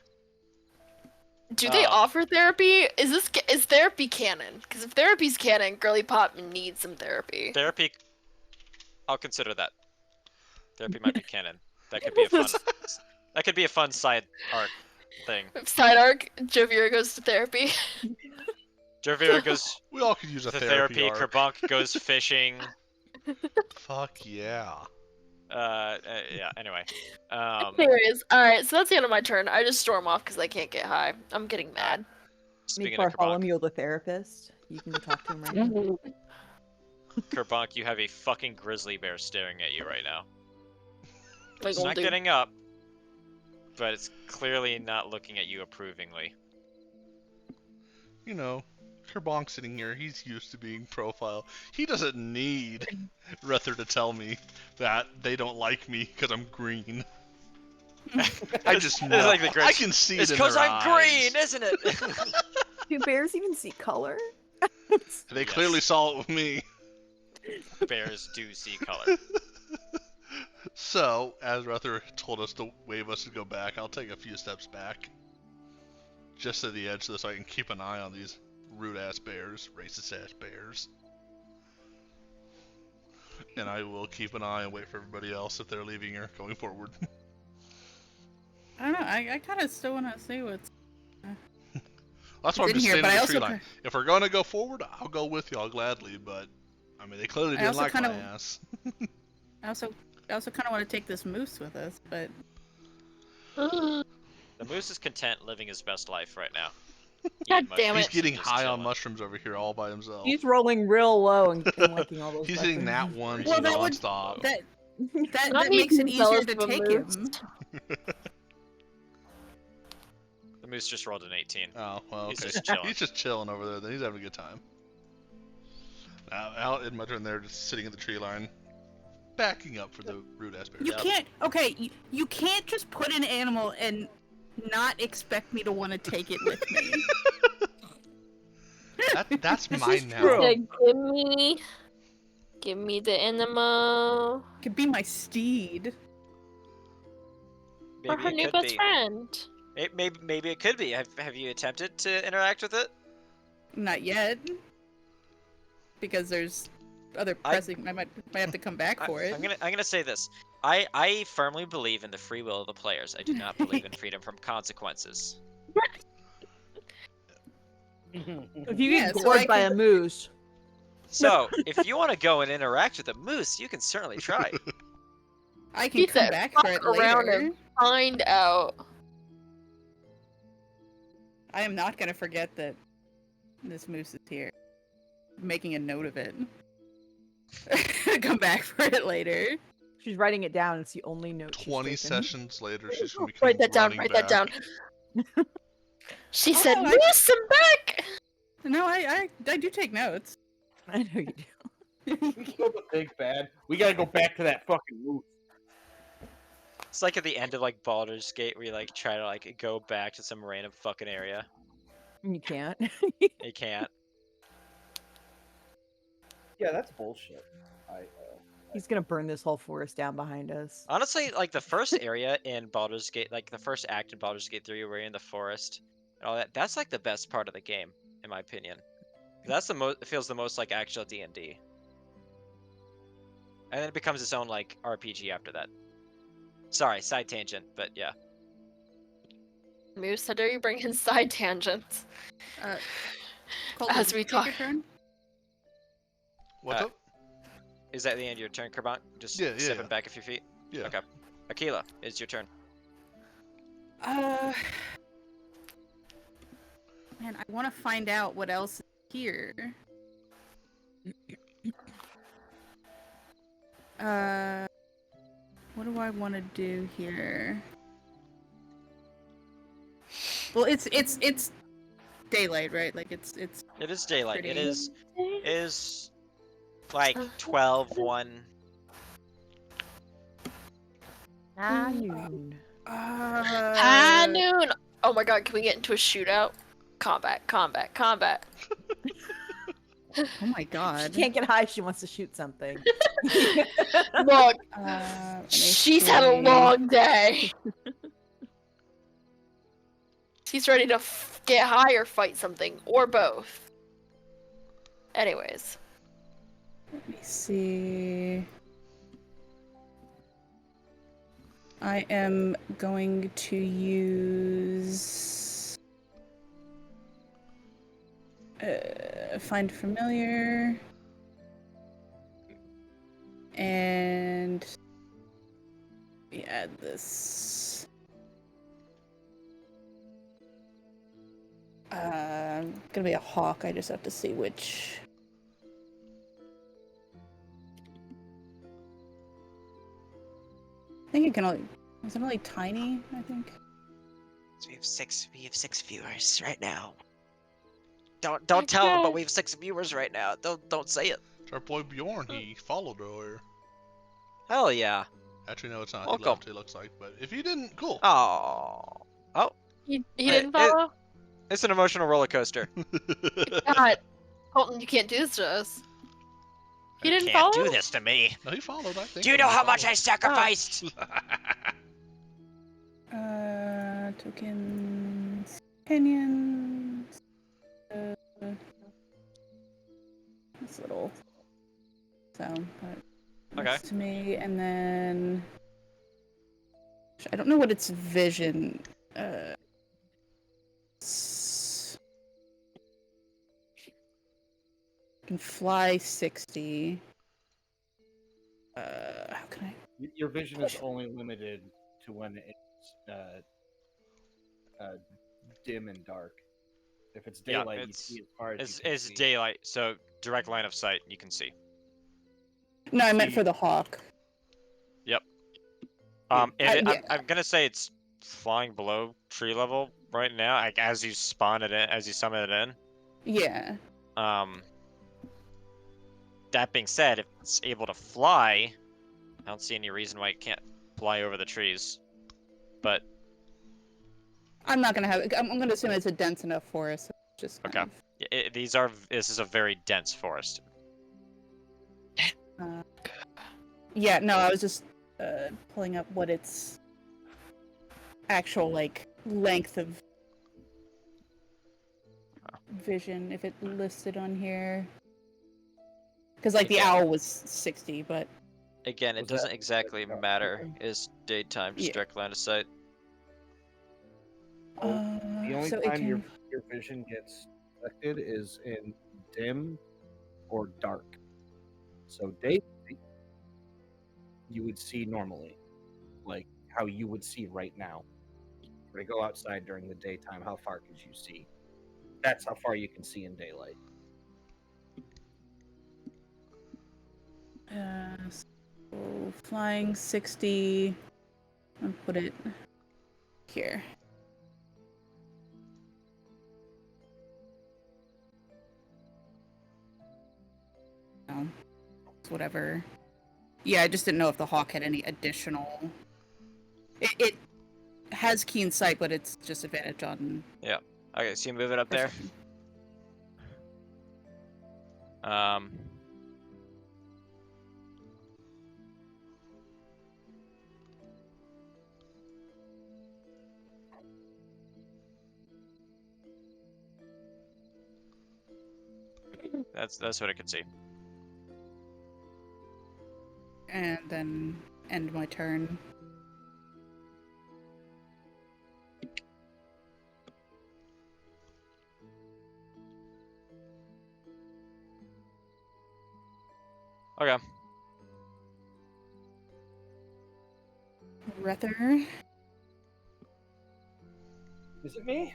Do they offer therapy? Is therapy canon? Because if therapy's canon, Girly Pop needs some therapy. Therapy I'll consider that. Therapy might be canon. That could be a fun that could be a fun side arc thing. Side arc, Jovira goes to therapy. Jovira goes We all could use a to therapy therapy, arc. Kerbunk goes fishing. Fuck yeah. Yeah, anyway. Anyways, alright, so that's the end of my turn. I just storm off because I can't get high. I'm getting mad. Meet Speaking of Kerbunk, Bartholomew, the therapist. You can go talk to him right now. Kerbunk, you have a fucking grizzly bear staring at you right now. Like, It's old not dude. getting up. but it's clearly not looking at you approvingly. You know, Kerbonk's sitting here. He's used to being profiled. He doesn't need Rether to tell me that they don't like me because I'm green. I just know. It's like the I Grinch. can see It's it in their because I'm eyes. green, isn't it? Do bears even see color? They clearly saw it with me. Bears do see color. So, as Rether told us to wave us to go back, I'll take a few steps back. Just to the edge so I can keep an eye on these rude-ass bears, racist-ass bears. And I will keep an eye and wait for everybody else if they're leaving or going forward. I don't know. I kind of still want to see what's. That's why I'm in just here, staying but in I the tree also line. If we're going to go forward, I'll go with y'all gladly, but... I mean, they clearly I didn't also like my kinda- ass. I also kind of want to take this moose with us, but The moose is content living his best life right now. God Eating damn mushrooms He's it. getting and just high on chilling. mushrooms over here all by himself. He's rolling real low and liking all those. He's hitting mushrooms. that one Well, that would- non-stop. that Not that makes it even easier jealous to of a take moose. him. The moose just rolled an 18. Oh, well, He's okay. just chilling. He's just chilling over there. Then he's having a good time. Now, out in my turn there, just sitting in the tree line, backing up for the rude ass bear. You can't. Okay, you can't just put an animal and not expect me to want to take it with me. That's This mine is now. true. Said, give me the animal. It could be my steed. Or Maybe her it new could best be. friend. Maybe it could be. Have you attempted to interact with it? Not yet, because there's other pressing. I might have to come back for it. I'm gonna say this. I firmly believe in the free will of the players. I do not believe in freedom from consequences. If you Yeah, get so gored I by can- a moose, So, if you want to go and interact with a moose, you can certainly try. I can He come said, back "Fuck for it around later. and find out." I am not gonna forget that this moose is here. I'm making a note of it. Come back for it later. she's writing it down. It's the only note. she's 20 taken. sessions later, she's gonna be Write that down. running Write back. that down. She Oh, said, I- "Moose, I'm back." No, I do take notes. I know you do. We killed the big bad. We gotta go back to that fucking moose. It's like at the end of like Baldur's Gate where you like try to like go back to some random fucking area. You can't. You can't. Yeah, that's bullshit. He's gonna burn this whole forest down behind us. Honestly, like the first area in Baldur's Gate, like the first act in Baldur's Gate 3 where you're in the forest and all that, that's like the best part of the game, in my opinion. That's the most, it feels the most like actual D&D. And then it becomes its own like RPG after that. Sorry, side tangent, but yeah. Moose, how dare you bring in side tangents? Colton, As did we you take talk. your turn? What's Uh, up? Is that the end of your turn, Kerbonk? Just Yeah, yeah, stepping yeah. back a few feet? Yeah. Okay. Akila, it's your turn. Man, I want to find out what else is here. What do I want to do here? Well, it's daylight, right? Like it's It is daylight. It Pretty. is like 12:01. Noon. High noon. Oh my god, can we get into a shootout? Combat, combat, combat. Oh my god. She can't get high. She wants to shoot something. Look, Let me she's had a see. long day. She's ready to get high or fight something, or both. Anyways. Let me see. I am going to use find familiar and we add this. Gonna be a hawk. I just have to see which. I think it can only. Is it only tiny? I think. So we have six viewers right now. Don't tell them, but we have 6 viewers right now. Don't say it. It's our boy Bjorn. He followed earlier. Hell yeah. Actually, no, it's not. He Welcome. left. It looks like. But if you didn't, cool. Oh, He Hey, didn't follow? it's an emotional roller coaster. God. Colton, you can't do this to us. He didn't Can't follow? do this to me. No, he followed. I think. Do you know how much I sacrificed? Tokens, opinions. This little sound that Okay. to me, and then I don't know what its vision. Can fly 60. How can I? Your vision is only limited to when it's dim and dark. If it's Yeah, daylight, you it's- see as far as you can It's see. daylight, so direct line of sight. You can see. No, I meant See- for the hawk. And yeah. I'm gonna say it's flying below tree level right now, like as you spawn it in, as you summon it in. Yeah. That being said, if it's able to fly, I don't see any reason why it can't fly over the trees. But I'm not gonna have it. I'm gonna assume it's a dense enough forest. Just kind okay. This is a very dense forest. of. Yeah. No, I was just pulling up what its actual length of vision, if it listed on here. Because the Yeah. owl was 60, but Again, it Was doesn't that- exactly matter. It's daytime, just Yeah. direct line of sight. The only so it time can. your vision gets affected is in dim or dark. So daylight, you would see normally, like how you would see right now. When I go outside during the daytime, how far could you see? That's how far you can see in daylight. So flying 60. I'll put it here. Whatever. Yeah, I just didn't know if the hawk had any additional. It has keen sight, but it's just advantage on. Okay, so you move it up there. perception. That's what I could see. And then end my turn. Okay. Rether. Is it me?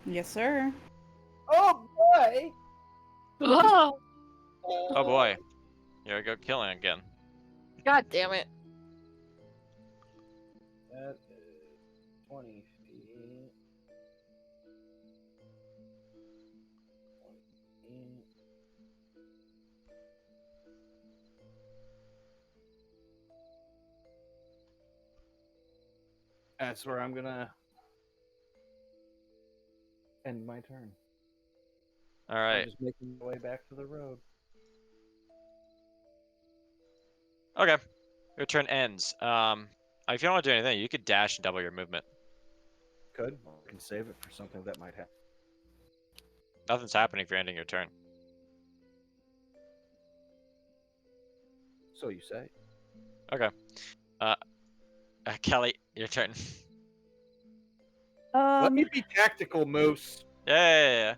Yes, sir. Oh boy! Oh, Oh boy. Here we go, killing again. God damn it. That is 20 feet. 20 feet. That's where I'm gonna end my turn. All I'm right. just making my way back to the road. Okay. Your turn ends. If you don't want to do anything, you could dash and double your movement. Could. I can save it for something that might happen. Nothing's happening if you're ending your turn. So you say. Okay. Kelly, your turn. Let me be tactical, Moose. Yeah.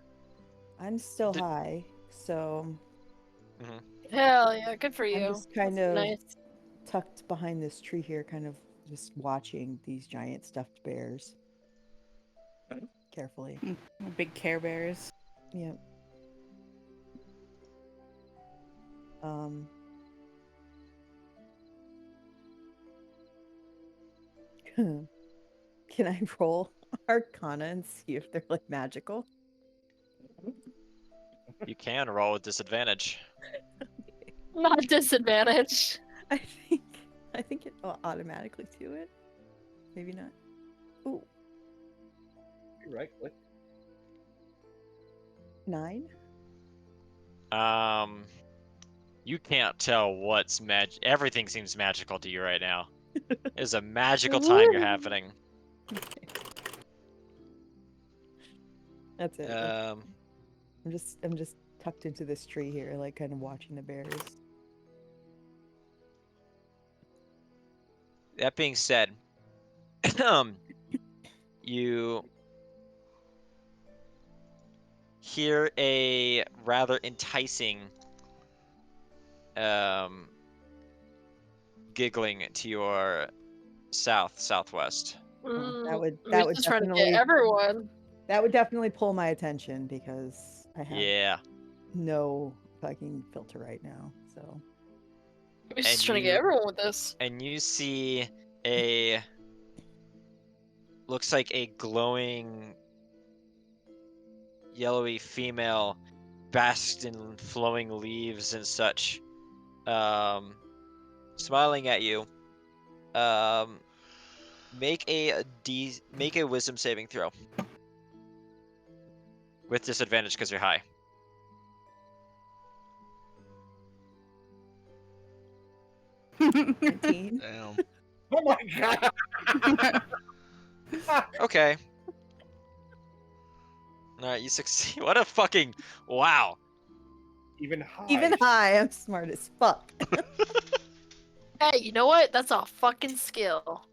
I'm still Did- high, so Hell yeah, good for I'm you. just kind That's of nice. tucked behind this tree here, kind of just watching these giant stuffed bears carefully. Big Care Bears. Yep. Can I roll Arcana and see if they're like magical? You can roll with disadvantage. Not disadvantage. I think it will automatically do it. Maybe not. Ooh, Right click. 9. You can't tell what's Everything seems magical to you right now. It's a magical time you're happening. That's it. Um, I'm just tucked into this tree here, like kind of watching the bears. that being said, you hear a rather enticing giggling to your southwest. That would We're just trying to get everyone. that would definitely pull my attention because I have Yeah. no fucking filter right now. So We're just trying to get everyone with this. And you see a looks like a glowing yellowy female basked in flowing leaves and such, smiling at you. Make a wisdom saving throw with disadvantage because you're high. 19. Damn. Oh my god! Okay. Alright, you succeed. What a fucking wow. Even high. Even high, I'm smart as fuck. Hey, you know what? That's a fucking skill.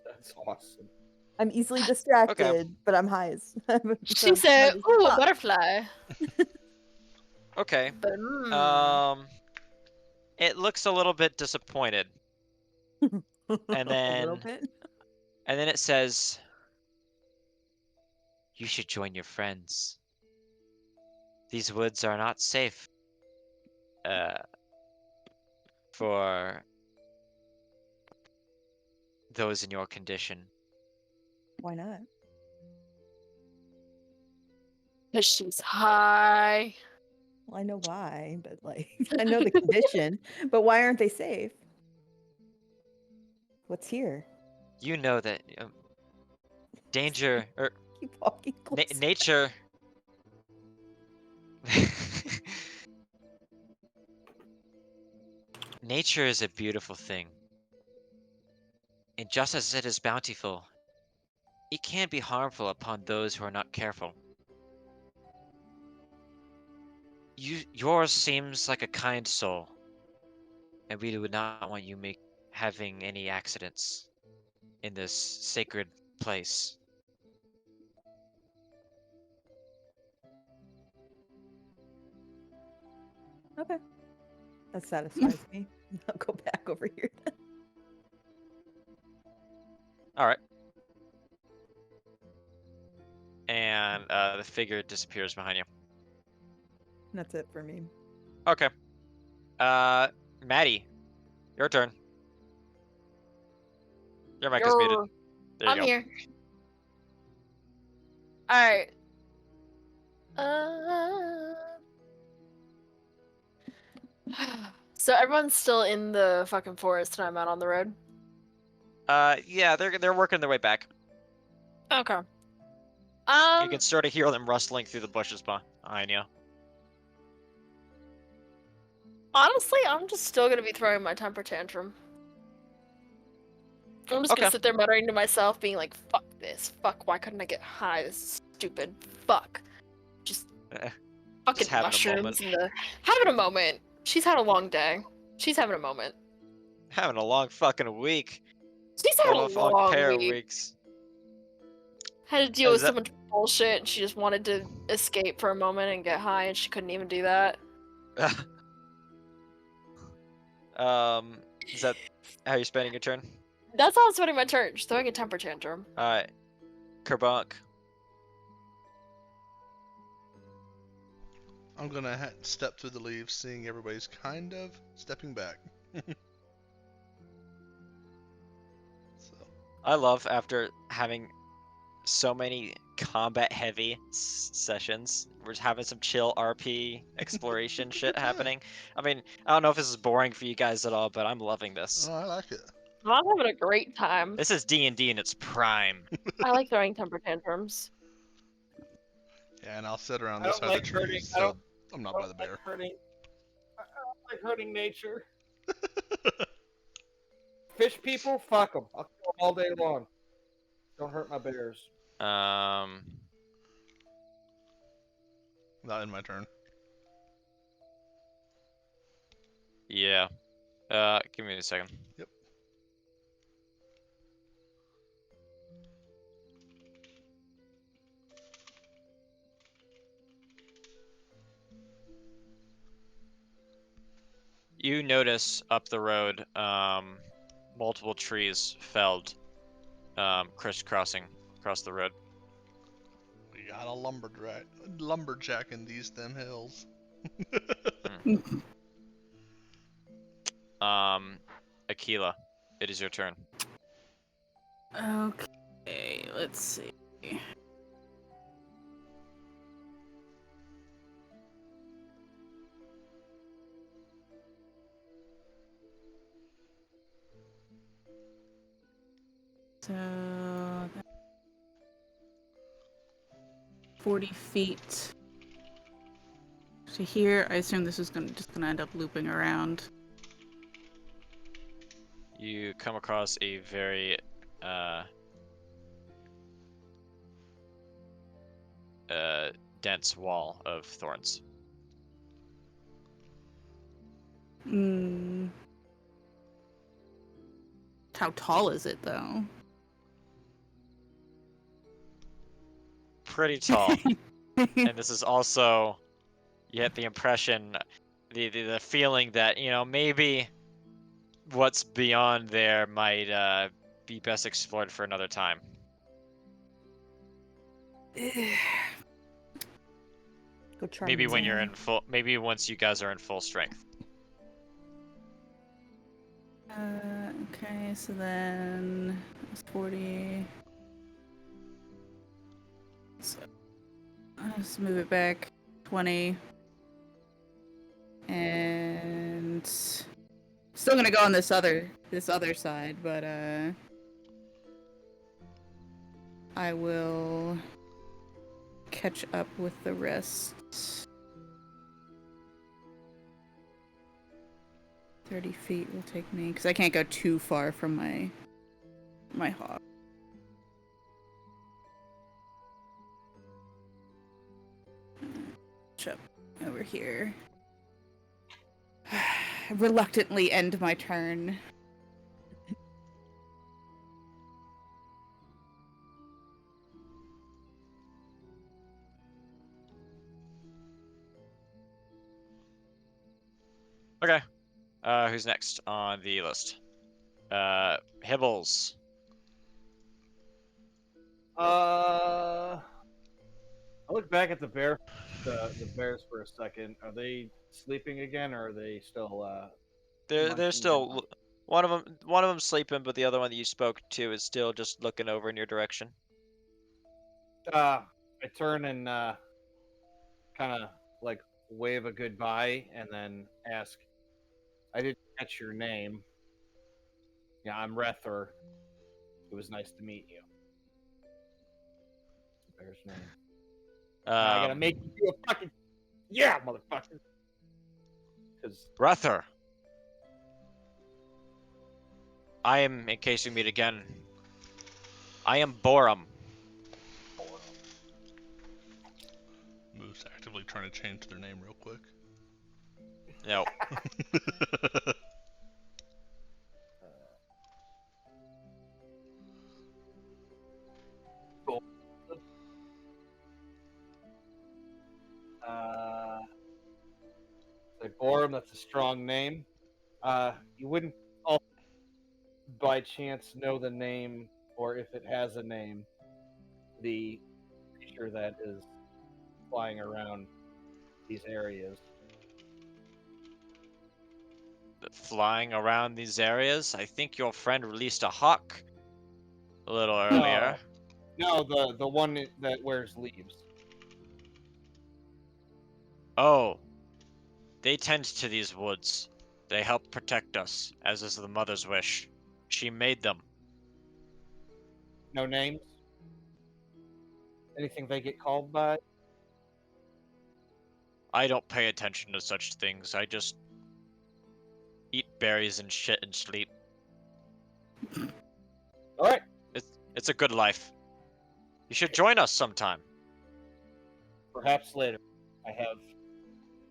That's awesome. I'm easily distracted, but I'm high as. She said, "Ooh, a butterfly." Okay. But, It looks a little bit disappointed. And a little then bit. and then it says, "You should join your friends. These woods are not safe for those in your condition." Why not? because she's high. Well, I know why, but like I know the condition. But why aren't they safe? What's here? You know that danger or Keep walking closer. nature nature is a beautiful thing. And just as it is bountiful, it can be harmful upon those who are not careful. Yours seems like a kind soul, and we would not want you having any accidents in this sacred place. Okay. That satisfies me. I'll go back over here. All right. And the figure disappears behind you. That's it for me. Okay. Maddie, your turn. Your mic is muted. There you I'm go. here. Alright. Uh... So everyone's still in the fucking forest and I'm out on the road? Yeah, they're working their way back. Okay. You can sort of hear them rustling through the bushes behind you. Honestly, I'm just still gonna be throwing my temper tantrum. I'm just gonna sit there muttering to myself, being like, fuck this. Fuck, why couldn't I get high? This is stupid. Fuck. Just fucking having a mushrooms and having a moment. She's had a long day. She's having a moment. Having a long fucking week. She's had a long pair of week. weeks. Had to deal with so much bullshit and she just wanted to escape for a moment and get high and she couldn't even do that. Is that how you're spending your turn? That's how I'm spending my turn, just throwing a temper tantrum. Alright. Kerbunk. I'm gonna step through the leaves, seeing everybody's kind of stepping back. So. I love after having so many combat-heavy sessions, we're just having some chill RP exploration shit happening. I mean, I don't know if this is boring for you guys at all, but I'm loving this. Oh, I like it. I'm having a great time. This is D&D in its prime. I like throwing temper tantrums. Yeah, and I'll sit around I this don't side like of the hurting. trees, I so I'm not by the don't bear. like hurting. I don't like hurting nature. Fish people, fuck them. I'll kill them all day long. Don't hurt my bears. Um, Not in my turn. yeah. Give me a second. Yep. You notice up the road, multiple trees felled, crisscrossing across the road. We got a lumberjack in these them hills. Aquila, it is your turn. Okay, let's see. So 40 feet to here. I assume this is just gonna end up looping around. You come across a very dense wall of thorns. Hmm. How tall is it though? Pretty tall. And this is also, you get the impression, the feeling that, you know, maybe what's beyond there might be best explored for another time. Go charm Maybe the when you're man. in full, maybe once you guys are in full strength. Okay, so then it's 40. So let's move it back 20. And still gonna go on this other side, but I will catch up with the rest. 30 feet will take me, because I can't go too far from my hawk. Catch up over here. Reluctantly end my turn. Okay. Who's next on the list? Hibbles. I look back at the bears for a second. Are they sleeping again, or are they still They're munching still down? one of them sleeping, but the other one that you spoke to is still just looking over in your direction. I turn and kind of like wave a goodbye, and then ask, "I didn't catch your name." Yeah, I'm Rether. It was nice to meet you. It's the bear's name. Now I gotta make you do a fucking yeah, motherfucker. Because Rether. I am, in case we meet again, I am Boreallum. Moose actively trying to change their name real quick. No. like Borum, that's a strong name. You wouldn't all by chance know the name, or if it has a name, the creature that is flying around these areas. Flying around these areas, I think your friend released a hawk a little earlier. No, the one that wears leaves. Oh, they tend to these woods. They help protect us, as is the mother's wish. She made them. No names. Anything they get called by? I don't pay attention to such things. I just eat berries and shit and sleep. All right. It's a good life. You should join us sometime. Perhaps later. I have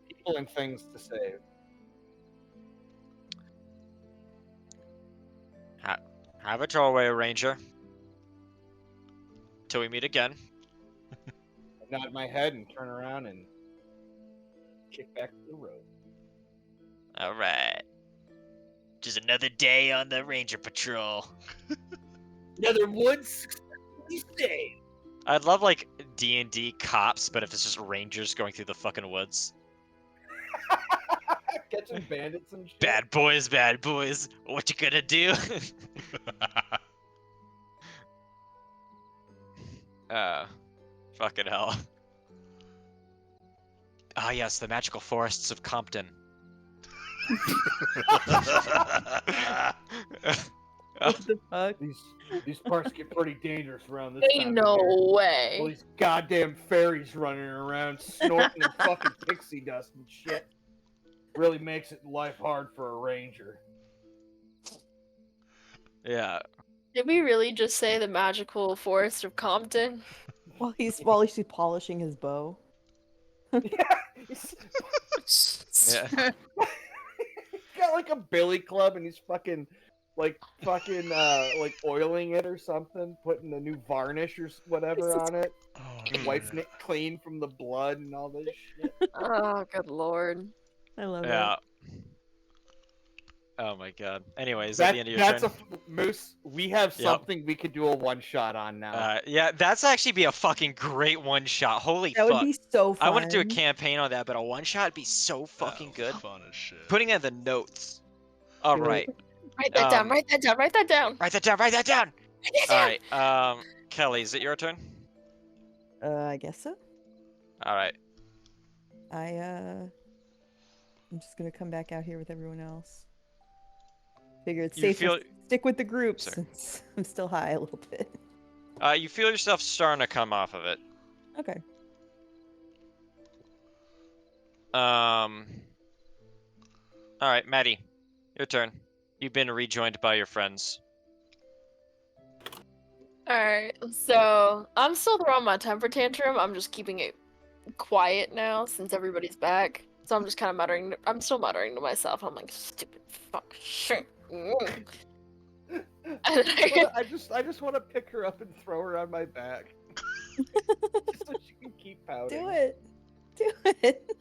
people and things to save. Have it your way, Ranger. Till we meet again. I nod my head and turn around and kick back to the road. All right. Just another day on the Ranger Patrol. Another woods successfully saved. I'd love like D&D cops, but if it's just rangers going through the fucking woods. Catching bandits and shit. Bad boys. What you gonna do? Fucking hell. Ah, yes, the magical forests of Compton. What the fuck? These parts get pretty dangerous around this time Ain't of no year. All way. these goddamn fairies running around snorting their fucking pixie dust and shit. Really makes it life hard for a ranger. Yeah. Did we really just say the magical forest of Compton? While he's polishing his bow. Yeah, he's Yeah. got like a billy club and he's fucking like oiling it or something, putting a new varnish or whatever on it, Oh, wiping it clean from the blood and all this shit. Oh, good lord. I love Yeah. it. Oh my god. Anyway, is that the end of your That's turn? Moose. We have Yep. something we could do a one shot on now. Yeah, that's actually be a fucking great one shot. Holy That fuck. would be so fun. I want to do a campaign on that, but a one shot would be so fucking that was good. Fun as shit. Putting in the notes. All Do it. right. Write that down, write that down, write that down. Write that down. Write that down. Write that All down. right. Kelly, is it your turn? I guess so. All right. I'm just gonna come back out here with everyone else. Figure it's You safe feel- to stick with the group Sorry. since I'm still high a little bit. You feel yourself starting to come off of it. Okay. All right, Maddie, your turn. You've been rejoined by your friends. Alright, so I'm still throwing my temper tantrum. I'm just keeping it quiet now since everybody's back. So I'm just kind of muttering. I'm still muttering to myself. I'm like, stupid fuck shit. I just want to pick her up and throw her on my back, just so she can keep pouting. Do it. Do it.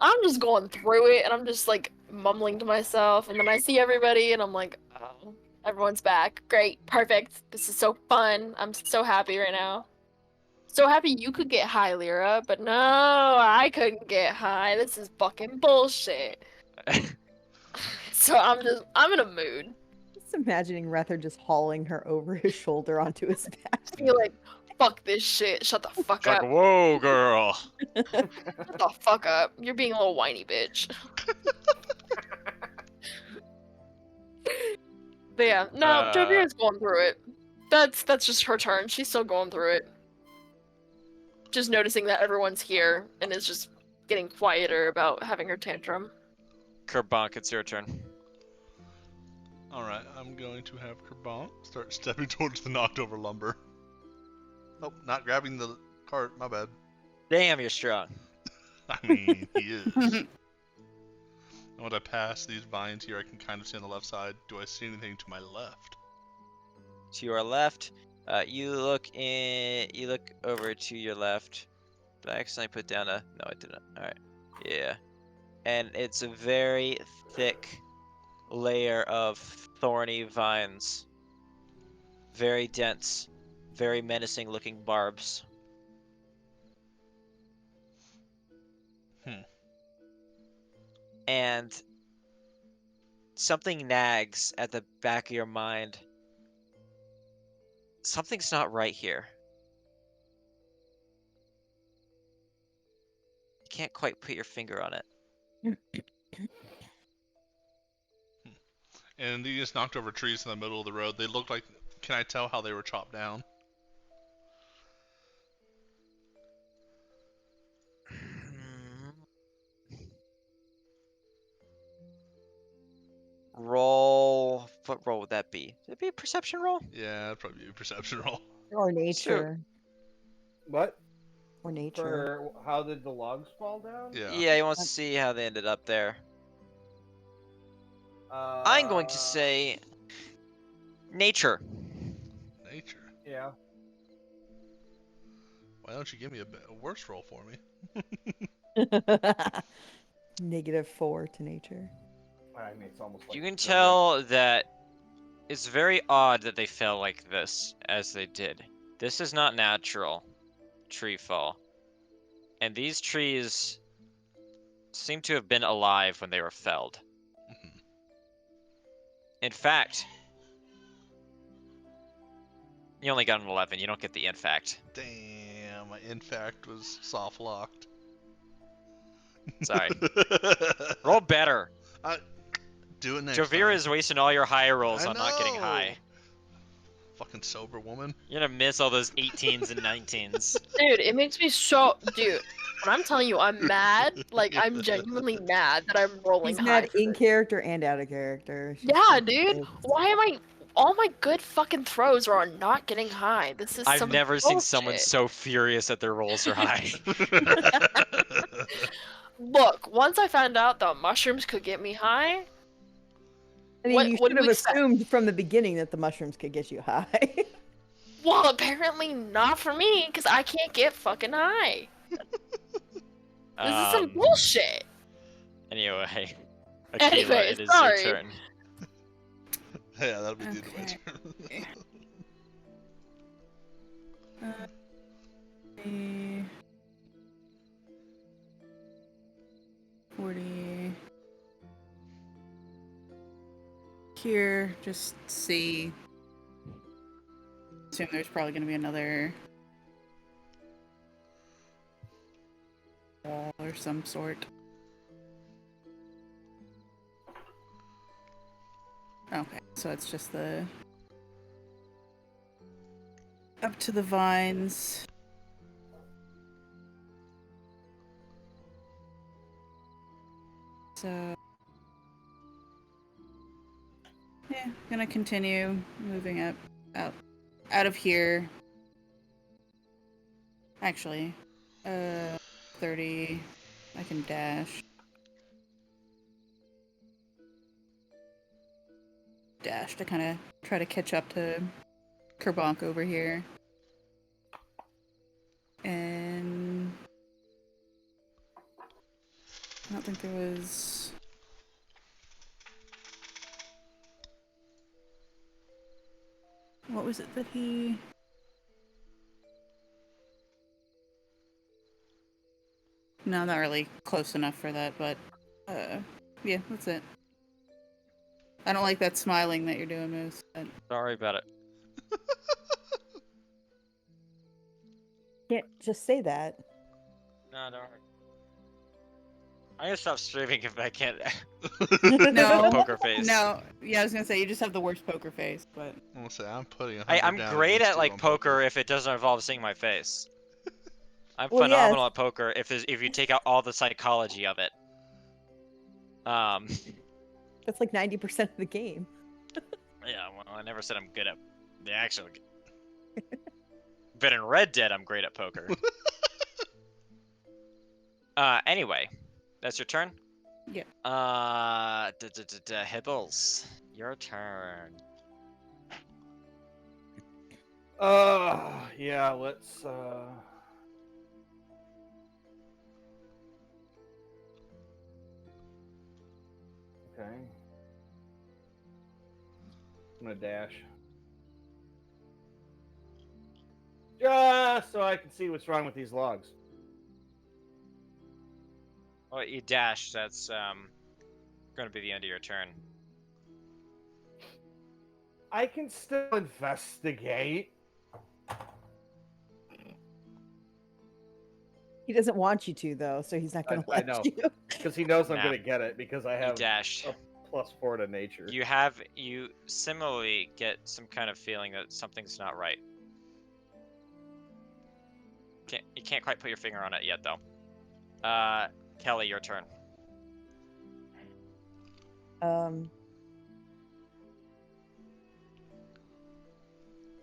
I'm just going through it and I'm just like mumbling to myself. And then I see everybody and I'm like, oh, everyone's back. Great. Perfect. This is so fun. I'm so happy right now. So happy you could get high, Lyra, but no, I couldn't get high. This is fucking bullshit. So I'm in a mood. Just imagining Rether just hauling her over his shoulder onto his back. I feel like, fuck this shit. Shut the fuck It's like, up. whoa, girl. Shut the fuck up. You're being a little whiny bitch. But yeah, no, Jovira's going through it. That's just her turn. She's still going through it. Just noticing that everyone's here and is just getting quieter about having her tantrum. Kerbonk, it's your turn. Alright, I'm going to have Kerbonk start stepping towards the knocked over lumber. Nope, not grabbing the cart, my bad. Damn, you're strong. I mean, he is. And when I pass these vines here, I can kind of see on the left side. Do I see anything to my left? To your left, you look over to your left. Did I accidentally put down a... No, I didn't. Alright. Yeah. And it's a very thick layer of thorny vines. Very dense. Very menacing looking barbs. And something nags at the back of your mind. Something's not right here. You can't quite put your finger on it. And you just knocked over trees in the middle of the road. They look like. Can I tell how they were chopped down? Roll. What roll would that be? Would it be a perception roll? Yeah, that'd probably be a perception roll. Or nature. What? Or nature. For how did the logs fall down? Yeah. Yeah, he wants to see how they ended up there. I'm going to say nature. Nature. Yeah. Why don't you give me a worse roll for me? -4 to nature. I mean, it's almost like You can the tell that it's very odd that they fell like this, as they did. This is not natural tree fall. And these trees seem to have been alive when they were felled. Mhm. In fact, you only got an 11. You don't get the in fact. Damn, my in fact was soft locked. Sorry. Roll better. Do it next Jovira time. is wasting all your high rolls I on not getting know. high. Fucking sober woman. You're gonna miss all those 18s and 19s. Dude, it makes me so. Dude, when I'm telling you I'm mad, like, I'm genuinely mad that I'm rolling He's high. mad for in this. character and out of character. It's just Yeah, like, dude. it's- Why am I. All my good fucking throws are on not getting high. This is I've some never seen someone bullshit. so furious that their rolls are high. Look, once I found out that mushrooms could get me high, I mean, you what should do have you expect? assumed from the beginning that the mushrooms could get you high. Well, apparently not for me, because I can't get fucking high. This is some bullshit. Anyway, Akila, Anyway, it is sorry. your turn. Yeah, that'll be the end of my Okay. turn. Uh, 40. Here, just see. Assume there's probably going to be another wall or some sort. Okay, so it's just the up to the vines. So yeah, gonna continue moving up out of here. Actually, 30. I can dash. Dash to kind of try to catch up to Kerbonk over here. And I don't think there was. What was it that he. No, not really close enough for that, but yeah, that's it. I don't like that smiling that you're doing, Moose. But... Sorry about it. Can't just say that. No, don't worry. I'm gonna stop streaming if I can't. No. Poker face. No, yeah, I was gonna say you just have the worst poker face, but I'm gonna say I'm putting 100 I'm down great against at you like on poker if it doesn't involve seeing my face. I'm Well, phenomenal yes. at poker if you take out all the psychology of it. That's like 90% of the game. Yeah, well, I never said I'm good at the actual. But in Red Dead, I'm great at poker. Anyway, that's your turn. Yeah. Hibbles, your turn. Yeah, let's okay. I'm gonna dash. Just so I can see what's wrong with these logs. Oh, you dash. That's going to be the end of your turn. I can still investigate. He doesn't want you to though, so he's not gonna I let know. you. Because he knows I'm Nah. gonna get it because I You have dashed. a +4 to nature. You similarly get some kind of feeling that something's not right. You can't quite put your finger on it yet, though. Kelly, your turn.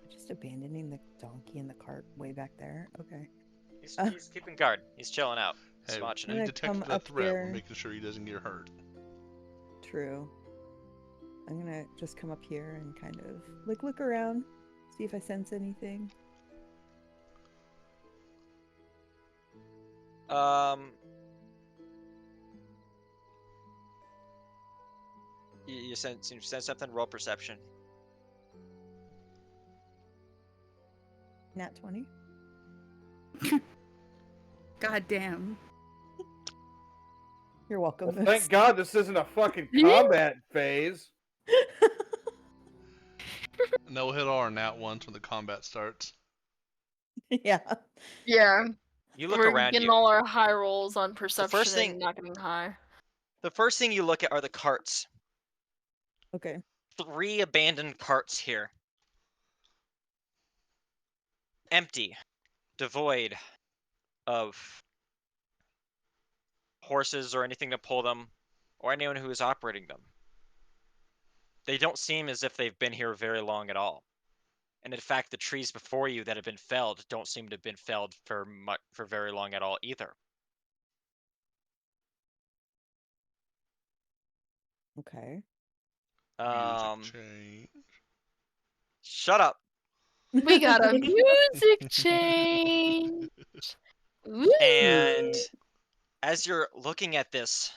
Just abandoning the donkey in the cart way back there. Okay. He's keeping guard. He's chilling out. He's Hey, watching we it. gonna detected come a up threat. here. We're making sure he doesn't get hurt. True. I'm gonna just come up here and kind of like look around, see if I sense anything. You sense something. Roll perception. Nat 20. God damn. You're welcome. Well, thank God this isn't a fucking combat phase. And they'll hit all our nat ones when the combat starts. Yeah. Yeah. You look We're around getting you. all our high rolls on perception thing- and not getting high. The first thing you look at are the carts. Okay. 3 abandoned carts here. Empty. Devoid of horses or anything to pull them, or anyone who is operating them. They don't seem as if they've been here very long at all. And in fact, the trees before you that have been felled don't seem to have been felled for very long at all either. Okay. Music change. Shut up. We got a music change. Woo! And as you're looking at this,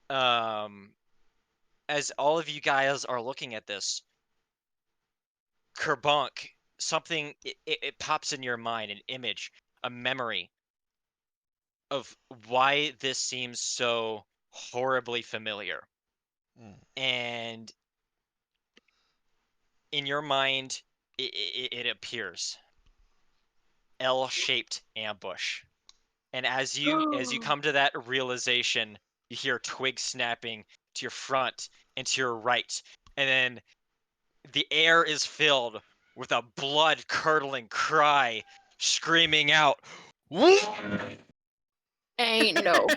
as all of you guys are looking at this, Kerbunk, something it pops in your mind, an image, a memory of why this seems so horribly familiar. And in your mind, it appears L-shaped ambush. And as you come to that realization, you hear twigs snapping to your front and to your right, and then the air is filled with a blood-curdling cry, screaming out, Ain't no.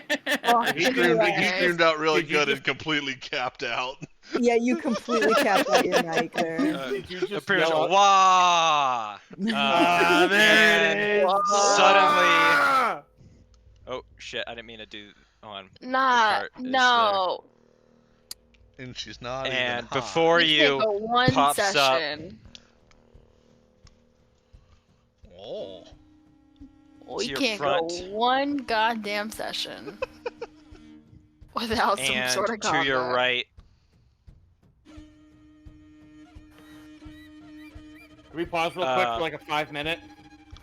He screamed out really Did you good just- and completely capped out. Yeah, you completely capped out your night there. Did you just appears, yell out, wah! "Ah, there and it is!" suddenly, Ah! oh shit! I didn't mean to do. Hold on. Not. cart is No. And she's not even And high. before We can't you go one pops up. session. Oh. We your can't front. go one goddamn session without some And sort of to combat. your right, Can we pause real quick for like a 5-minute?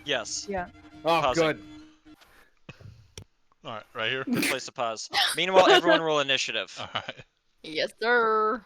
yes, Yeah. Oh, Pausing. good. Alright, right here? good place to pause. Meanwhile, everyone roll initiative. Alright. Yes, sir.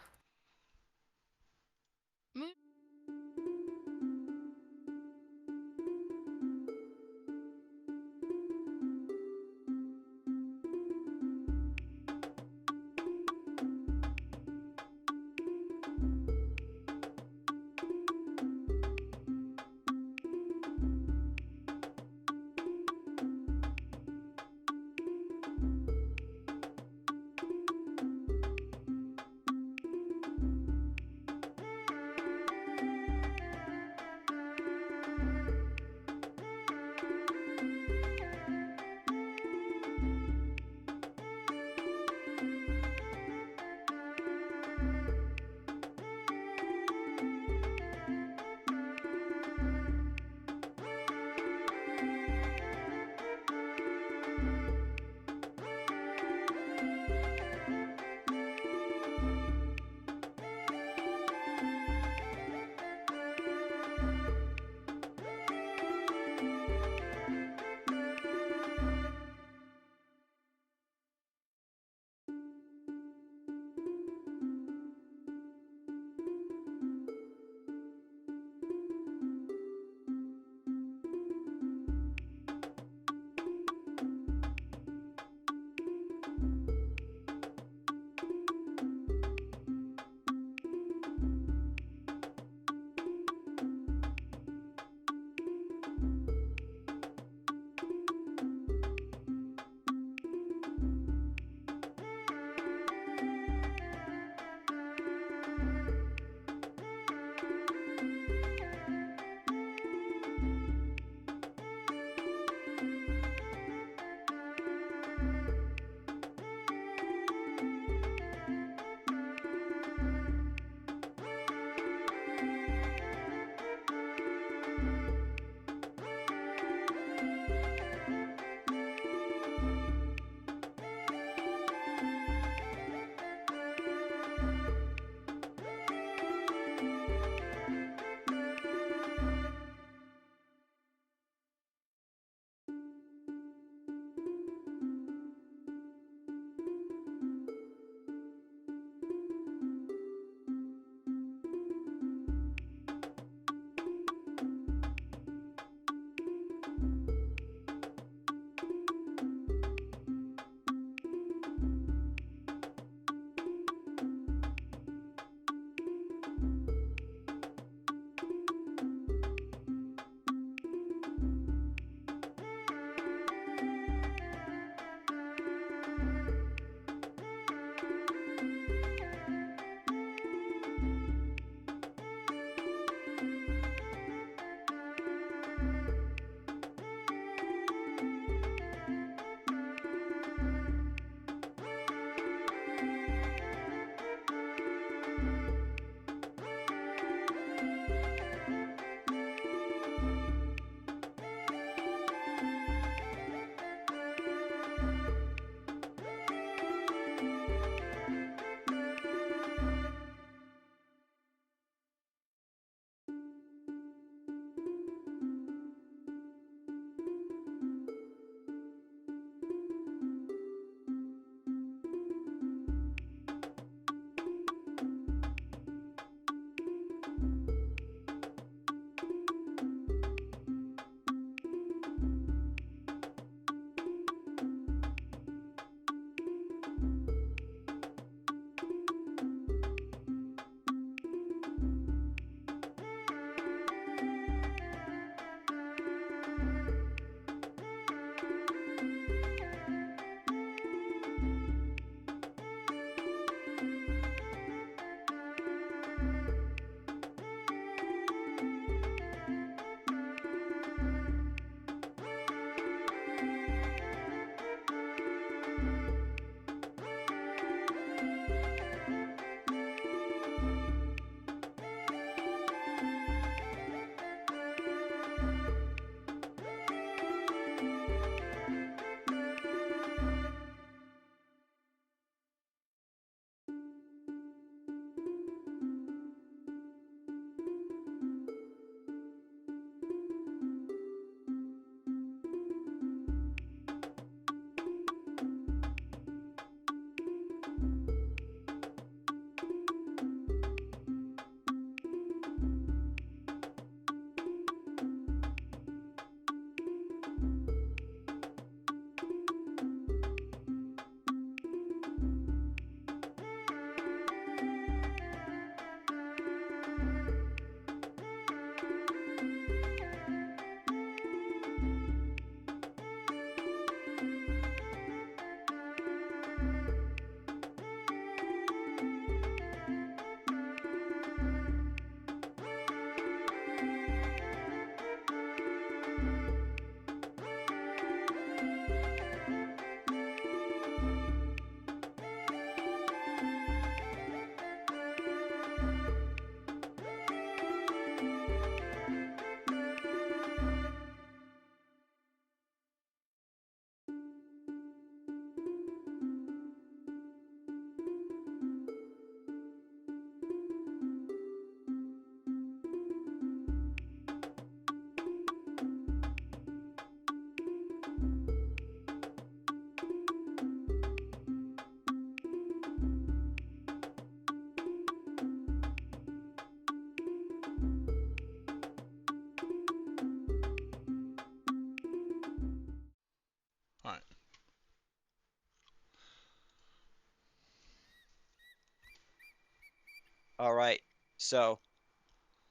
All right. So,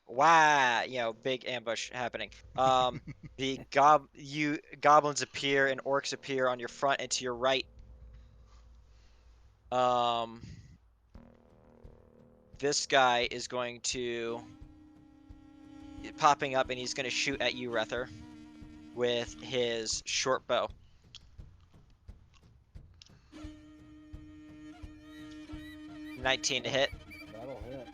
wow, big ambush happening. The goblins appear and orcs appear on your front and to your right. This guy is going to popping up and he's going to shoot at you, Rether, with his short bow. $19 to hit. That'll hit.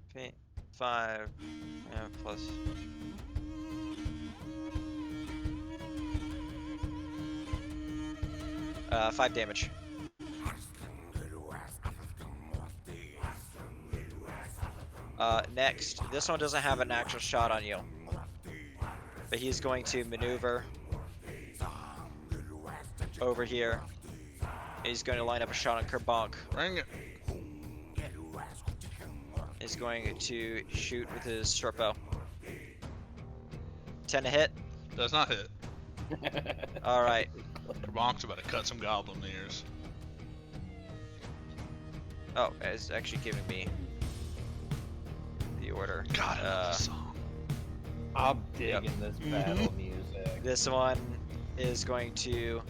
Okay, 5 plus. 5 damage. Next, this one doesn't have an actual shot on you, but he's going to maneuver over here. He's going to line up a shot on Kerbonk. Bring it. He's going to shoot with his short bow. 10 to hit. Does not hit. All right. Bonk's about to cut some goblin ears. Oh, it's actually giving me the order. God, I love this song. I'm digging this battle music. This one is going to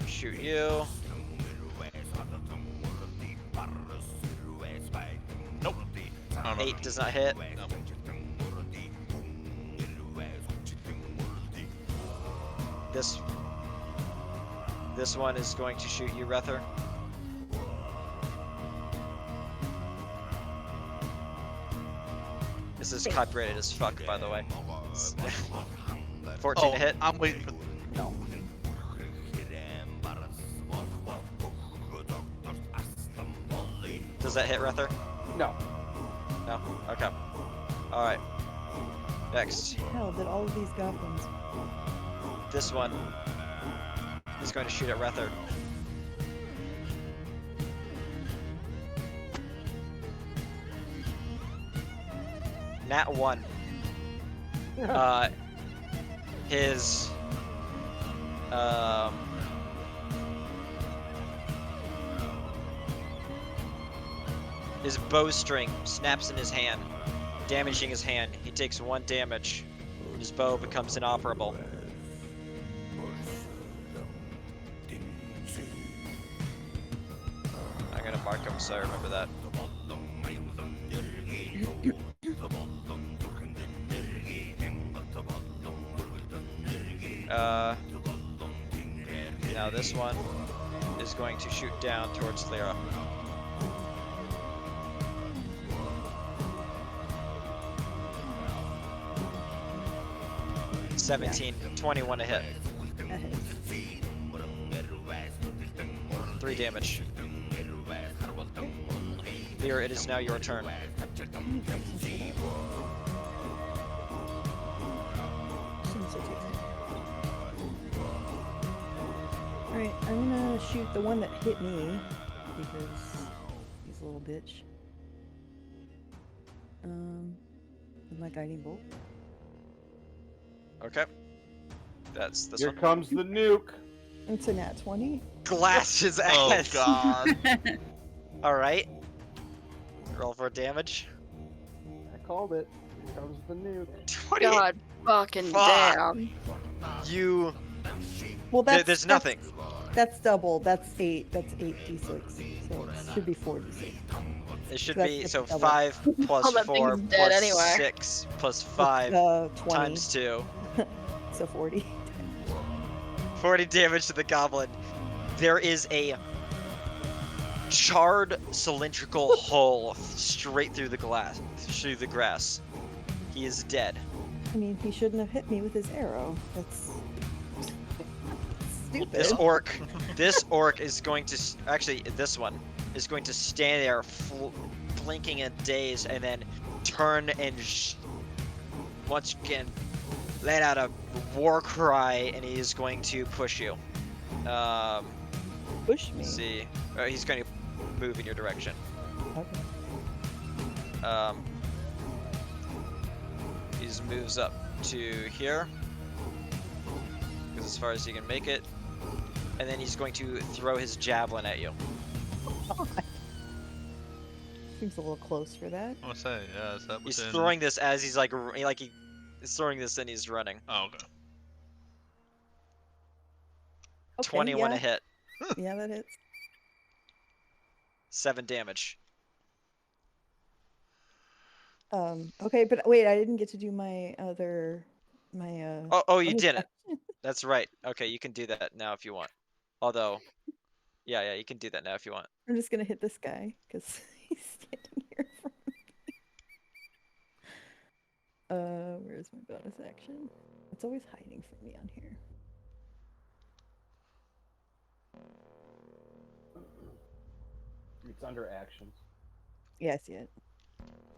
shoot you. Nope. I don't know. 8 does not hit. No. This one is going to shoot you, Rether. This is copyrighted as fuck, by the way. 14 to hit. I'm waiting for. No. Does that hit, Rether? No. No? Okay. Alright. Next. Hell, did all of these goblins? This one is going to shoot at Rether. Nat 1. His his bowstring snaps in his hand, damaging his hand. He takes 1 damage. His bow becomes inoperable. I'm gonna mark him so I remember that. Now this one is going to shoot down towards Lyra. $17, 21 to hit. 3 damage. Lyra, it is now your turn. Alright, I'm gonna shoot the one that hit me because he's a little bitch. With my guiding bolt. Okay. That's this Here one. comes the nuke. It's a nat 20. Glass his Oh ass. God. Alright. Roll for damage. I called it. Here comes the nuke. 20. God fucking Fuck. damn. You. Well, that's There's nothing. That's double. That's 8. That's 8d6. So it should be 4d6. It should That's be the so double. 5 plus All that 4 thing's dead plus anyway. 6 plus 5 20. times 2. So 40. 40 damage to the goblin. There is a charred cylindrical hole straight through the grass. He is dead. I mean, he shouldn't have hit me with his arrow. That's stupid. This orc is going to actually this one is going to stand there blinking in daze and then turn and once again let out a war cry and he is going to push you. Push me. Let's see. He's going to move in your direction. Okay. He moves up to here. Because as far as he can make it. and then he's going to throw his javelin at you. Seems a little close for that. I want to say, yeah, is that He's within... throwing this as he's he's throwing this and he's running. Oh, okay. 21 yeah. a hit, Yeah, that hits. 7 damage. Okay, but wait, I didn't get to do my Oh, you bonus didn't. action. That's right. Okay, you can do that now if you want. Although, yeah, you can do that now if you want. I'm just gonna hit this guy because he's standing here. Where's my bonus action? It's always hiding from me on here. It's under actions. Yeah, I see it.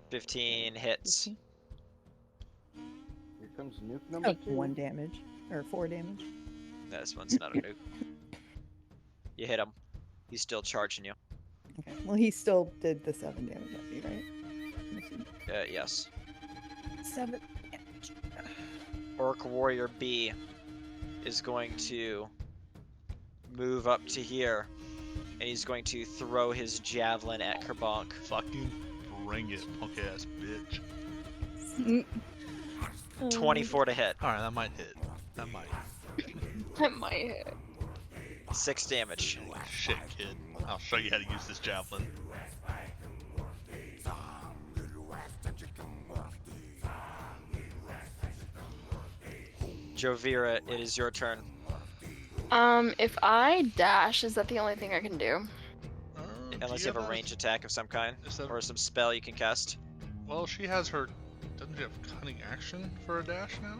15 hits. 15. Here comes nuke number 2. 1 damage or 4 damage. No, this one's not a nuke. You hit him. He's still charging you. Okay. Well, he still did the 7 damage at me, right? Yes. 7 damage. Orc Warrior B is going to move up to here, and he's going to throw his javelin at Kerbank. Fucking bring it, punk ass bitch. 24 to hit. Alright, that might hit. That might. That might hit. 6 damage. Shit, kid. I'll show you how to use this javelin. Jovira, it is your turn. If I dash, is that the only thing I can do? Unless you have a range attack of some kind, Is that- or some spell you can cast. Well, she has her... Doesn't she have cunning action for a dash now?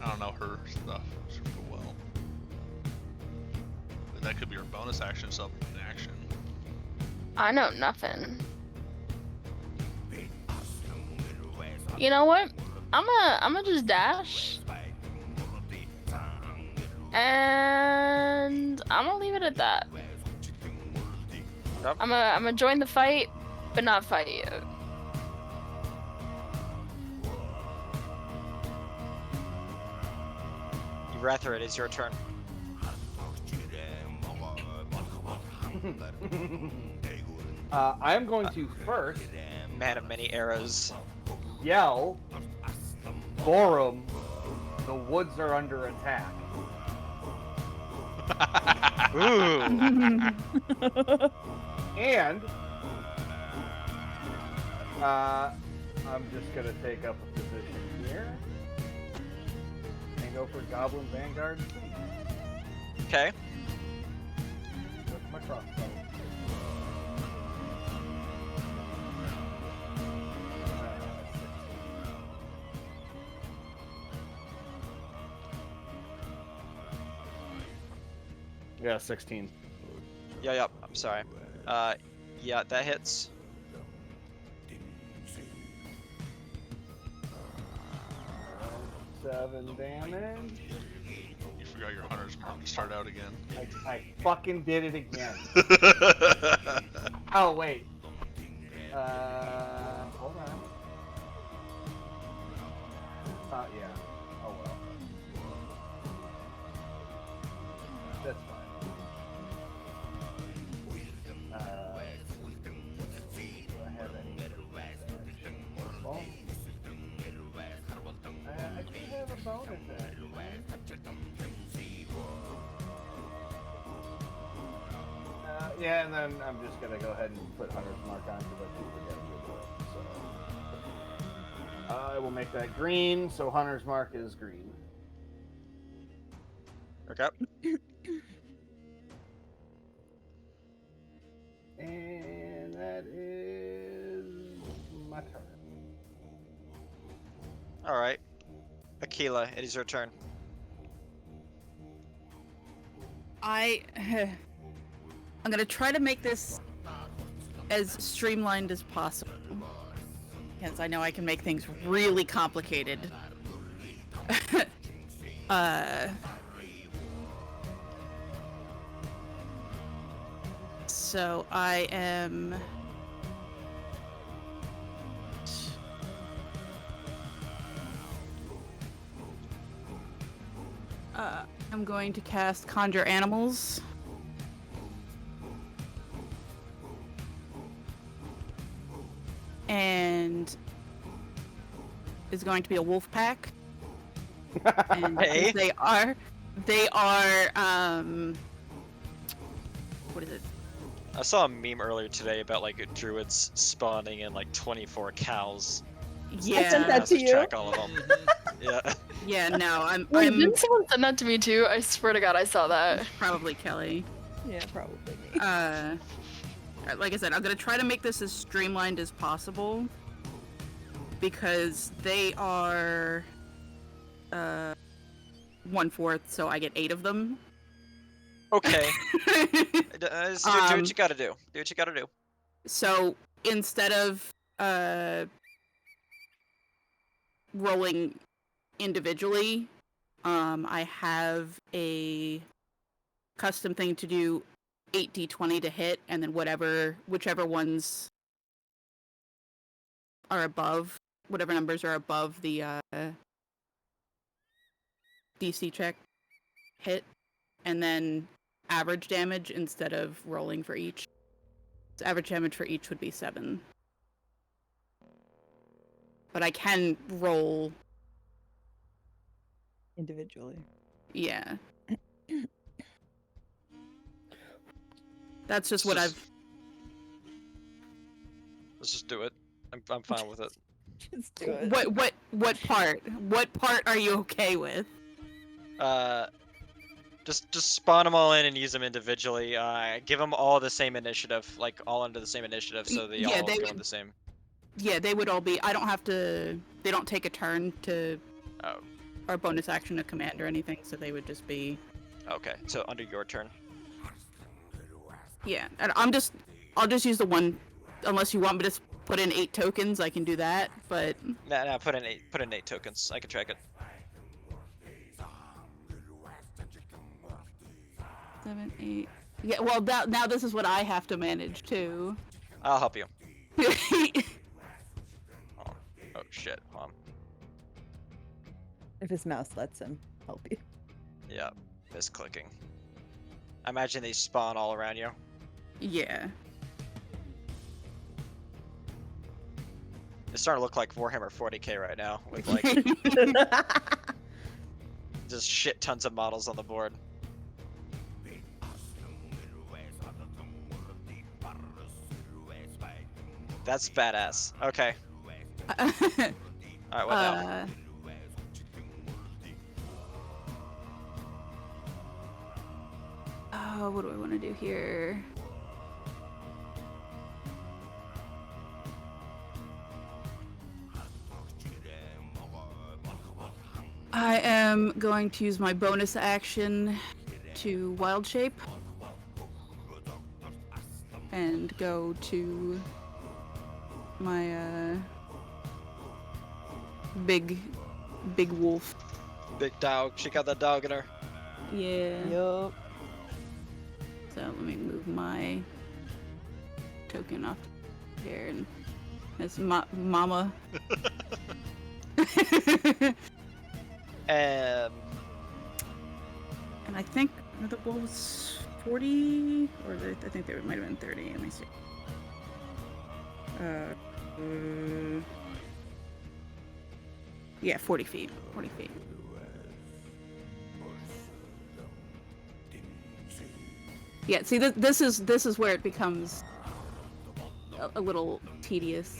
I don't know her stuff super well. But that could be her bonus action, sub in action. I know nothing. You know what? I'm gonna just dash. And I'm gonna leave it at that. Yep. I'm gonna join the fight, but not fight you. Wrather, it is your turn. I am going to first Man of many arrows. yell, Boreallum, the woods are under attack. Ooh. And I'm just gonna take up a position here and go for Goblin Vanguard Okay. with my crossbow. Yeah, 16. Yeah, I'm sorry. Yeah, that hits. Seven damage. You forgot your hunter's mark to start out again. I fucking did it again. Oh, wait. Hold on. Yeah. Oh, well. That's fine. Do I have any action? Well, I do have a bonus action. Yeah, and then I'm just gonna go ahead and put Hunter's Mark on because I think we're getting good work. So I will make that green, so Hunter's Mark is green. Okay. And that is my turn. Alright. Aquila, it is your turn. I'm gonna try to make this as streamlined as possible, because I know I can make things really complicated. So I am. I'm going to cast Conjure Animals. And it's going to be a wolf pack. And Hey. they are, what is it? I saw a meme earlier today about like druids spawning in like 24 cows. Yeah. I sent that Has to to you. track all of them. Yeah. Yeah, no, I'm Didn't someone send that to me too? I swear to God, I saw that. probably Kelly. Yeah, probably me. Like I said, I'm gonna try to make this as streamlined as possible because they are 1/4, so I get 8 of them. Okay. Just do what you gotta do. Do what you gotta do. So instead of rolling individually, I have a custom thing to do 8d20 to hit, and then whichever ones are above, whatever numbers are above the DC check hit, and then average damage instead of rolling for each. So average damage for each would be 7. But I can roll, Individually. yeah. That's just what I've. Let's just do it. I'm fine with it. Just do it. What part? What part are you okay with? Just spawn them all in and use them individually. Give them all the same initiative, like all under the same initiative, so they Yeah, all they go would- the same. Yeah, they would all be. I don't have to. They don't take a turn to. Oh. Or bonus action to command or anything, so they would just be. Okay, so under your turn. Yeah, and I'll just use the one, unless you want me to put in 8 tokens, I can do that. But Nah, put in 8 tokens. I can track it. 7, 8. Yeah, well now this is what I have to manage too. I'll help you. Oh shit, Mom. If his mouse lets him help you. Yeah, misclicking. I imagine they spawn all around you. Yeah. It's starting to look like Warhammer 40k right now, with like just shit tons of models on the board. That's badass. Okay. Alright, what now? Oh, what do I want to do here? I am going to use my bonus action to wild shape and go to my big wolf. Big dog. She got that dog in her. Yeah. Yup. So let me move my token off here, and it's Mama. And I think the wolves 40, or I think they might have been 30. Let me see. Yeah, 40 feet. 40 feet. Yeah, see, this is where it becomes a little tedious.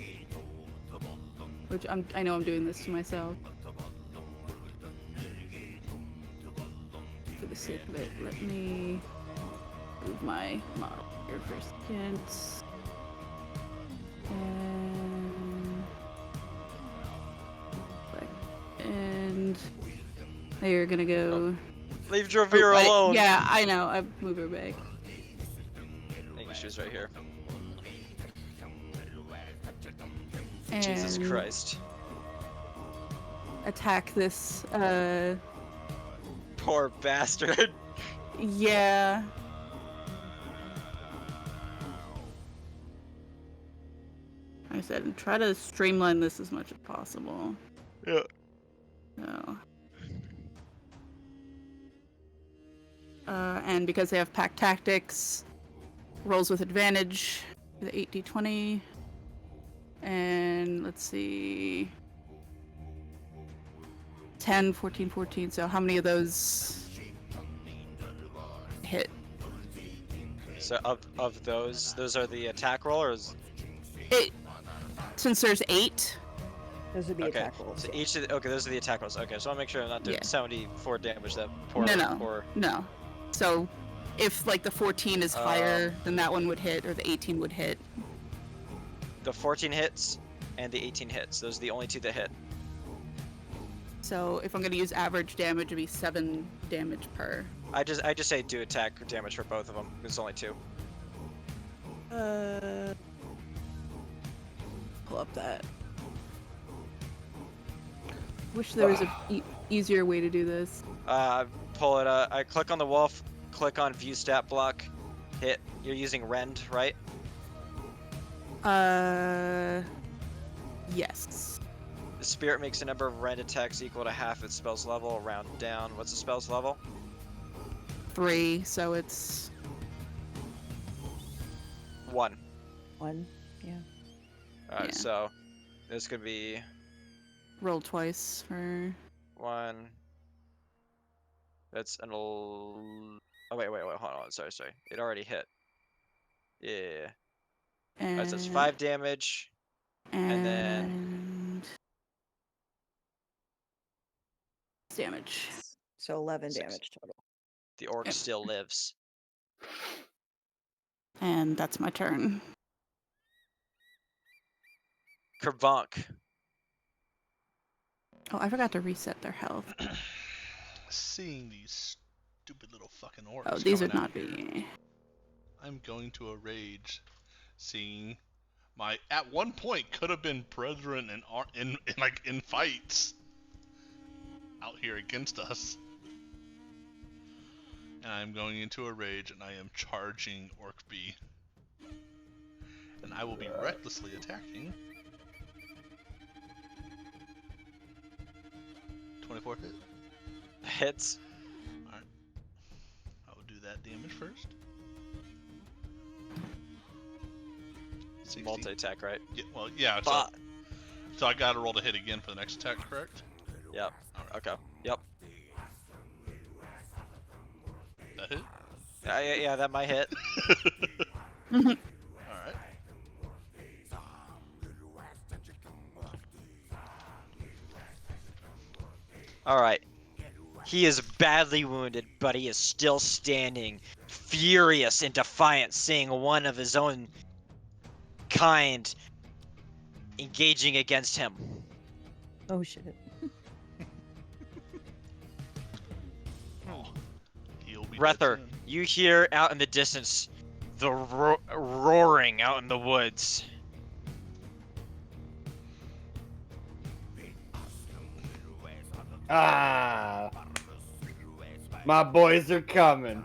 Which I know I'm doing this to myself. For the sake of it, let me move my model here for a second. And they're gonna go. leave Dravira alone. Yeah, I know. I move her back. I think she was right here. And Jesus Christ. attack this. Poor bastard. Yeah. Like I said, try to streamline this as much as possible. Yeah. So. And because they have pack tactics, rolls with advantage for the 8d20. And let's see. 10, 14, 14. So how many of those hit? So of those are the attack roll, or is Since there's 8. Those would be okay? attack rolls. So yeah. each of the, okay, those are the attack rolls. Okay, so I'll make sure I'm not doing Yeah. 74 damage. That poor. Poor. No. So if like the 14 is higher, then that one would hit, or the 18 would hit. The 14 hits and the 18 hits. Those are the only two that hit. So if I'm gonna use average damage, it'd be 7 damage per. I just say do attack damage for both of them. It's only 2. Pull up that. Wish there was a easier way to do this. Pull it. I click on the wolf. Click on view stat block. Hit. You're using rend, right? Yes. The spirit makes a number of rend attacks equal to half its spell's level. Round down. What's the spell's level? 3, so it's 1. 1. Yeah. Alright, Yeah. so this could be roll twice for. 1. That's an. Oh wait, hold on. Sorry. It already hit. Yeah. And Alright, so it's 5 damage. and then- and damage. So 11 6. damage total. The orc Yep. still lives. And that's my turn. Kervonk. Oh, I forgot to reset their health. Seeing these stupid little fucking orcs. Oh, these coming would out not here, be. I'm going to a rage, seeing my at one point could have been brethren in fights out here against us. And I'm going into a rage, and I am charging Orc B. And I will be recklessly attacking. 24 hit. Hits. Alright. I will do that damage first. 16. Multi-attack, right? Yeah, well, yeah, so I gotta roll to hit again for the next attack, correct? Yep. Alright. Okay. Yep. That hit? Yeah, that might hit. Alright. Alright. He is badly wounded, but he is still standing, furious and defiant, seeing one of his own kind engaging against him. Oh shit. He'll be Rether, dead soon. you hear out in the distance the roaring out in the woods. Ah, my boys are coming.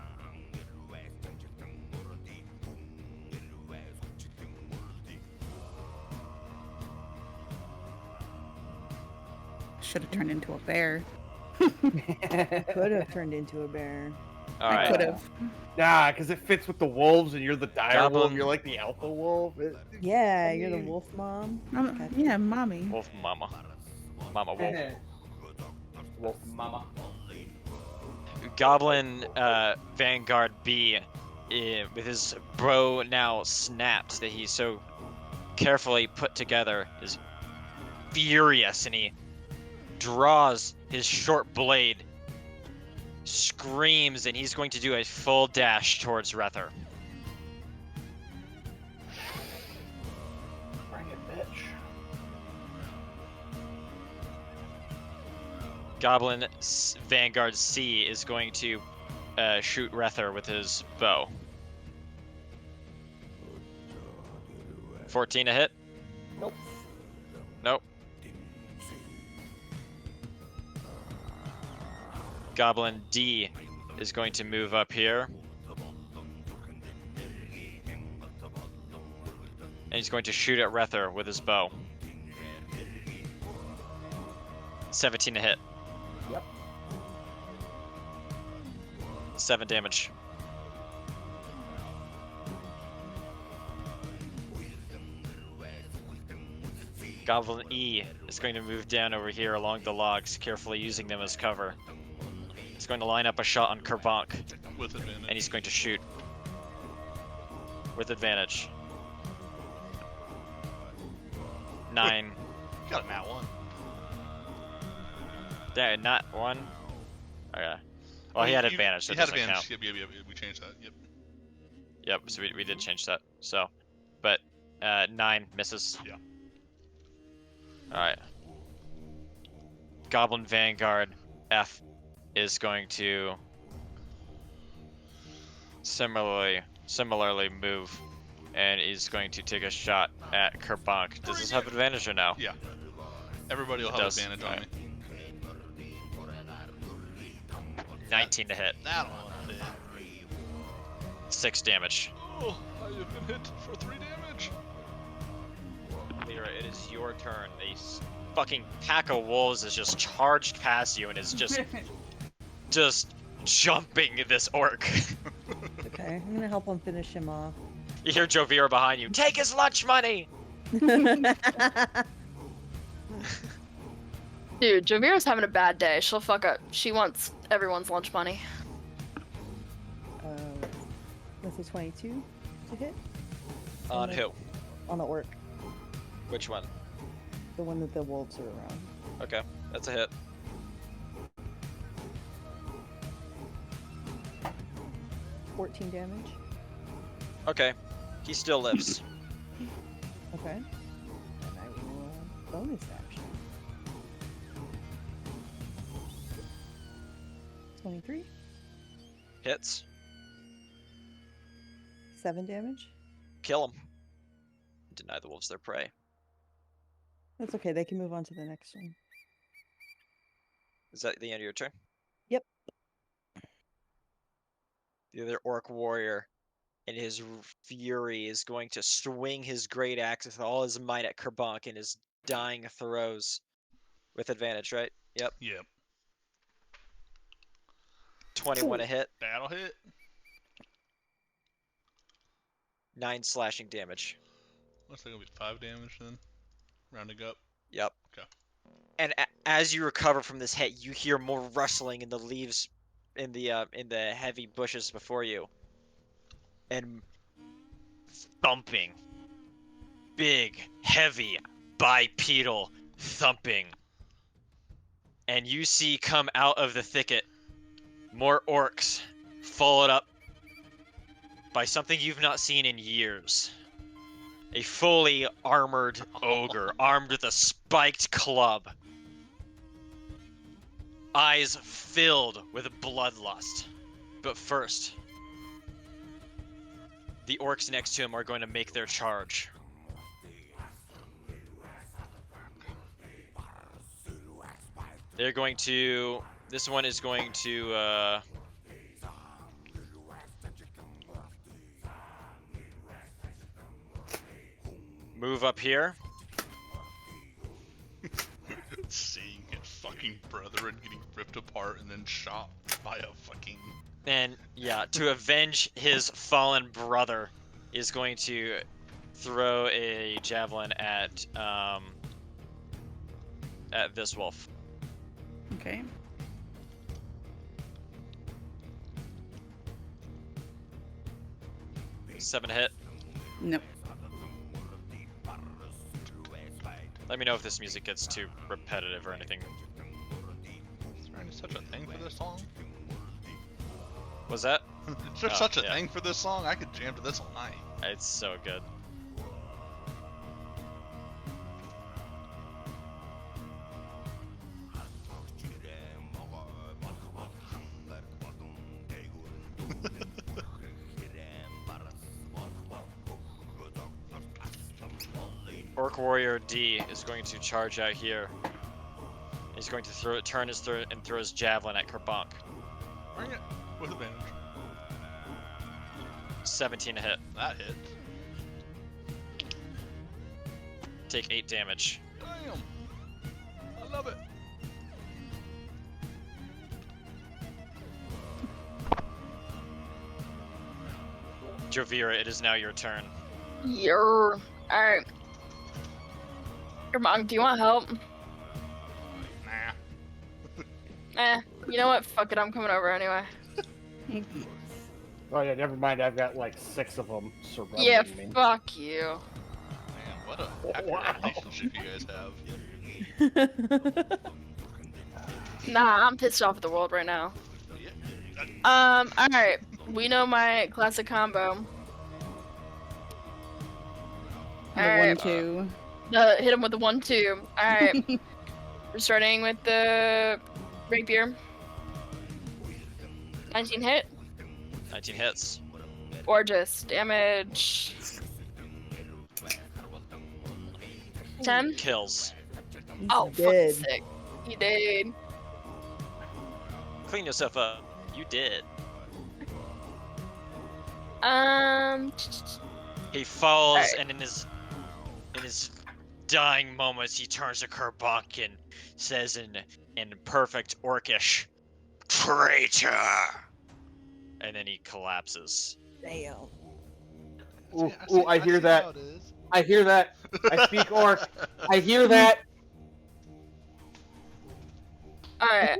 Should have turned into a bear. Could have turned into a bear. All I right. could have. Nah, because it fits with the wolves, and you're the dire wolf. Goblin. You're like the alpha wolf. Yeah, you're the wolf mom. Yeah, mommy. Wolf mama. Mama wolf. Wolf mama. Goblin Vanguard B, with his bow now snapped that he so carefully put together, is furious, and he draws his short blade, screams, and he's going to do a full dash towards Rether. Bring it, bitch. Goblin Vanguard C is going to shoot Rether with his bow. 14 to hit? Nope. Nope. Goblin D is going to move up here. And he's going to shoot at Rether with his bow. 17 to hit. Yep. 7 damage. Goblin E is going to move down over here along the logs, carefully using them as cover. He's going to line up a shot on Kerbank, With advantage. and he's going to shoot. With advantage. 9. Got a nat 1. Damn, not 1? Okay. Well, he had advantage, so He it had doesn't advantage. count. Yep. We changed that. Yep. Yep, so we did change that. So, but 9 misses. Yeah. Alright. Goblin Vanguard F is going to similarly move, and is going to take a shot at Kerbank. Does this have advantage or no? Yeah. Everybody will It have does. advantage on me. 19 to hit. That'll hit. 6 damage. Oh, I have been hit for 3 damage. Lyra, it is your turn. A fucking pack of wolves is just charged past you and is just jumping this orc. Okay, I'm gonna help him finish him off. You hear Jovira behind you. Take his lunch money! Dude, Javira's having a bad day. She'll fuck up. She wants everyone's lunch money. That's a 22 to hit On who? on the orc, Which one? the one that the wolves are around. Okay, that's a hit. 14 damage. Okay, he still lives. Okay. And I will bonus action. 23. Hits. 7 damage. Kill him. Deny the wolves their prey. That's okay. They can move on to the next one. Is that the end of your turn? Yep. The other orc warrior, in his fury, is going to swing his great axe with all his might at Kerbank in his dying throes. With advantage, right? Yep. Yep. 21 a hit. That'll hit. 9 slashing damage. Looks like it'll be 5 damage then. Rounding up. Yep. Okay. And as you recover from this hit, you hear more rustling in the leaves, in the heavy bushes before you, and thumping, big, heavy, bipedal thumping. And you see come out of the thicket more orcs, followed up by something you've not seen in years. A fully armored ogre, armed with a spiked club. Eyes filled with bloodlust. But first, the orcs next to him are going to make their charge. They're going to... This one is going to... move up here. Seeing his fucking brethren getting ripped apart and then shot by a fucking... And, yeah, to avenge his fallen brother, is going to throw a javelin at this wolf. Okay. Seven hit. Nope. Let me know if this music gets too repetitive or anything. Is there such a thing for this song? Was that? Is there Oh, such a yeah. thing for this song? I could jam to this all night. It's so good. Orc Warrior D is going to charge out here. He's going to turn and throw his javelin at Kerbank. Bring it with advantage. 17 to hit. That hit. Take 8 damage. Damn. I love it. Jovira, it is now your turn. You're alright. Come on, do you want help? Nah. You know what? Fuck it, I'm coming over anyway. Oh yeah, never mind. I've got like 6 of them surrounding Yeah, me. fuck you. Man, what a happy Wow. relationship you guys have. Nah, I'm pissed off at the world right now. Yeah. Alright. We know my classic combo. The Alright. 1-2. Hit him with the 1-2. Alright. We're starting with the rapier. 19 hit. 19 hits. Gorgeous. Damage. 10. Kills. He's Oh, dead. fucking sick. He did. Clean yourself up. You did. He falls, Alright. and in his dying moments, he turns to Kerbunk and says in perfect Orcish, "Traitor!" And then he collapses. Damn. Ooh, I hear that. I hear that. I speak orc. I hear that. Alright,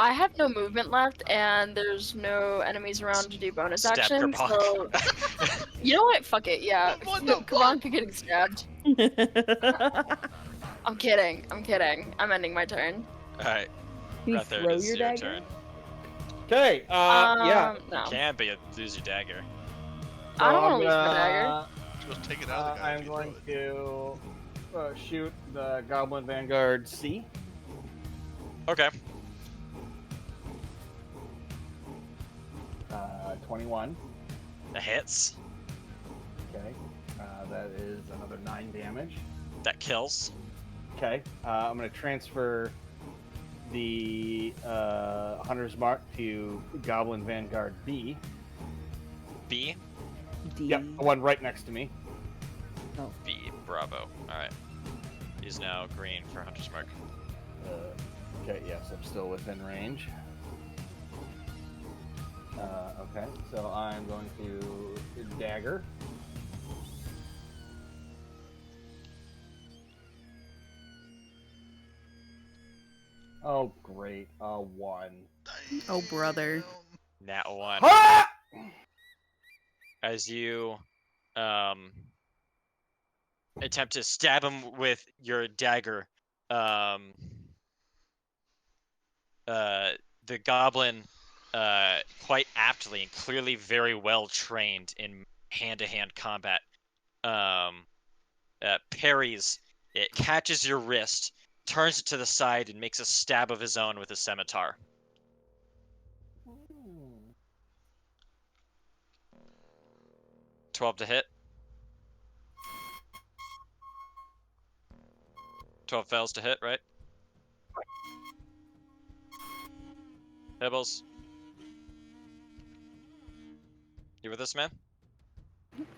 I have no movement left, and there's no enemies around to do bonus Stab action, so... Kerbunk. You know what? Fuck it, yeah. What the Kavanka getting stabbed. I'm kidding. I'm ending my turn. Alright, Can you Rether, throw it is your your dagger? turn. Okay. Yeah. No. Can, but you lose your dagger. I don't So want to lose my I'm dagger. gonna- Just take it out of the guy. I'm if you going throw it. to shoot the Goblin Vanguard C. Okay. 21. That hits. Okay. That is another 9 damage. That kills. Okay. I'm going to transfer the Hunter's Mark to Goblin Vanguard B. B. D. Yep, the one right next to me. B. Bravo. Alright. He's now green for Hunter's Mark. Okay, yes, I'm still within range. Okay, so I'm going to dagger. Oh, great. 1. Oh, brother. Nat 1. Ah! As you attempt to stab him with your dagger, the goblin, quite aptly and clearly very well trained in hand-to-hand combat, parries. It catches your wrist, turns it to the side, and makes a stab of his own with a scimitar. 12 to hit. 12 fails to hit, right? Pebbles. You with us, man?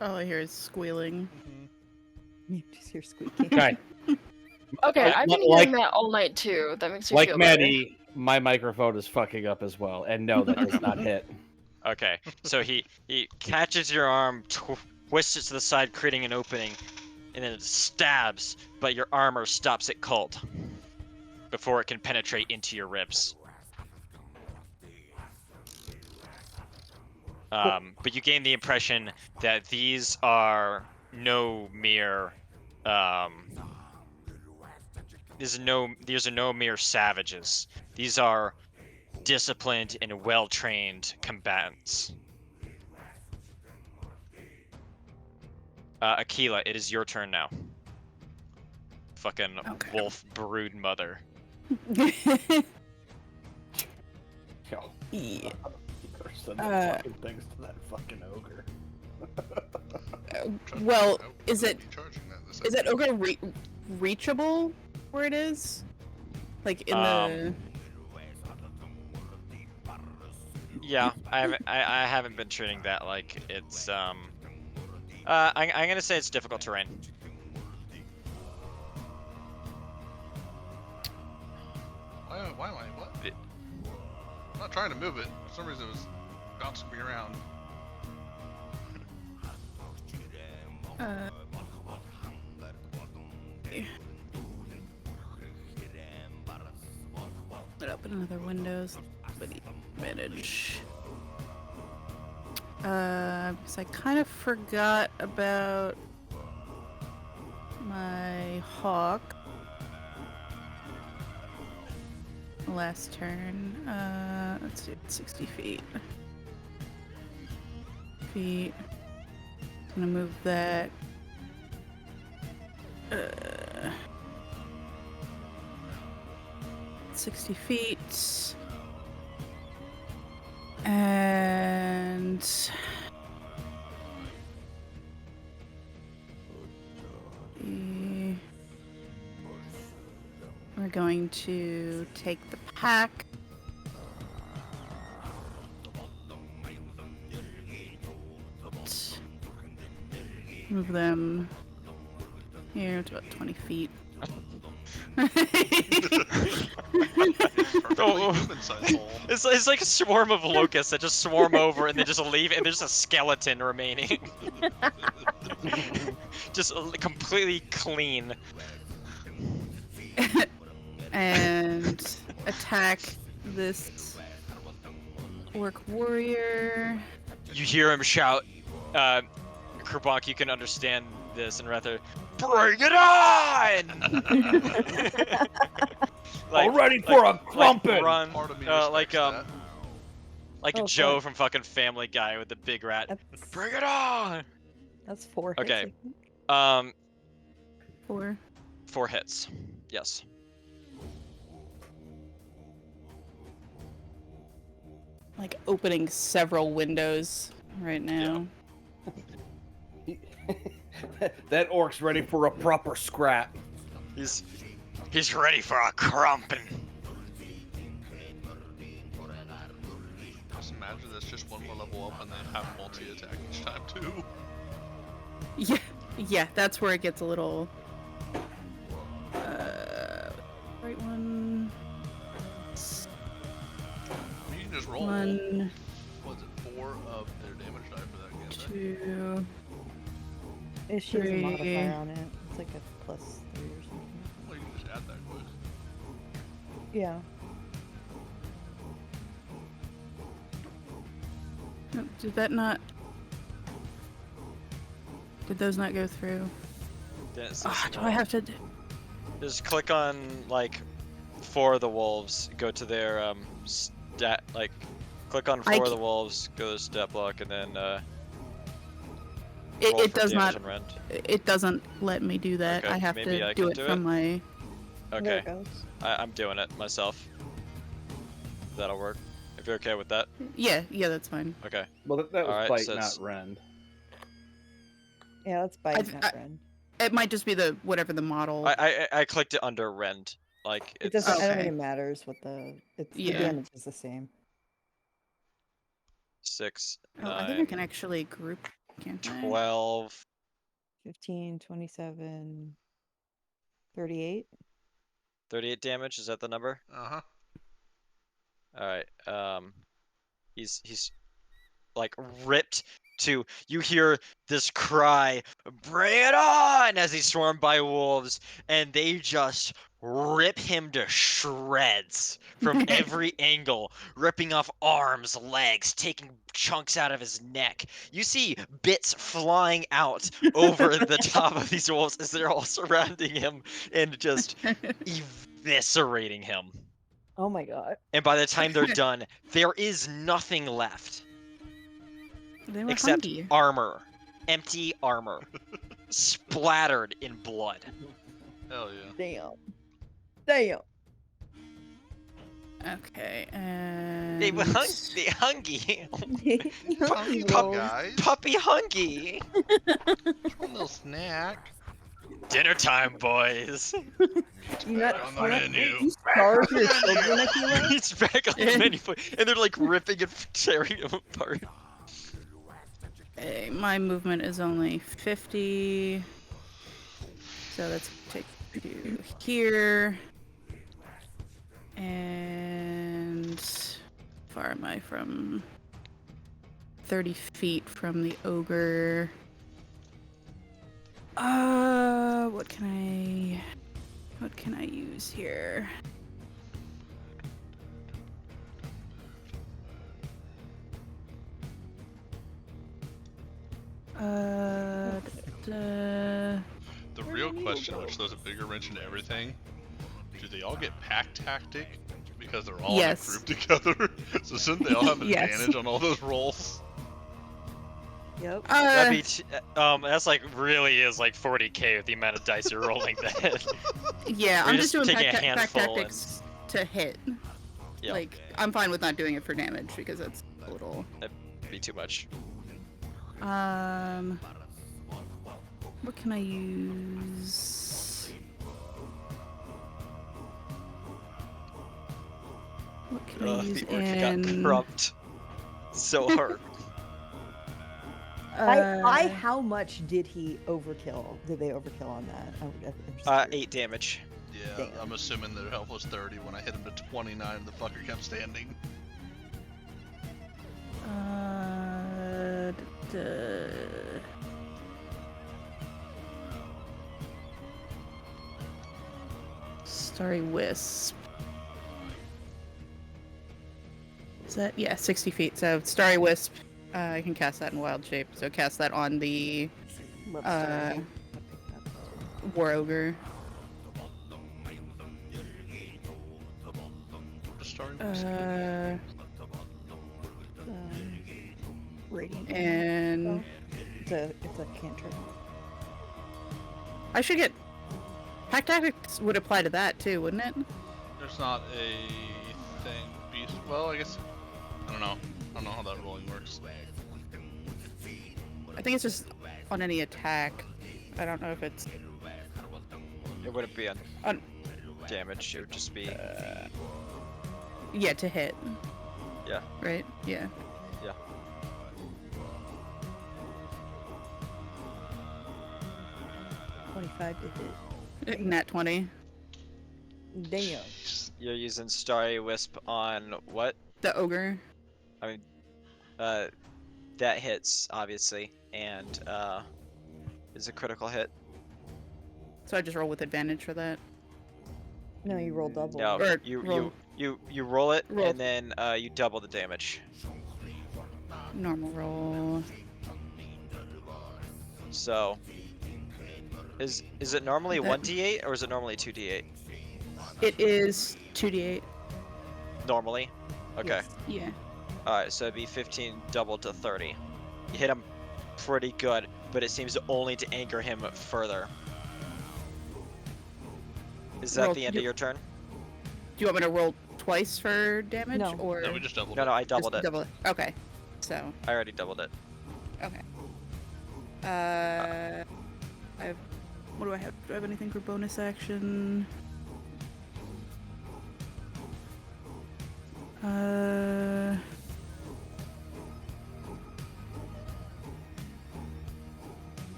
All I hear is squealing. You just hear squeaking. Okay, Okay, I've been Like- hearing that all night too. That makes me like feel better. Maddie, my microphone is fucking up as well, and no, that does not hit. Okay, so he catches your arm, twists it to the side, creating an opening, and then it stabs, but your armor stops it cold before it can penetrate into your ribs. But you gain the impression that these are no mere these are no mere savages. These are disciplined and well-trained combatants. Aquila, it is your turn now. Fucking Okay. wolf brood mother. Yo, Yeah. better send the fucking things to that fucking ogre. Well, Oh, is I'll it be charging that this is that episode. ogre reachable where it is? Like in the Yeah, I haven't been treating that like it's I'm gonna say it's difficult terrain. Why am I? What? I'm not trying to move it. For some reason it was bouncing me around. Open another Windows. Manage. Because I kind of forgot about my hawk last turn. Let's see, 60 feet. I'm gonna move that. 60 feet. And we're going to take the pack. Move them here to about 20 feet. Oh. Human-sized hole. It's like a swarm of locusts that just swarm over and they just leave, and there's a skeleton remaining. Just completely clean. And attack this orc warrior. You hear him shout, Kerbonk, you can understand this, and rather, bring it on! All ready for a crumpet! Like run, Part of me like respects Oh, Joe fuck. from fucking Family Guy with the big rat. That's, Bring it on! that's 4 hits. Okay. I think. 4 hits. Yes. Like opening several windows right now. That orc's ready for a proper scrap. He's ready for a crumpin'. Just imagine that's just one more level up and then have multi-attack each time too. Yeah, that's where it gets a little. Right one. You can just roll. One, Was it 4 of their damage die for that? Can't they? 2. She has a Three. modifier on it. It's like a +3 or something. Well, you can just add that quick. Yeah. Oh, did that not? Did those not go through? Do I have to? Just click on like 4 of the wolves. Go to their stat. Like, click on 4 of the wolves. Go to stat block, and then roll It for does damage not. and rend. It doesn't let me do that. Okay, I have maybe to I do can it do from it. my. There Okay, it goes. I'm doing it myself. That'll work. If you're okay with that. Yeah, that's fine. Okay. Well, that was Alright, bite, so it's- not rend. Yeah, that's bite, I've- not rend. It might just be the whatever the model. I clicked it under rend. Like It it's. doesn't. I don't Okay. think it matters what the. It's the Yeah. damage is the same. 6, Oh, I think I 9, can actually group. Can't I? 12. 15, 27, 38. 38 damage. Is that the number? Uh-huh. All right. He's like ripped to. You hear this cry, "Bring it on!" as he's swarmed by wolves, and they just rip him to shreds from every angle, ripping off arms, legs, taking chunks out of his neck. You see bits flying out over the top of these wolves as they're all surrounding him and just eviscerating him. Oh my god. And by the time they're done, there is nothing left They were except hungry. armor. Empty armor. Splattered in blood. Hell yeah. Damn. Damn. Okay, and They were hungry. Hungry Wolves. guys. Puppy hungry. One little snack. Dinner time, boys. You got on the menu. You starve your children, Akila? It's back on the menu, and they're like ripping and tearing him apart. Okay, my movement is only 50. So let's take you here. And how far am I from 30 feet from the ogre? What can I use here? The real question, which throws a bigger wrench into everything, do they all get pack tactic because they're all Yes. in a group together? So shouldn't they all have an Yes. advantage on all those rolls? Yep. That'd be that's like really is like 40k with the amount of dice you're rolling. Then yeah, We're I'm just just doing taking a pack handful and- tactics to hit. yeah, Like, I'm fine with not doing it for damage because that's a little. that'd be too much. What can I use? What can I use The orc got in? crumped so hard. I how much did he overkill? Did they overkill on that? I'm just curious. 8 damage. Yeah, Damn. I'm assuming their health was 30 when I hit him to 29 and the fucker kept standing. Starry Wisp. Is that, yeah, 60 feet. So Starry Wisp, I can cast that in wild shape. So cast that on the Love uh, story. War Ogre. Just starting Radiant. And It's a cantrip. I should get... Pack Tactics would apply to that too, wouldn't it? There's not a thing. Beast. Well, I guess. I don't know. I don't know how that rolling works. I think it's just on any attack. I don't know if it's... It wouldn't be on On, damage. It would just be yeah, to hit. yeah. Right? Yeah. Yeah. $25 to hit. Nat 20. Damn. You're using Starry Wisp on what? The Ogre. That hits obviously, and is a critical hit. So I just roll with advantage for that. No, you roll double. No, Or you roll- you roll it, Roll. and then you double the damage. Normal roll. So, is it normally That- 1d8 or is it normally 2d8? It is 2d8. Normally. Okay. Yes. Yeah. All right, so it'd be 15 doubled to 30. You hit him pretty good, but it seems only to anchor him further. Is that Roll- the end you- of your turn? Do you want me to roll twice for damage? No. Or No, we just doubled No, it. no, I just doubled it. double it? Okay. So, I already doubled it. okay. I have... What do I have? Do I have anything for bonus action?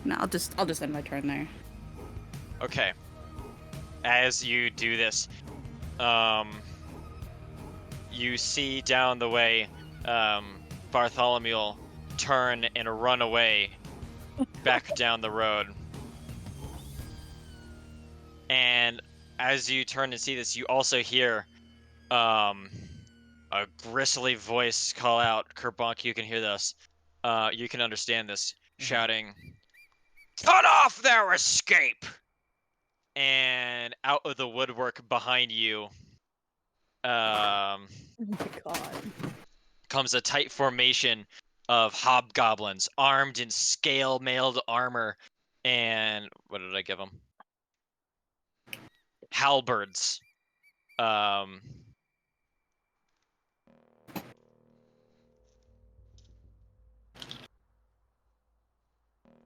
No, I'll just end my turn there. Okay. As you do this, you see down the way, Bartholomew turn and run away back down the road. And as you turn and see this, you also hear a gristly voice call out. Kerbonk, you can hear this. You can understand this, shouting, "Cut off their escape!" And out of the woodwork behind you Oh my god. comes a tight formation of hobgoblins armed in scale mailed armor and what did I give them? Halberds.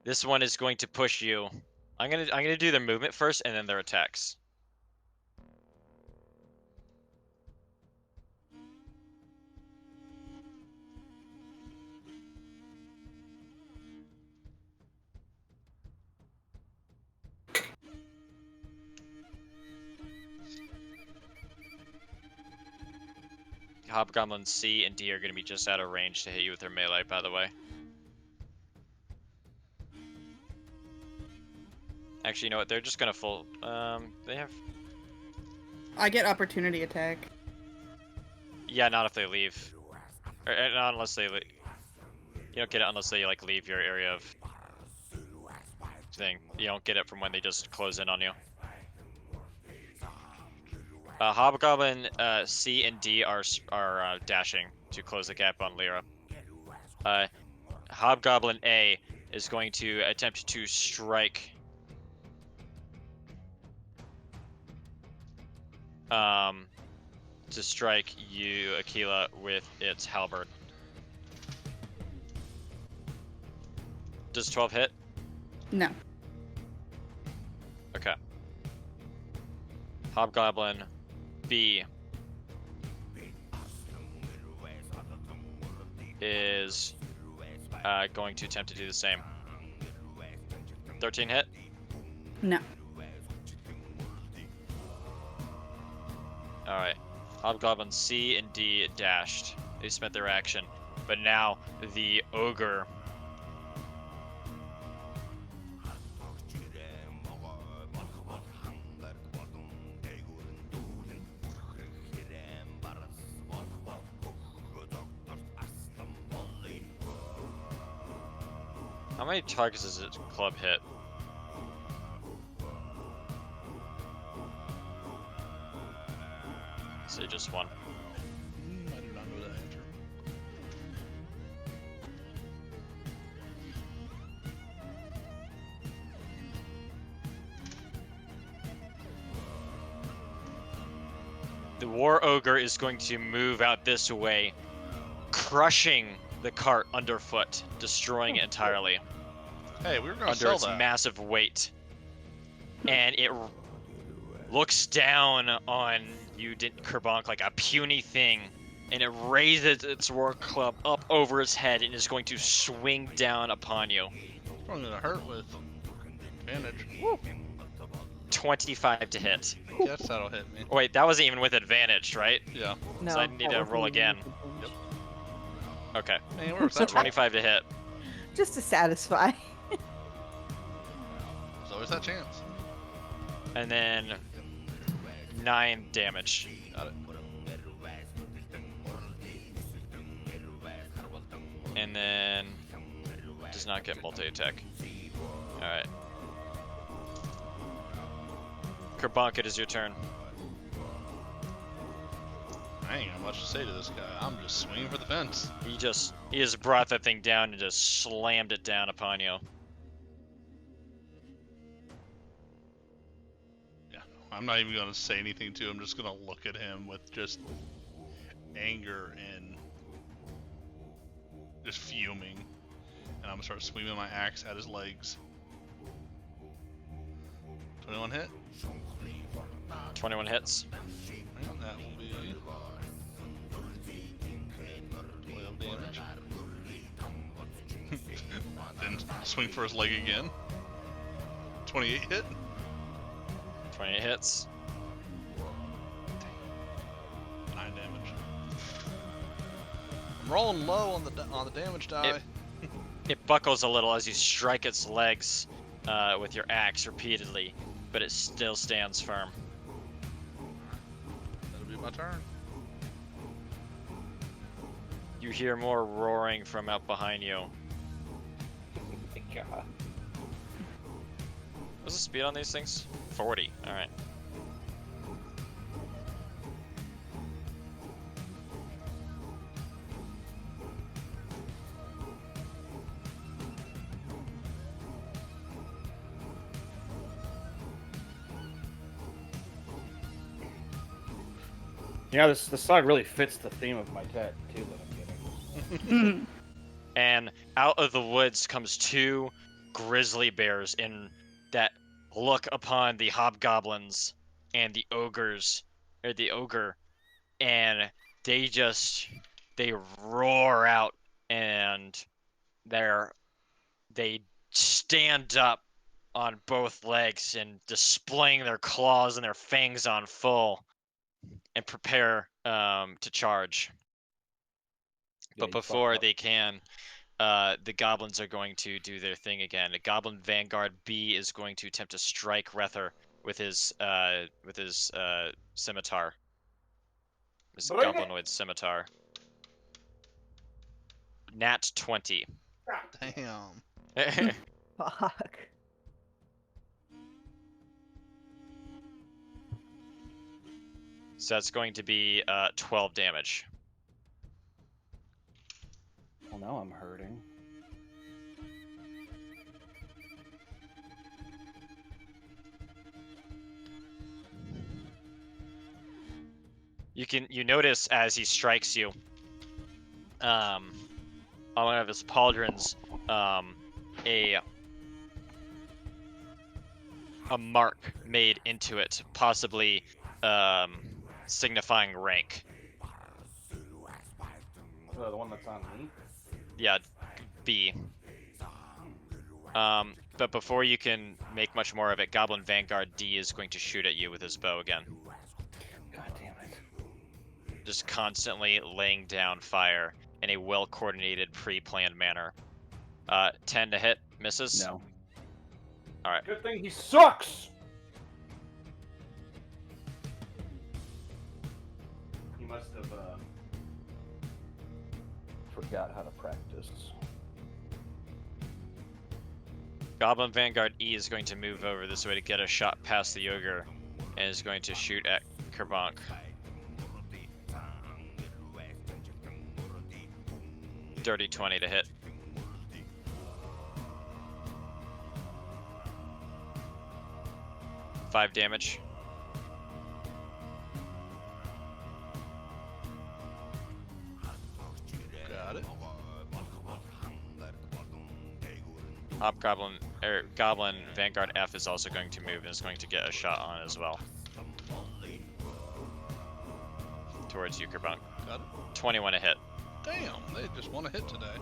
This one is going to push you. I'm gonna do their movement first and then their attacks. Hobgoblins C and D are going to be just out of range to hit you with their melee, by the way. Actually, you know what? They're just gonna full. They have. I get opportunity attack. Yeah, not if they leave. Or, not unless they. You don't get it unless they like leave your area of thing. You don't get it from when they just close in on you. Hobgoblin C and D are dashing to close the gap on Lyra. Hobgoblin A is going to attempt to strike. To strike you, Aquila, with its halberd. Does 12 hit? No. Okay. Hobgoblin B is going to attempt to do the same. 13 hit? No. Alright. Hobgoblin C and D dashed. They spent their action. But now the ogre How many targets does its club hit? Say just one. I do not know that answer. The War Ogre is going to move out this way, crushing the cart underfoot, destroying it entirely Hey, we were gonna under sell its that. massive weight. And it looks down on you, Kerbonk, like a puny thing, and it raises its war club up over its head and is going to swing down upon you. It's probably gonna hurt with advantage. 25 to hit. Yes, that'll hit me. Oh, wait, that wasn't even with advantage, right? Yeah. No, I need that to wasn't roll even again. with advantage. Okay, Man, where was so that? 25 to hit. Just to satisfy. There's always that chance. And then 9 damage. Got it. And then does not get multi-attack. Alright. Kerbonk, it is your turn. I ain't got much to say to this guy. I'm just swinging for the fence. He just brought that thing down and just slammed it down upon you. Yeah, I'm not even gonna say anything to him. I'm just gonna look at him with just anger and just fuming. And I'm gonna start swinging my axe at his legs. 21 hit. 21 hits. Right, that will be 12 damage. Then swing for his leg again. 28 hit. 28 hits. 9 damage. I'm rolling low on the damage die. It buckles a little as you strike its legs with your axe repeatedly, but it still stands firm. That'll be my turn. You hear more roaring from out behind you. God. What's the speed on these things? 40. Alright. You know, this song really fits the theme of my tattoo that I'm getting. And out of the woods comes 2 grizzly bears in that look upon the hobgoblins and the ogres, or the ogre, and they roar out, and they stand up on both legs and displaying their claws and their fangs on full and prepare to charge. Yeah, But you before fucked up. they can, the goblins are going to do their thing again. Goblin Vanguard B is going to attempt to strike Rether with his scimitar. His Bring it! goblinoid scimitar. Nat 20. Damn. Fuck. So that's going to be 12 damage. Well, now I'm hurting. You notice as he strikes you, on one of his pauldrons, a mark made into it, possibly signifying rank. The one that's on me? Yeah, B. But before you can make much more of it, Goblin Vanguard D is going to shoot at you with his bow again. God damn it. Just constantly laying down fire in a well-coordinated, pre-planned manner. 10 to hit, misses? No. Alright. Good thing he sucks! He must have, forgot how to practice. Goblin Vanguard E is going to move over this way to get a shot past the ogre, and is going to shoot at Kerbank. Dirty 20 to hit. Five damage. Got it. Hobgoblin Goblin Vanguard F is also going to move and is going to get a shot on as well. Towards you, Kerbank. Got it. 21 to hit. Damn, they just want to hit today.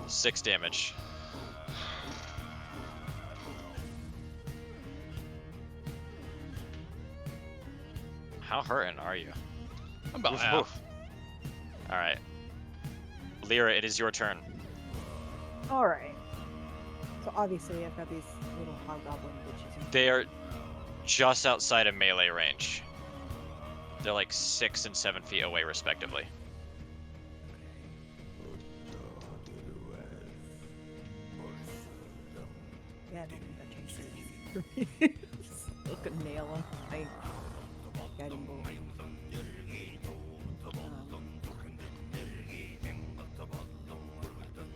6 damage. How hurting are you? I'm about Oof, half. oof. Alright. Lyra, it is your turn. All right. So obviously I've got these little hobgoblin bitches. They are just outside of melee range. They're like 6 and 7 feet away, respectively. Yeah, I think that changed it for me. Still could nail them. I guiding bolt.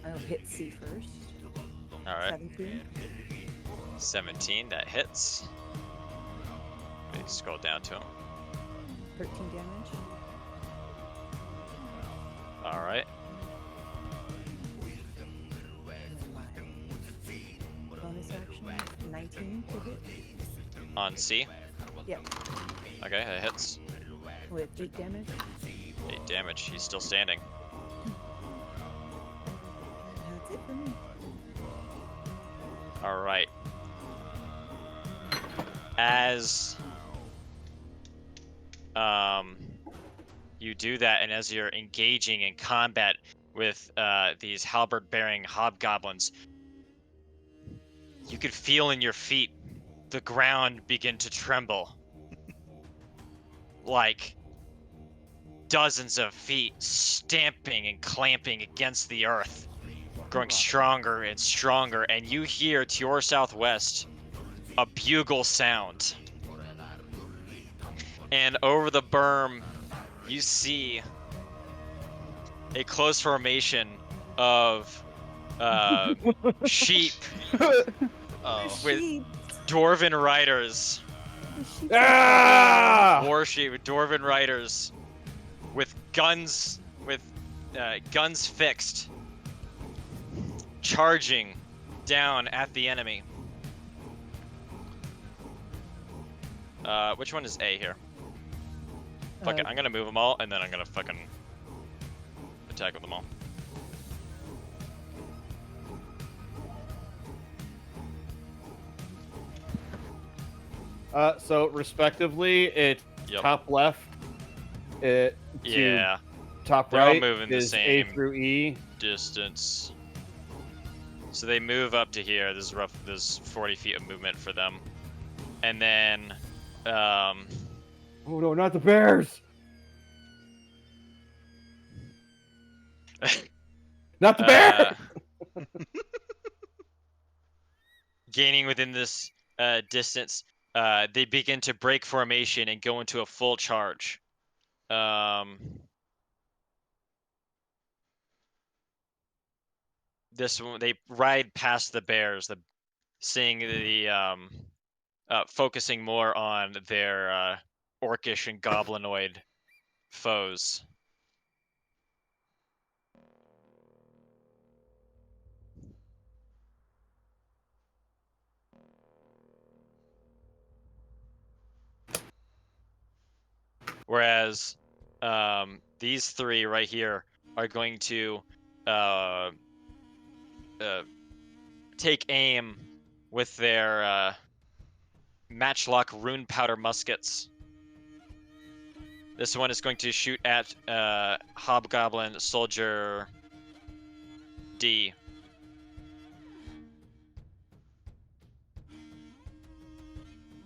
I'll hit C first. Alright. 17. 17, that hits. Let me scroll down to him. 13 damage. Alright. And then my bonus action, 19 to hit. On C. Yep. Okay, that hits. With 8 damage. 8 damage. He's still standing. That's it for me. Alright. As you do that, and as you're engaging in combat with these halberd-bearing hobgoblins, you could feel in your feet the ground begin to tremble. Like dozens of feet stamping and clamping against the earth, growing stronger and stronger, and you hear to your southwest a bugle sound. And over the berm, you see a close formation of sheep Oh. with dwarven riders. Ah! War sheep with dwarven riders with guns fixed, charging down at the enemy. Which one is A here? Fuck it, I'm gonna move them all, and then I'm gonna fucking attack with them all. So respectively, it's Yep. top left, to Yeah. top They're all right moving the is same A through E. distance. So they move up to here. This is rough. This is 40 feet of movement for them, and then, Oh no, not the bears! Not the bears! Gaining within this distance, they begin to break formation and go into a full charge. This one, they ride past the bears, seeing the focusing more on their orcish and goblinoid foes. Whereas these three right here are going to take aim with their matchlock rune powder muskets. This one is going to shoot at Hobgoblin Soldier D.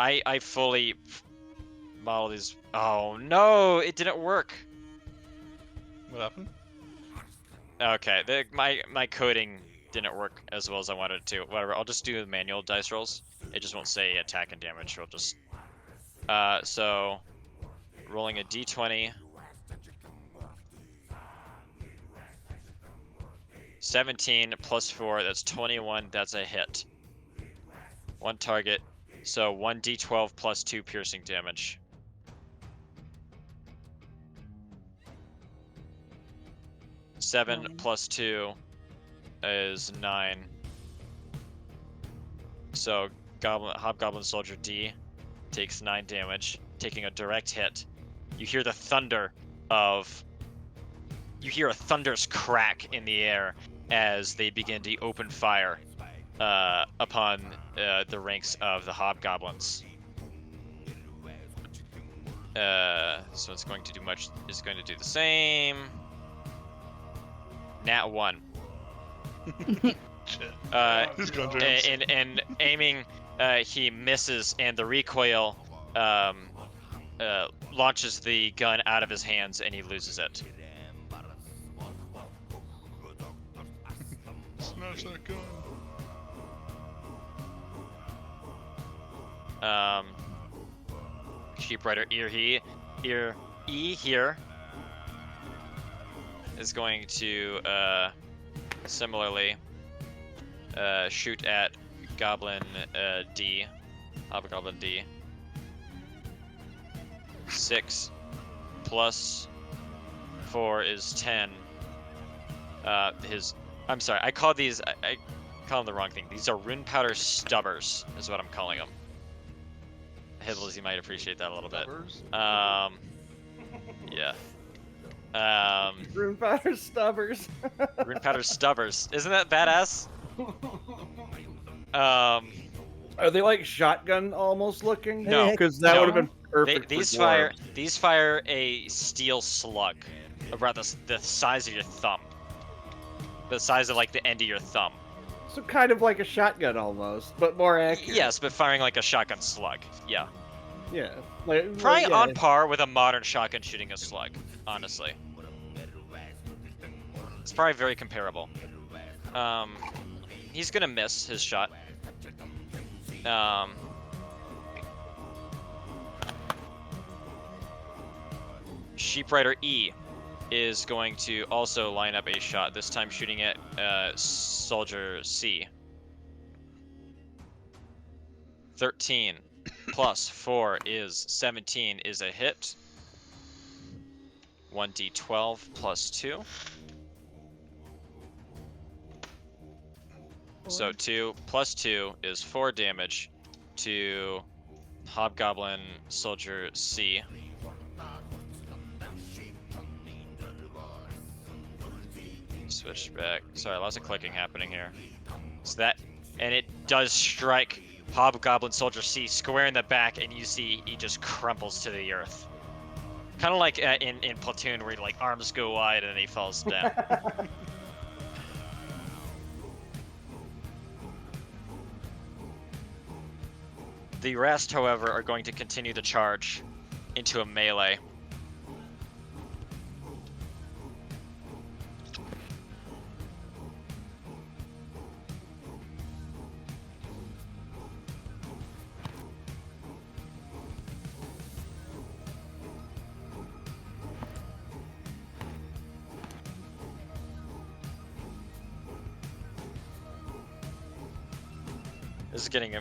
I fully model these. Oh no, it didn't work. What happened? Okay, my coding didn't work as well as I wanted it to. Whatever, I'll just do the manual dice rolls. It just won't say attack and damage. We'll just so rolling a d20. 17 plus 4, that's 21. That's a hit. One target, so 1d12 plus 2 piercing damage. Seven 9. plus 2 is 9. So Hobgoblin Soldier D takes 9 damage, taking a direct hit. You hear the thunder of... You hear a thunderous crack in the air as they begin to open fire upon the ranks of the Hobgoblins. So it's going to do much. It's going to do the same. Nat 1. Shit. And, He's going James. and aiming, he misses, and the recoil launches the gun out of his hands, and he loses it. Smash that gun. Sheeprider Ear E here is going to similarly shoot at Goblin D, Hobgoblin D. 6 plus 4 is 10. I'm sorry, I call these, I call them the wrong thing. These are rune powder stubbers, is what I'm calling them. Hibbles, you might appreciate that a little bit. Yeah. Rune powder stubbers. Rune powder stubbers. Isn't that badass? Are they like shotgun almost looking? No, because that no. would have been perfect. These for fire. dwarves. These fire a steel slug, about the size of your thumb. The size of like the end of your thumb. So kind of like a shotgun almost, but more accurate. Yes, but firing like a shotgun slug. Yeah. Yeah. Like, Probably yeah. on par with a modern shotgun shooting a slug. Honestly. It's probably very comparable. He's gonna miss his shot. Sheeprider E is going to also line up a shot, this time shooting at Soldier C. 13 plus 4 is 17 is a hit. 1d12 plus 2. So 2 plus 2 is 4 damage to Hobgoblin Soldier C. Switch back. Sorry, lots of clicking happening here. So that, and it does strike Hobgoblin Soldier C square in the back, and you see he just crumples to the earth. Kind of like in Platoon, where like arms go wide and he falls down. The rest, however, are going to continue to charge into a melee. This is getting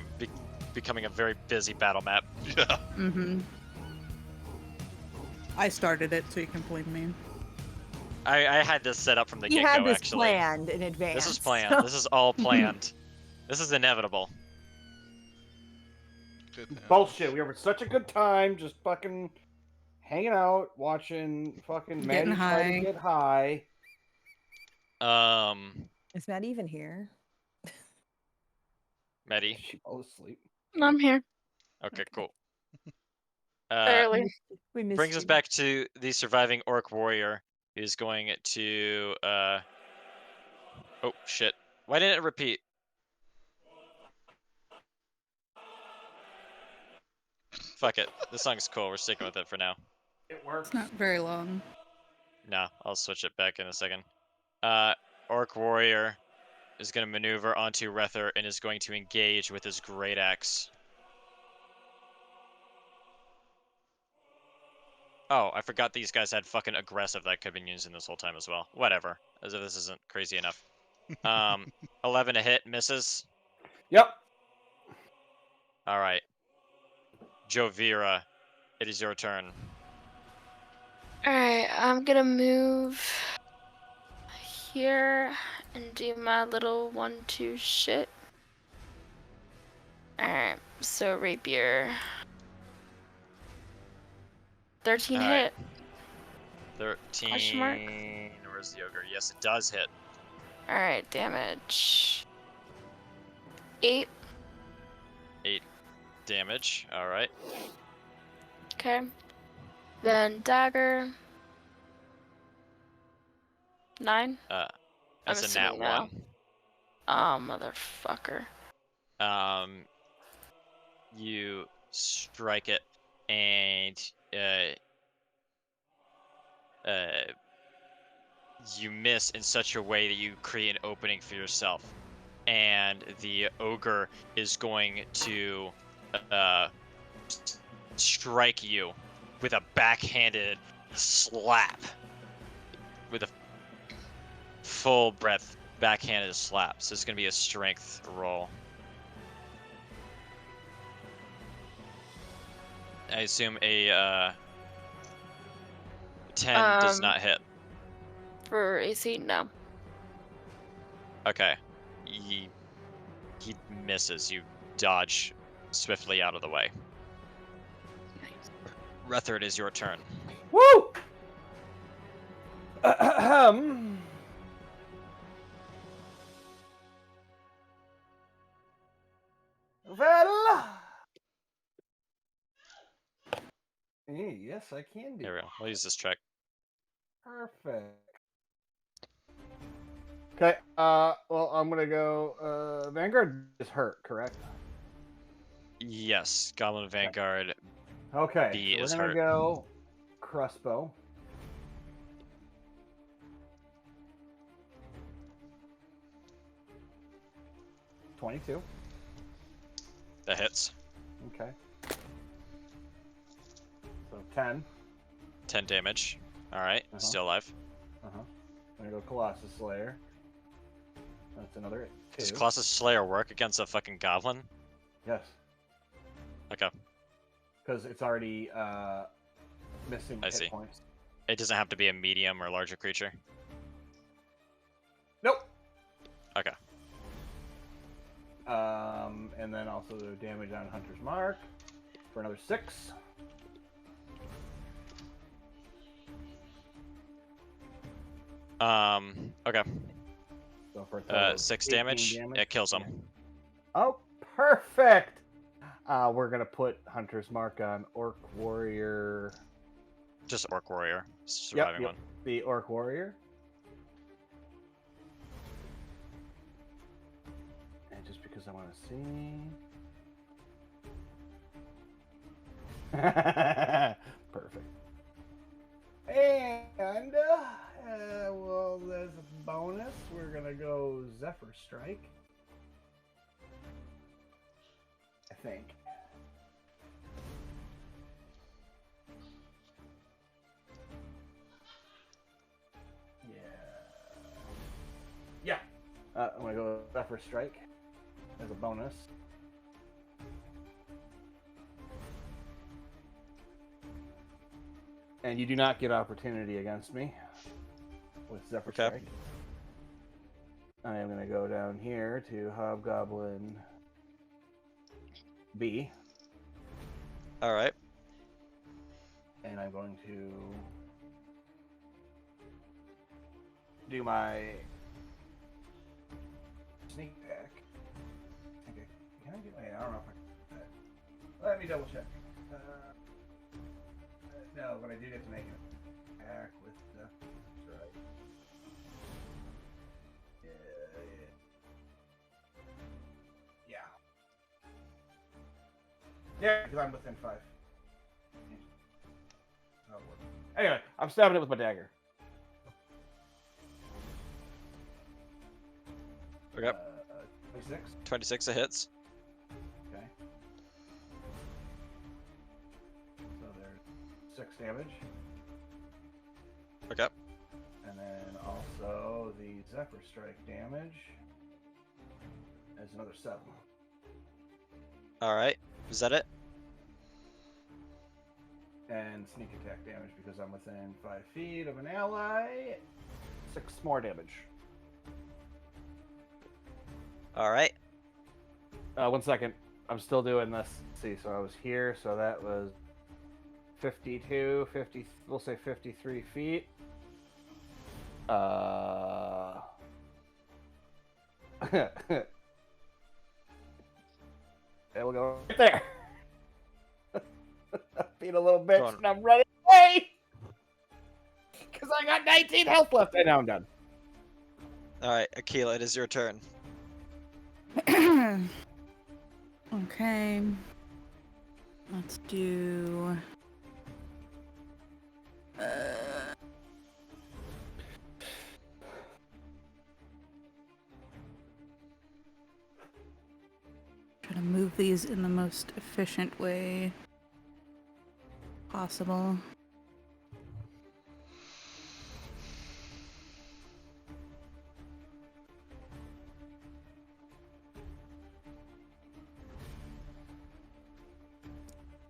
becoming a very busy battle map. Yeah. Mm-hmm. I started it, so you can blame me. I had this set up from the You get-go, had this actually. planned in advance. This is planned. This is all planned. This is inevitable. Goodness. Bullshit. We were having such a good time, just fucking hanging out, watching fucking Getting Maddie try to high. get high. Is Matt even here? Maddie. She fell asleep. I'm here. Okay, cool. Barely. We missed Brings us you. back to the surviving orc warrior, who's going to oh shit. Why didn't it repeat? Fuck it. This song's cool. We're sticking with it for now. It works. It's not very long. No, I'll switch it back in a second. Orc warrior is going to maneuver onto Rether and is going to engage with his great axe. Oh, I forgot these guys had fucking aggressive that could have been using this whole time as well. Whatever. As if this isn't crazy enough. 11 to hit, misses. Yep. Alright. Jovira, it is your turn. Alright, I'm gonna move here and do my little 1-2 shit. Alright, so rapier. 13 Alright. hit. 13. Question mark? Where's the ogre? Yes, it does hit. Alright, damage. 8. 8 damage. Alright. Okay. Then dagger. 9. That's a nat assuming now. 1. Oh, motherfucker. You strike it, and you miss in such a way that you create an opening for yourself, and the ogre is going to strike you with a backhanded slap, with a full breath backhanded slap. So it's going to be a strength roll. I assume a 10 does not hit. For AC, no. Okay. He misses. You dodge swiftly out of the way. Rether, it is your turn. Woo! Ahem. Well, yes, I can do. Here we go. We'll use this check. Perfect. Okay. Well, I'm gonna go. Vanguard is hurt, correct? Yes, Goblin Vanguard. Okay. B so is we're gonna hurt. go crossbow. $22. That hits. Okay. So 10. 10 damage. Alright, still alive. I'm gonna go Colossus Slayer. That's another 2. Does Colossus Slayer work against a fucking goblin? Yes. Okay. Because it's already missing I hit see. points. It doesn't have to be a medium or larger creature. Nope. Okay. And then also the damage on Hunter's Mark for another 6. Okay. So for a total of 6 18 damage. It kills him. Yeah. Oh, perfect! We're gonna put Hunter's Mark on Orc Warrior Just Orc Warrior. Surviving one. The Orc Warrior. And just because I want to see. Perfect. And, well, there's a bonus. We're going to go Zephyr Strike. I think. Yeah. I'm going to go Zephyr Strike as a bonus. And you do not get opportunity against me with Zephyr Okay. Strike. I am going to go down here to Hobgoblin B. Alright. And I'm going to do my sneak attack. Okay. Can I do my? I don't know if I can do that. Let me double check. No, but I do get to make an attack with the. That's right. Yeah. Yeah, because I'm within 5. Anyway, I'm stabbing it with my dagger. Okay. 26. 26 hits. Okay. So there's 6 damage. Okay. And then also the Zephyr Strike damage is another 7. Alright. Is that it? And sneak attack damage because I'm within 5 feet of an ally. 6 more damage. Alright. 1 second. I'm still doing this. Let's see, so I was here, so that was 52, 50, we'll say 53 feet. There we go. Right there. Being a little bitch, and I'm running away because I got 19 health left. And now I'm done. Alright, Aquila, it is your turn. Okay. Let's do. Try to move these in the most efficient way possible.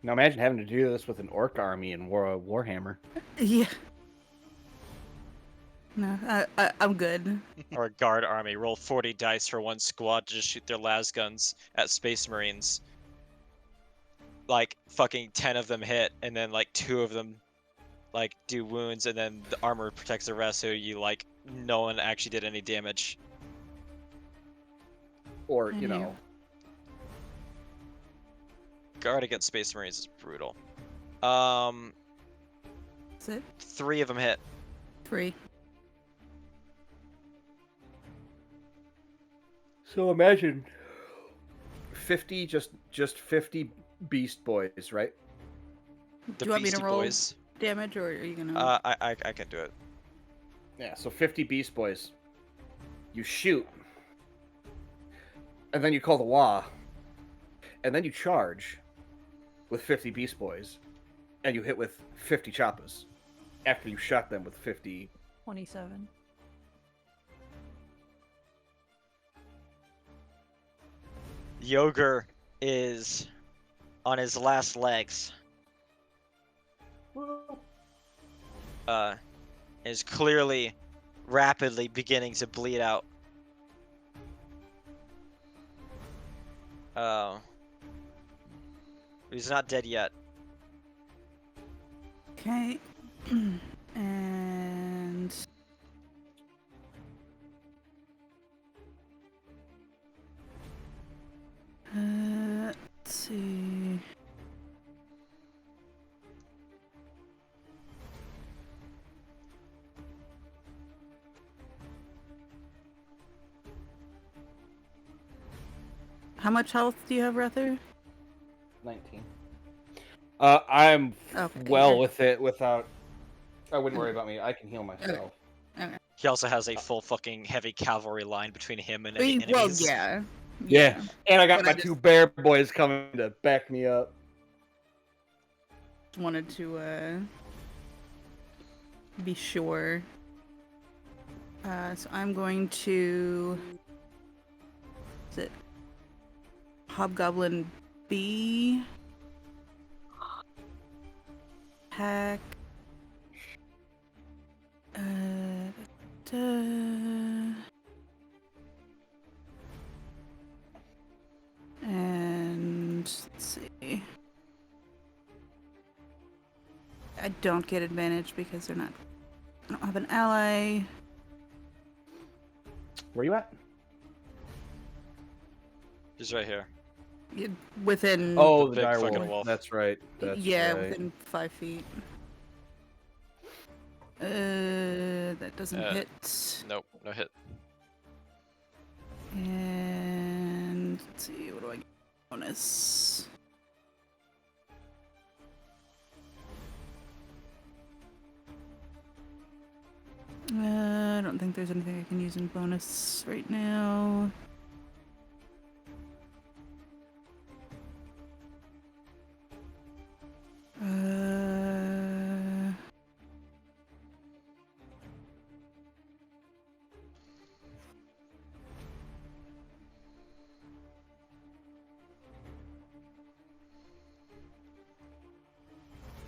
Now imagine having to do this with an orc army in Warhammer. Yeah. No, I'm good. Or a guard army. Roll 40 dice for one squad to just shoot their las guns at Space Marines. Like, fucking 10 of them hit, and then, like, 2 of them, like, do wounds, and then the armor protects the rest, so you, like, no one actually did any damage. Or, I you know. know. Guard against Space Marines is brutal. Is it 3 of them hit. 3? So imagine 50, just 50 beast boys, right? The Do you want me to Beastie roll Boys. damage, or are you gonna? I can do it. Yeah, so 50 beast boys. You shoot. And then you call the law. And then you charge with 50 beast boys. And you hit with 50 choppas. After you shot them with 50. 27. Yoger is on his last legs. Is clearly rapidly beginning to bleed out. He's not dead yet. Okay. And let's see. How much health do you have, Rether? 19. I'm Okay, well you're- with it without. I wouldn't worry Okay. about me. I can heal myself. Okay. He also has a full fucking heavy cavalry line between him and any Well, enemies. yeah. Yeah. And I got But my I just- 2 bear boys coming to back me up. Wanted to be sure. So I'm going to. Is it Hobgoblin B? Hack. Da. And let's see. I don't get advantage because they're not. I don't have an ally. Where you at? He's right here. Within. Oh, The the big dire fucking wolf. wolf. That's right. That's yeah, right. within 5 feet. That doesn't hit. Nope, no hit. And let's see, what do I get? Bonus. I don't think there's anything I can use in bonus right now.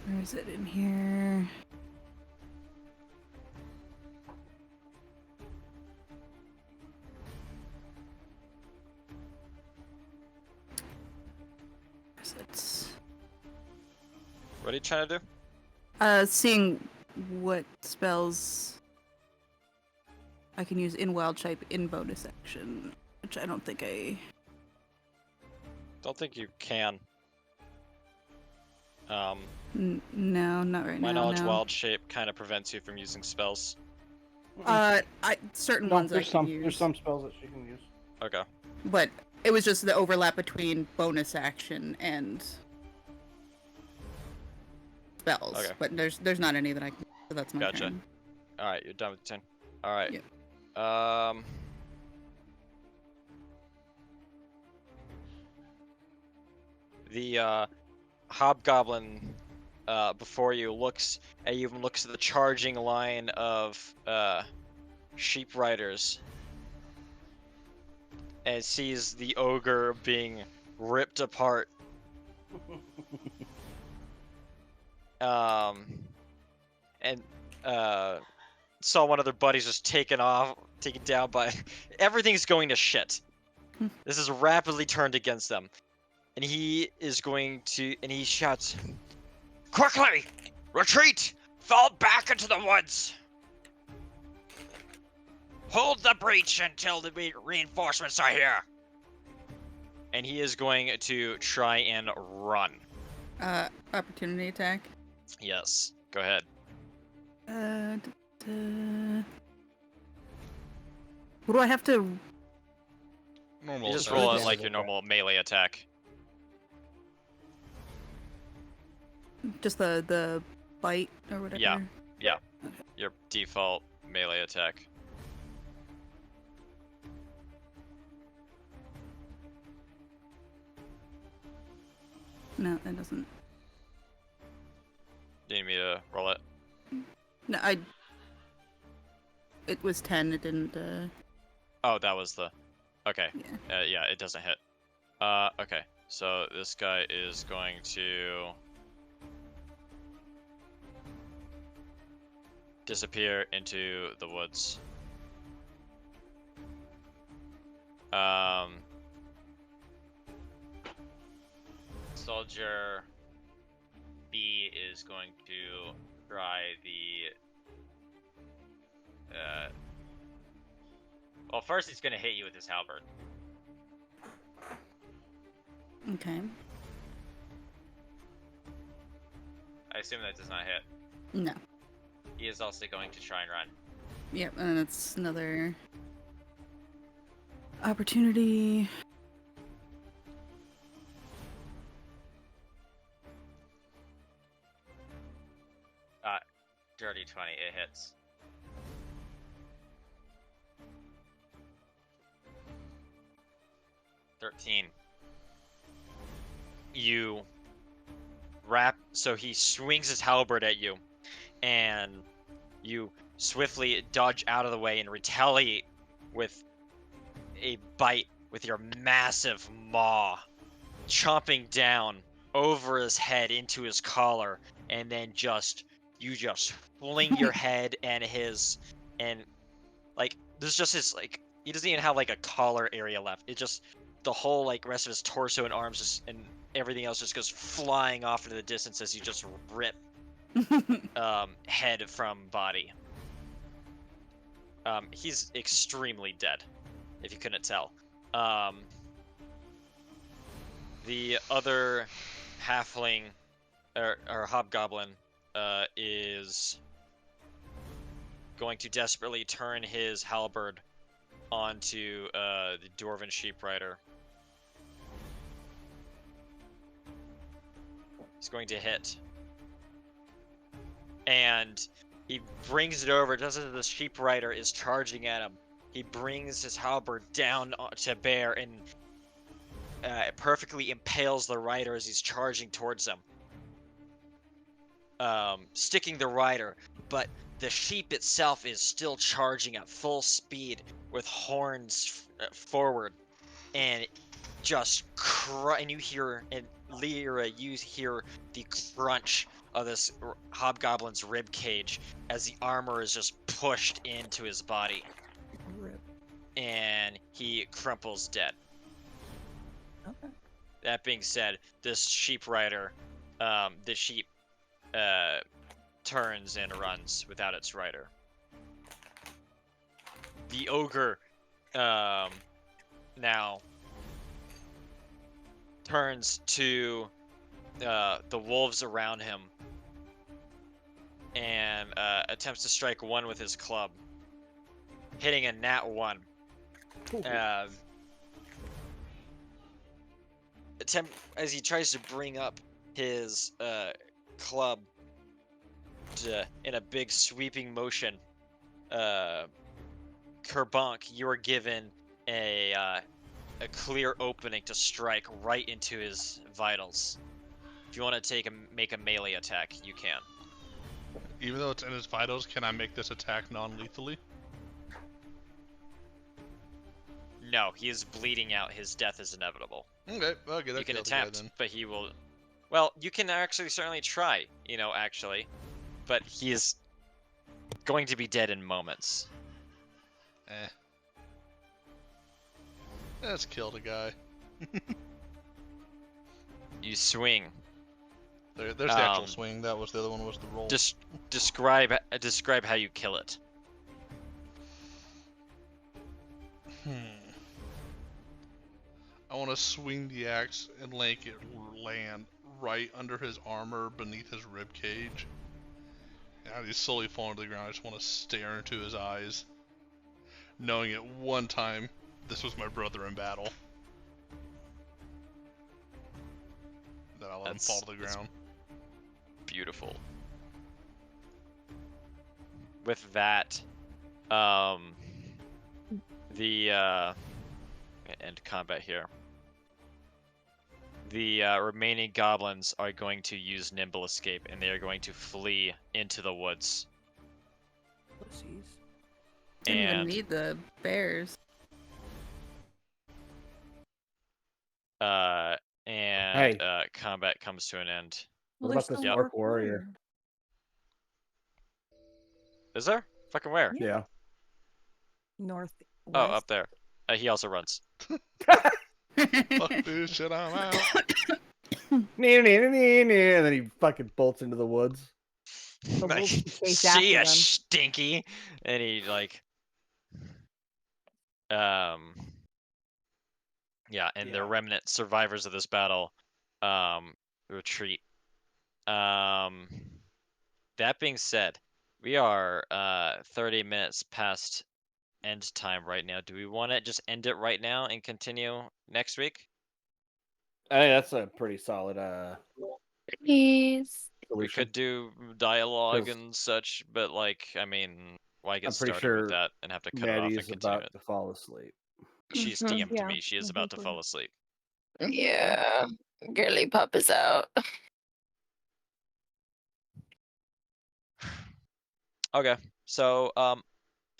Where is it in here? Where's it? What are you trying to do? Seeing what spells I can use in wild shape in bonus action, which I don't think I. Don't think you can. No, not right My now. knowledge, no. wild shape kind of prevents you from using spells. Certain No, ones I there's can some. use. There's some spells that she can use. Okay. But it was just the overlap between bonus action and spells. Okay. But there's not any that I can. So that's my Gotcha. turn. All right, you're done with 10. All right. Yep. The hobgoblin before you looks at you and looks at the charging line of sheep riders and sees the ogre being ripped apart. And saw one of their buddies just taken down by everything's going to shit. This is rapidly turned against them. And he is going to, and he shouts, "Quickly! Retreat! Fall back into the woods! Hold the breach until the reinforcements are here!" And he is going to try and run. Opportunity attack. Yes, go ahead. What do I have to? Normal. You just attack. roll it Advantage like your attack. normal melee attack. Just the bite or whatever. Yeah. Your default melee attack. No, that doesn't. Do you need me to roll it? No, It was 10. It didn't. Oh, that was the. Okay. Yeah. Yeah, it doesn't hit. Okay. So this guy is going to disappear into the woods. Soldier B is going to try the. Well, first he's going to hit you with his halberd. Okay. I assume that does not hit. No. He is also going to try and run. Yep, and that's another opportunity. Dirty 20, it hits. $13. You so he swings his halberd at you, and you swiftly dodge out of the way and retaliate with a bite with your massive maw, chomping down over his head into his collar, and then you just fling your head and there's just his he doesn't even have like a collar area left. It just the whole rest of his torso and arms and everything else just goes flying off into the distance as you just rip head from body. He's extremely dead, if you couldn't tell. The other halfling or hobgoblin is going to desperately turn his halberd onto the dwarven sheep rider. He's going to hit. And he brings it over just as the sheep rider is charging at him. He brings his halberd down to bear and perfectly impales the rider as he's charging towards him. Sticking the rider, but the sheep itself is still charging at full speed with horns forward, and just and you hear, and Lyra, you hear the crunch of this hobgoblin's rib cage as the armor is just pushed into his body, Rip. and he crumples dead. Okay. That being said, this sheep rider, the sheep turns and runs without its rider. The ogre now turns to the wolves around him and attempts to strike one with his club, hitting a nat 1. As he tries to bring up his club in a big sweeping motion, Kerbank, you are given a clear opening to strike right into his vitals. If you want to make a melee attack, you can. Even though it's in his vitals, can I make this attack non-lethally? No, he is bleeding out. His death is inevitable. Okay, I'll get You can kill the guy attempt, then. but he will. Well, you can actually certainly try. Actually, but he is going to be dead in moments. Let's kill the guy. You swing. There's the actual swing. That was the other one. Was the roll? Describe how you kill it. I want to swing the axe and make it land right under his armor beneath his rib cage. And he's slowly falling to the ground. I just want to stare into his eyes, knowing at one time this was my brother in battle. Then I let him fall to the ground. Beautiful. With that, end combat here. The remaining goblins are going to use Nimble Escape, and they are going to flee into the woods. Pussies. Didn't even And need the bears. combat comes to an end. What about this orc warrior? Is there? Fucking where? Yeah. North. Oh, up there. He also runs. Fuck this shit, I'm out. And then he fucking bolts into the woods. The Like, wolves chase see after ya, them. stinky, and he yeah, and the remnant survivors of this battle retreat. That being said, we are 30 minutes past end time right now. Do we want to just end it right now and continue next week? I think that's a pretty solid Please. We solution? could do dialogue 'Cause- and such, but like, I mean, why get I'm pretty started with sure that and have to cut it off Maddie and is continue about it? to fall asleep. She's Mhm. DM'd Yeah, me. She is I about think to we're- fall asleep. Yeah. Girly pup is out. Okay, so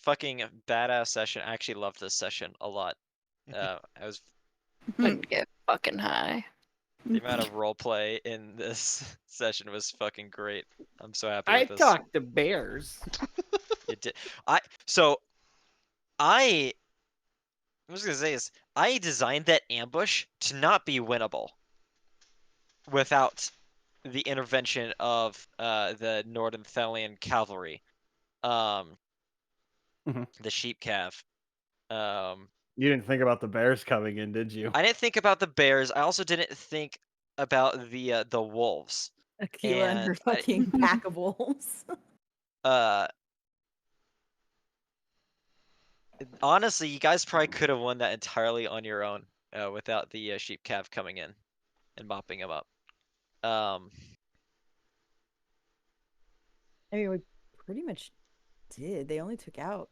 fucking badass session. I actually loved this session a lot. I was Couldn't get fucking high. the amount of roleplay in this session was fucking great. I'm so happy I with this. talked to bears. It did. I was gonna say is I designed that ambush to not be winnable without the intervention of the Northern Thalian cavalry, Mhm. the sheep cav. You didn't think about the bears coming in, did you? I didn't think about the bears. I also didn't think about the wolves. Aquila and her And fucking pack of wolves. honestly, you guys probably could have won that entirely on your own without the sheep cav coming in and mopping them up. I mean, we pretty much did. They only took out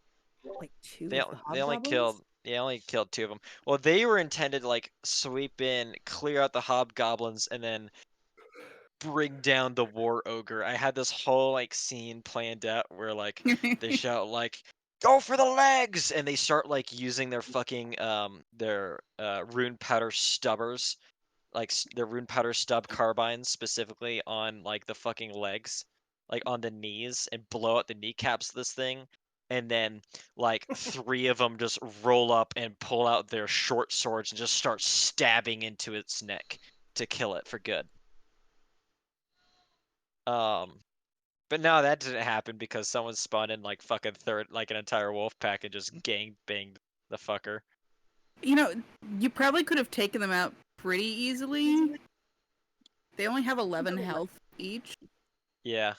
like two They of the they only hobgoblins. killed two of them. Well, they were intended to like sweep in, clear out the hobgoblins, and then bring down the war ogre. I had this whole like scene planned out where like they shout like go for the legs, and they start like using their fucking their rune powder stubbers, like their rune powder stub carbines specifically on like the fucking legs, like on the knees, and blow out the kneecaps of this thing. And then like three of them just roll up and pull out their short swords and just start stabbing into its neck to kill it for good. But no, that didn't happen because someone spun in like fucking third, like an entire wolf pack and just gang banged the fucker. You know, you probably could have taken them out pretty easily. They only have 11 health each. Yeah.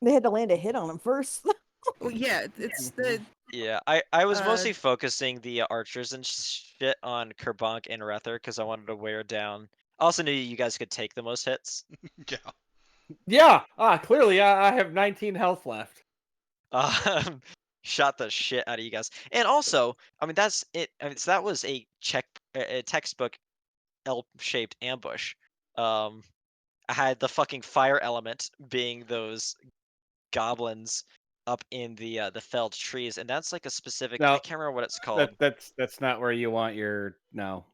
They had to land a hit on him first. Well, yeah, it's the Yeah, I was Uh, mostly focusing the archers and shit on Kerbank and Rether because I wanted to wear down. I also knew you guys could take the most hits. Yeah. Yeah. Clearly, I have 19 health left. Shot the shit out of you guys. And also, I mean that's it. I mean, so that was a textbook L-shaped ambush. I had the fucking fire element being those goblins up in the felled trees, and that's like a specific. I No, can't remember what it's called. that's not where you want your no.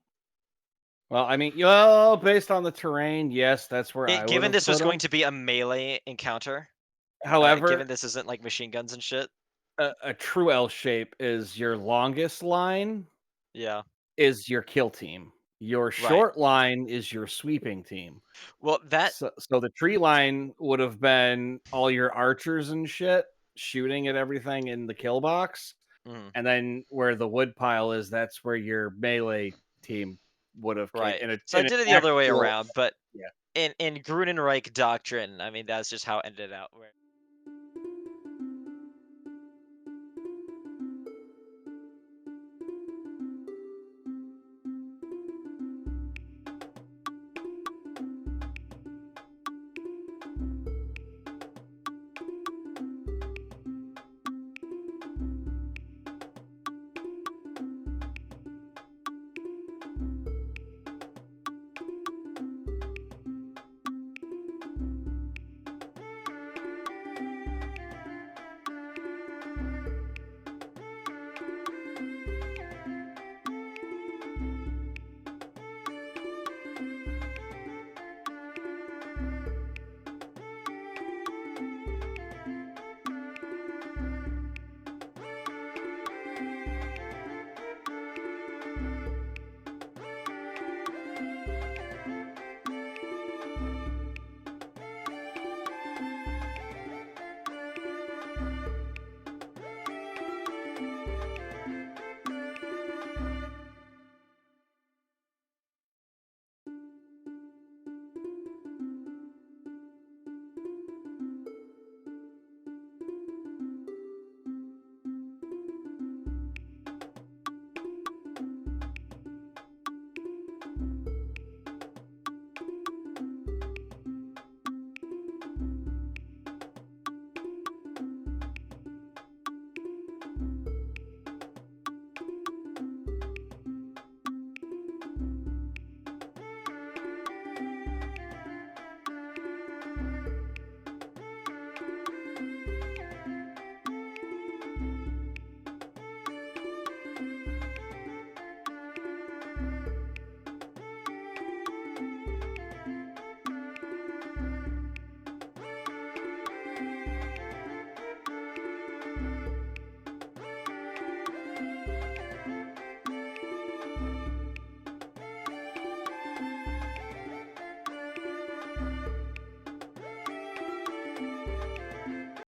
Well, I mean, well, based on the terrain, yes, that's where I would Given have this was put going 'em. to be a melee encounter, However, given this isn't like machine guns and shit. a true L shape is your longest line Yeah. is your kill team. Your short line is your sweeping team. Well, that So the tree line would have been all your archers and shit shooting at everything in the kill box. mhm, And then where the wood pile is, that's where your melee team would have came right. in. So I In an did it the other way actual, around, but yeah. in Grunenreich doctrine, I mean that's just how it ended out. Where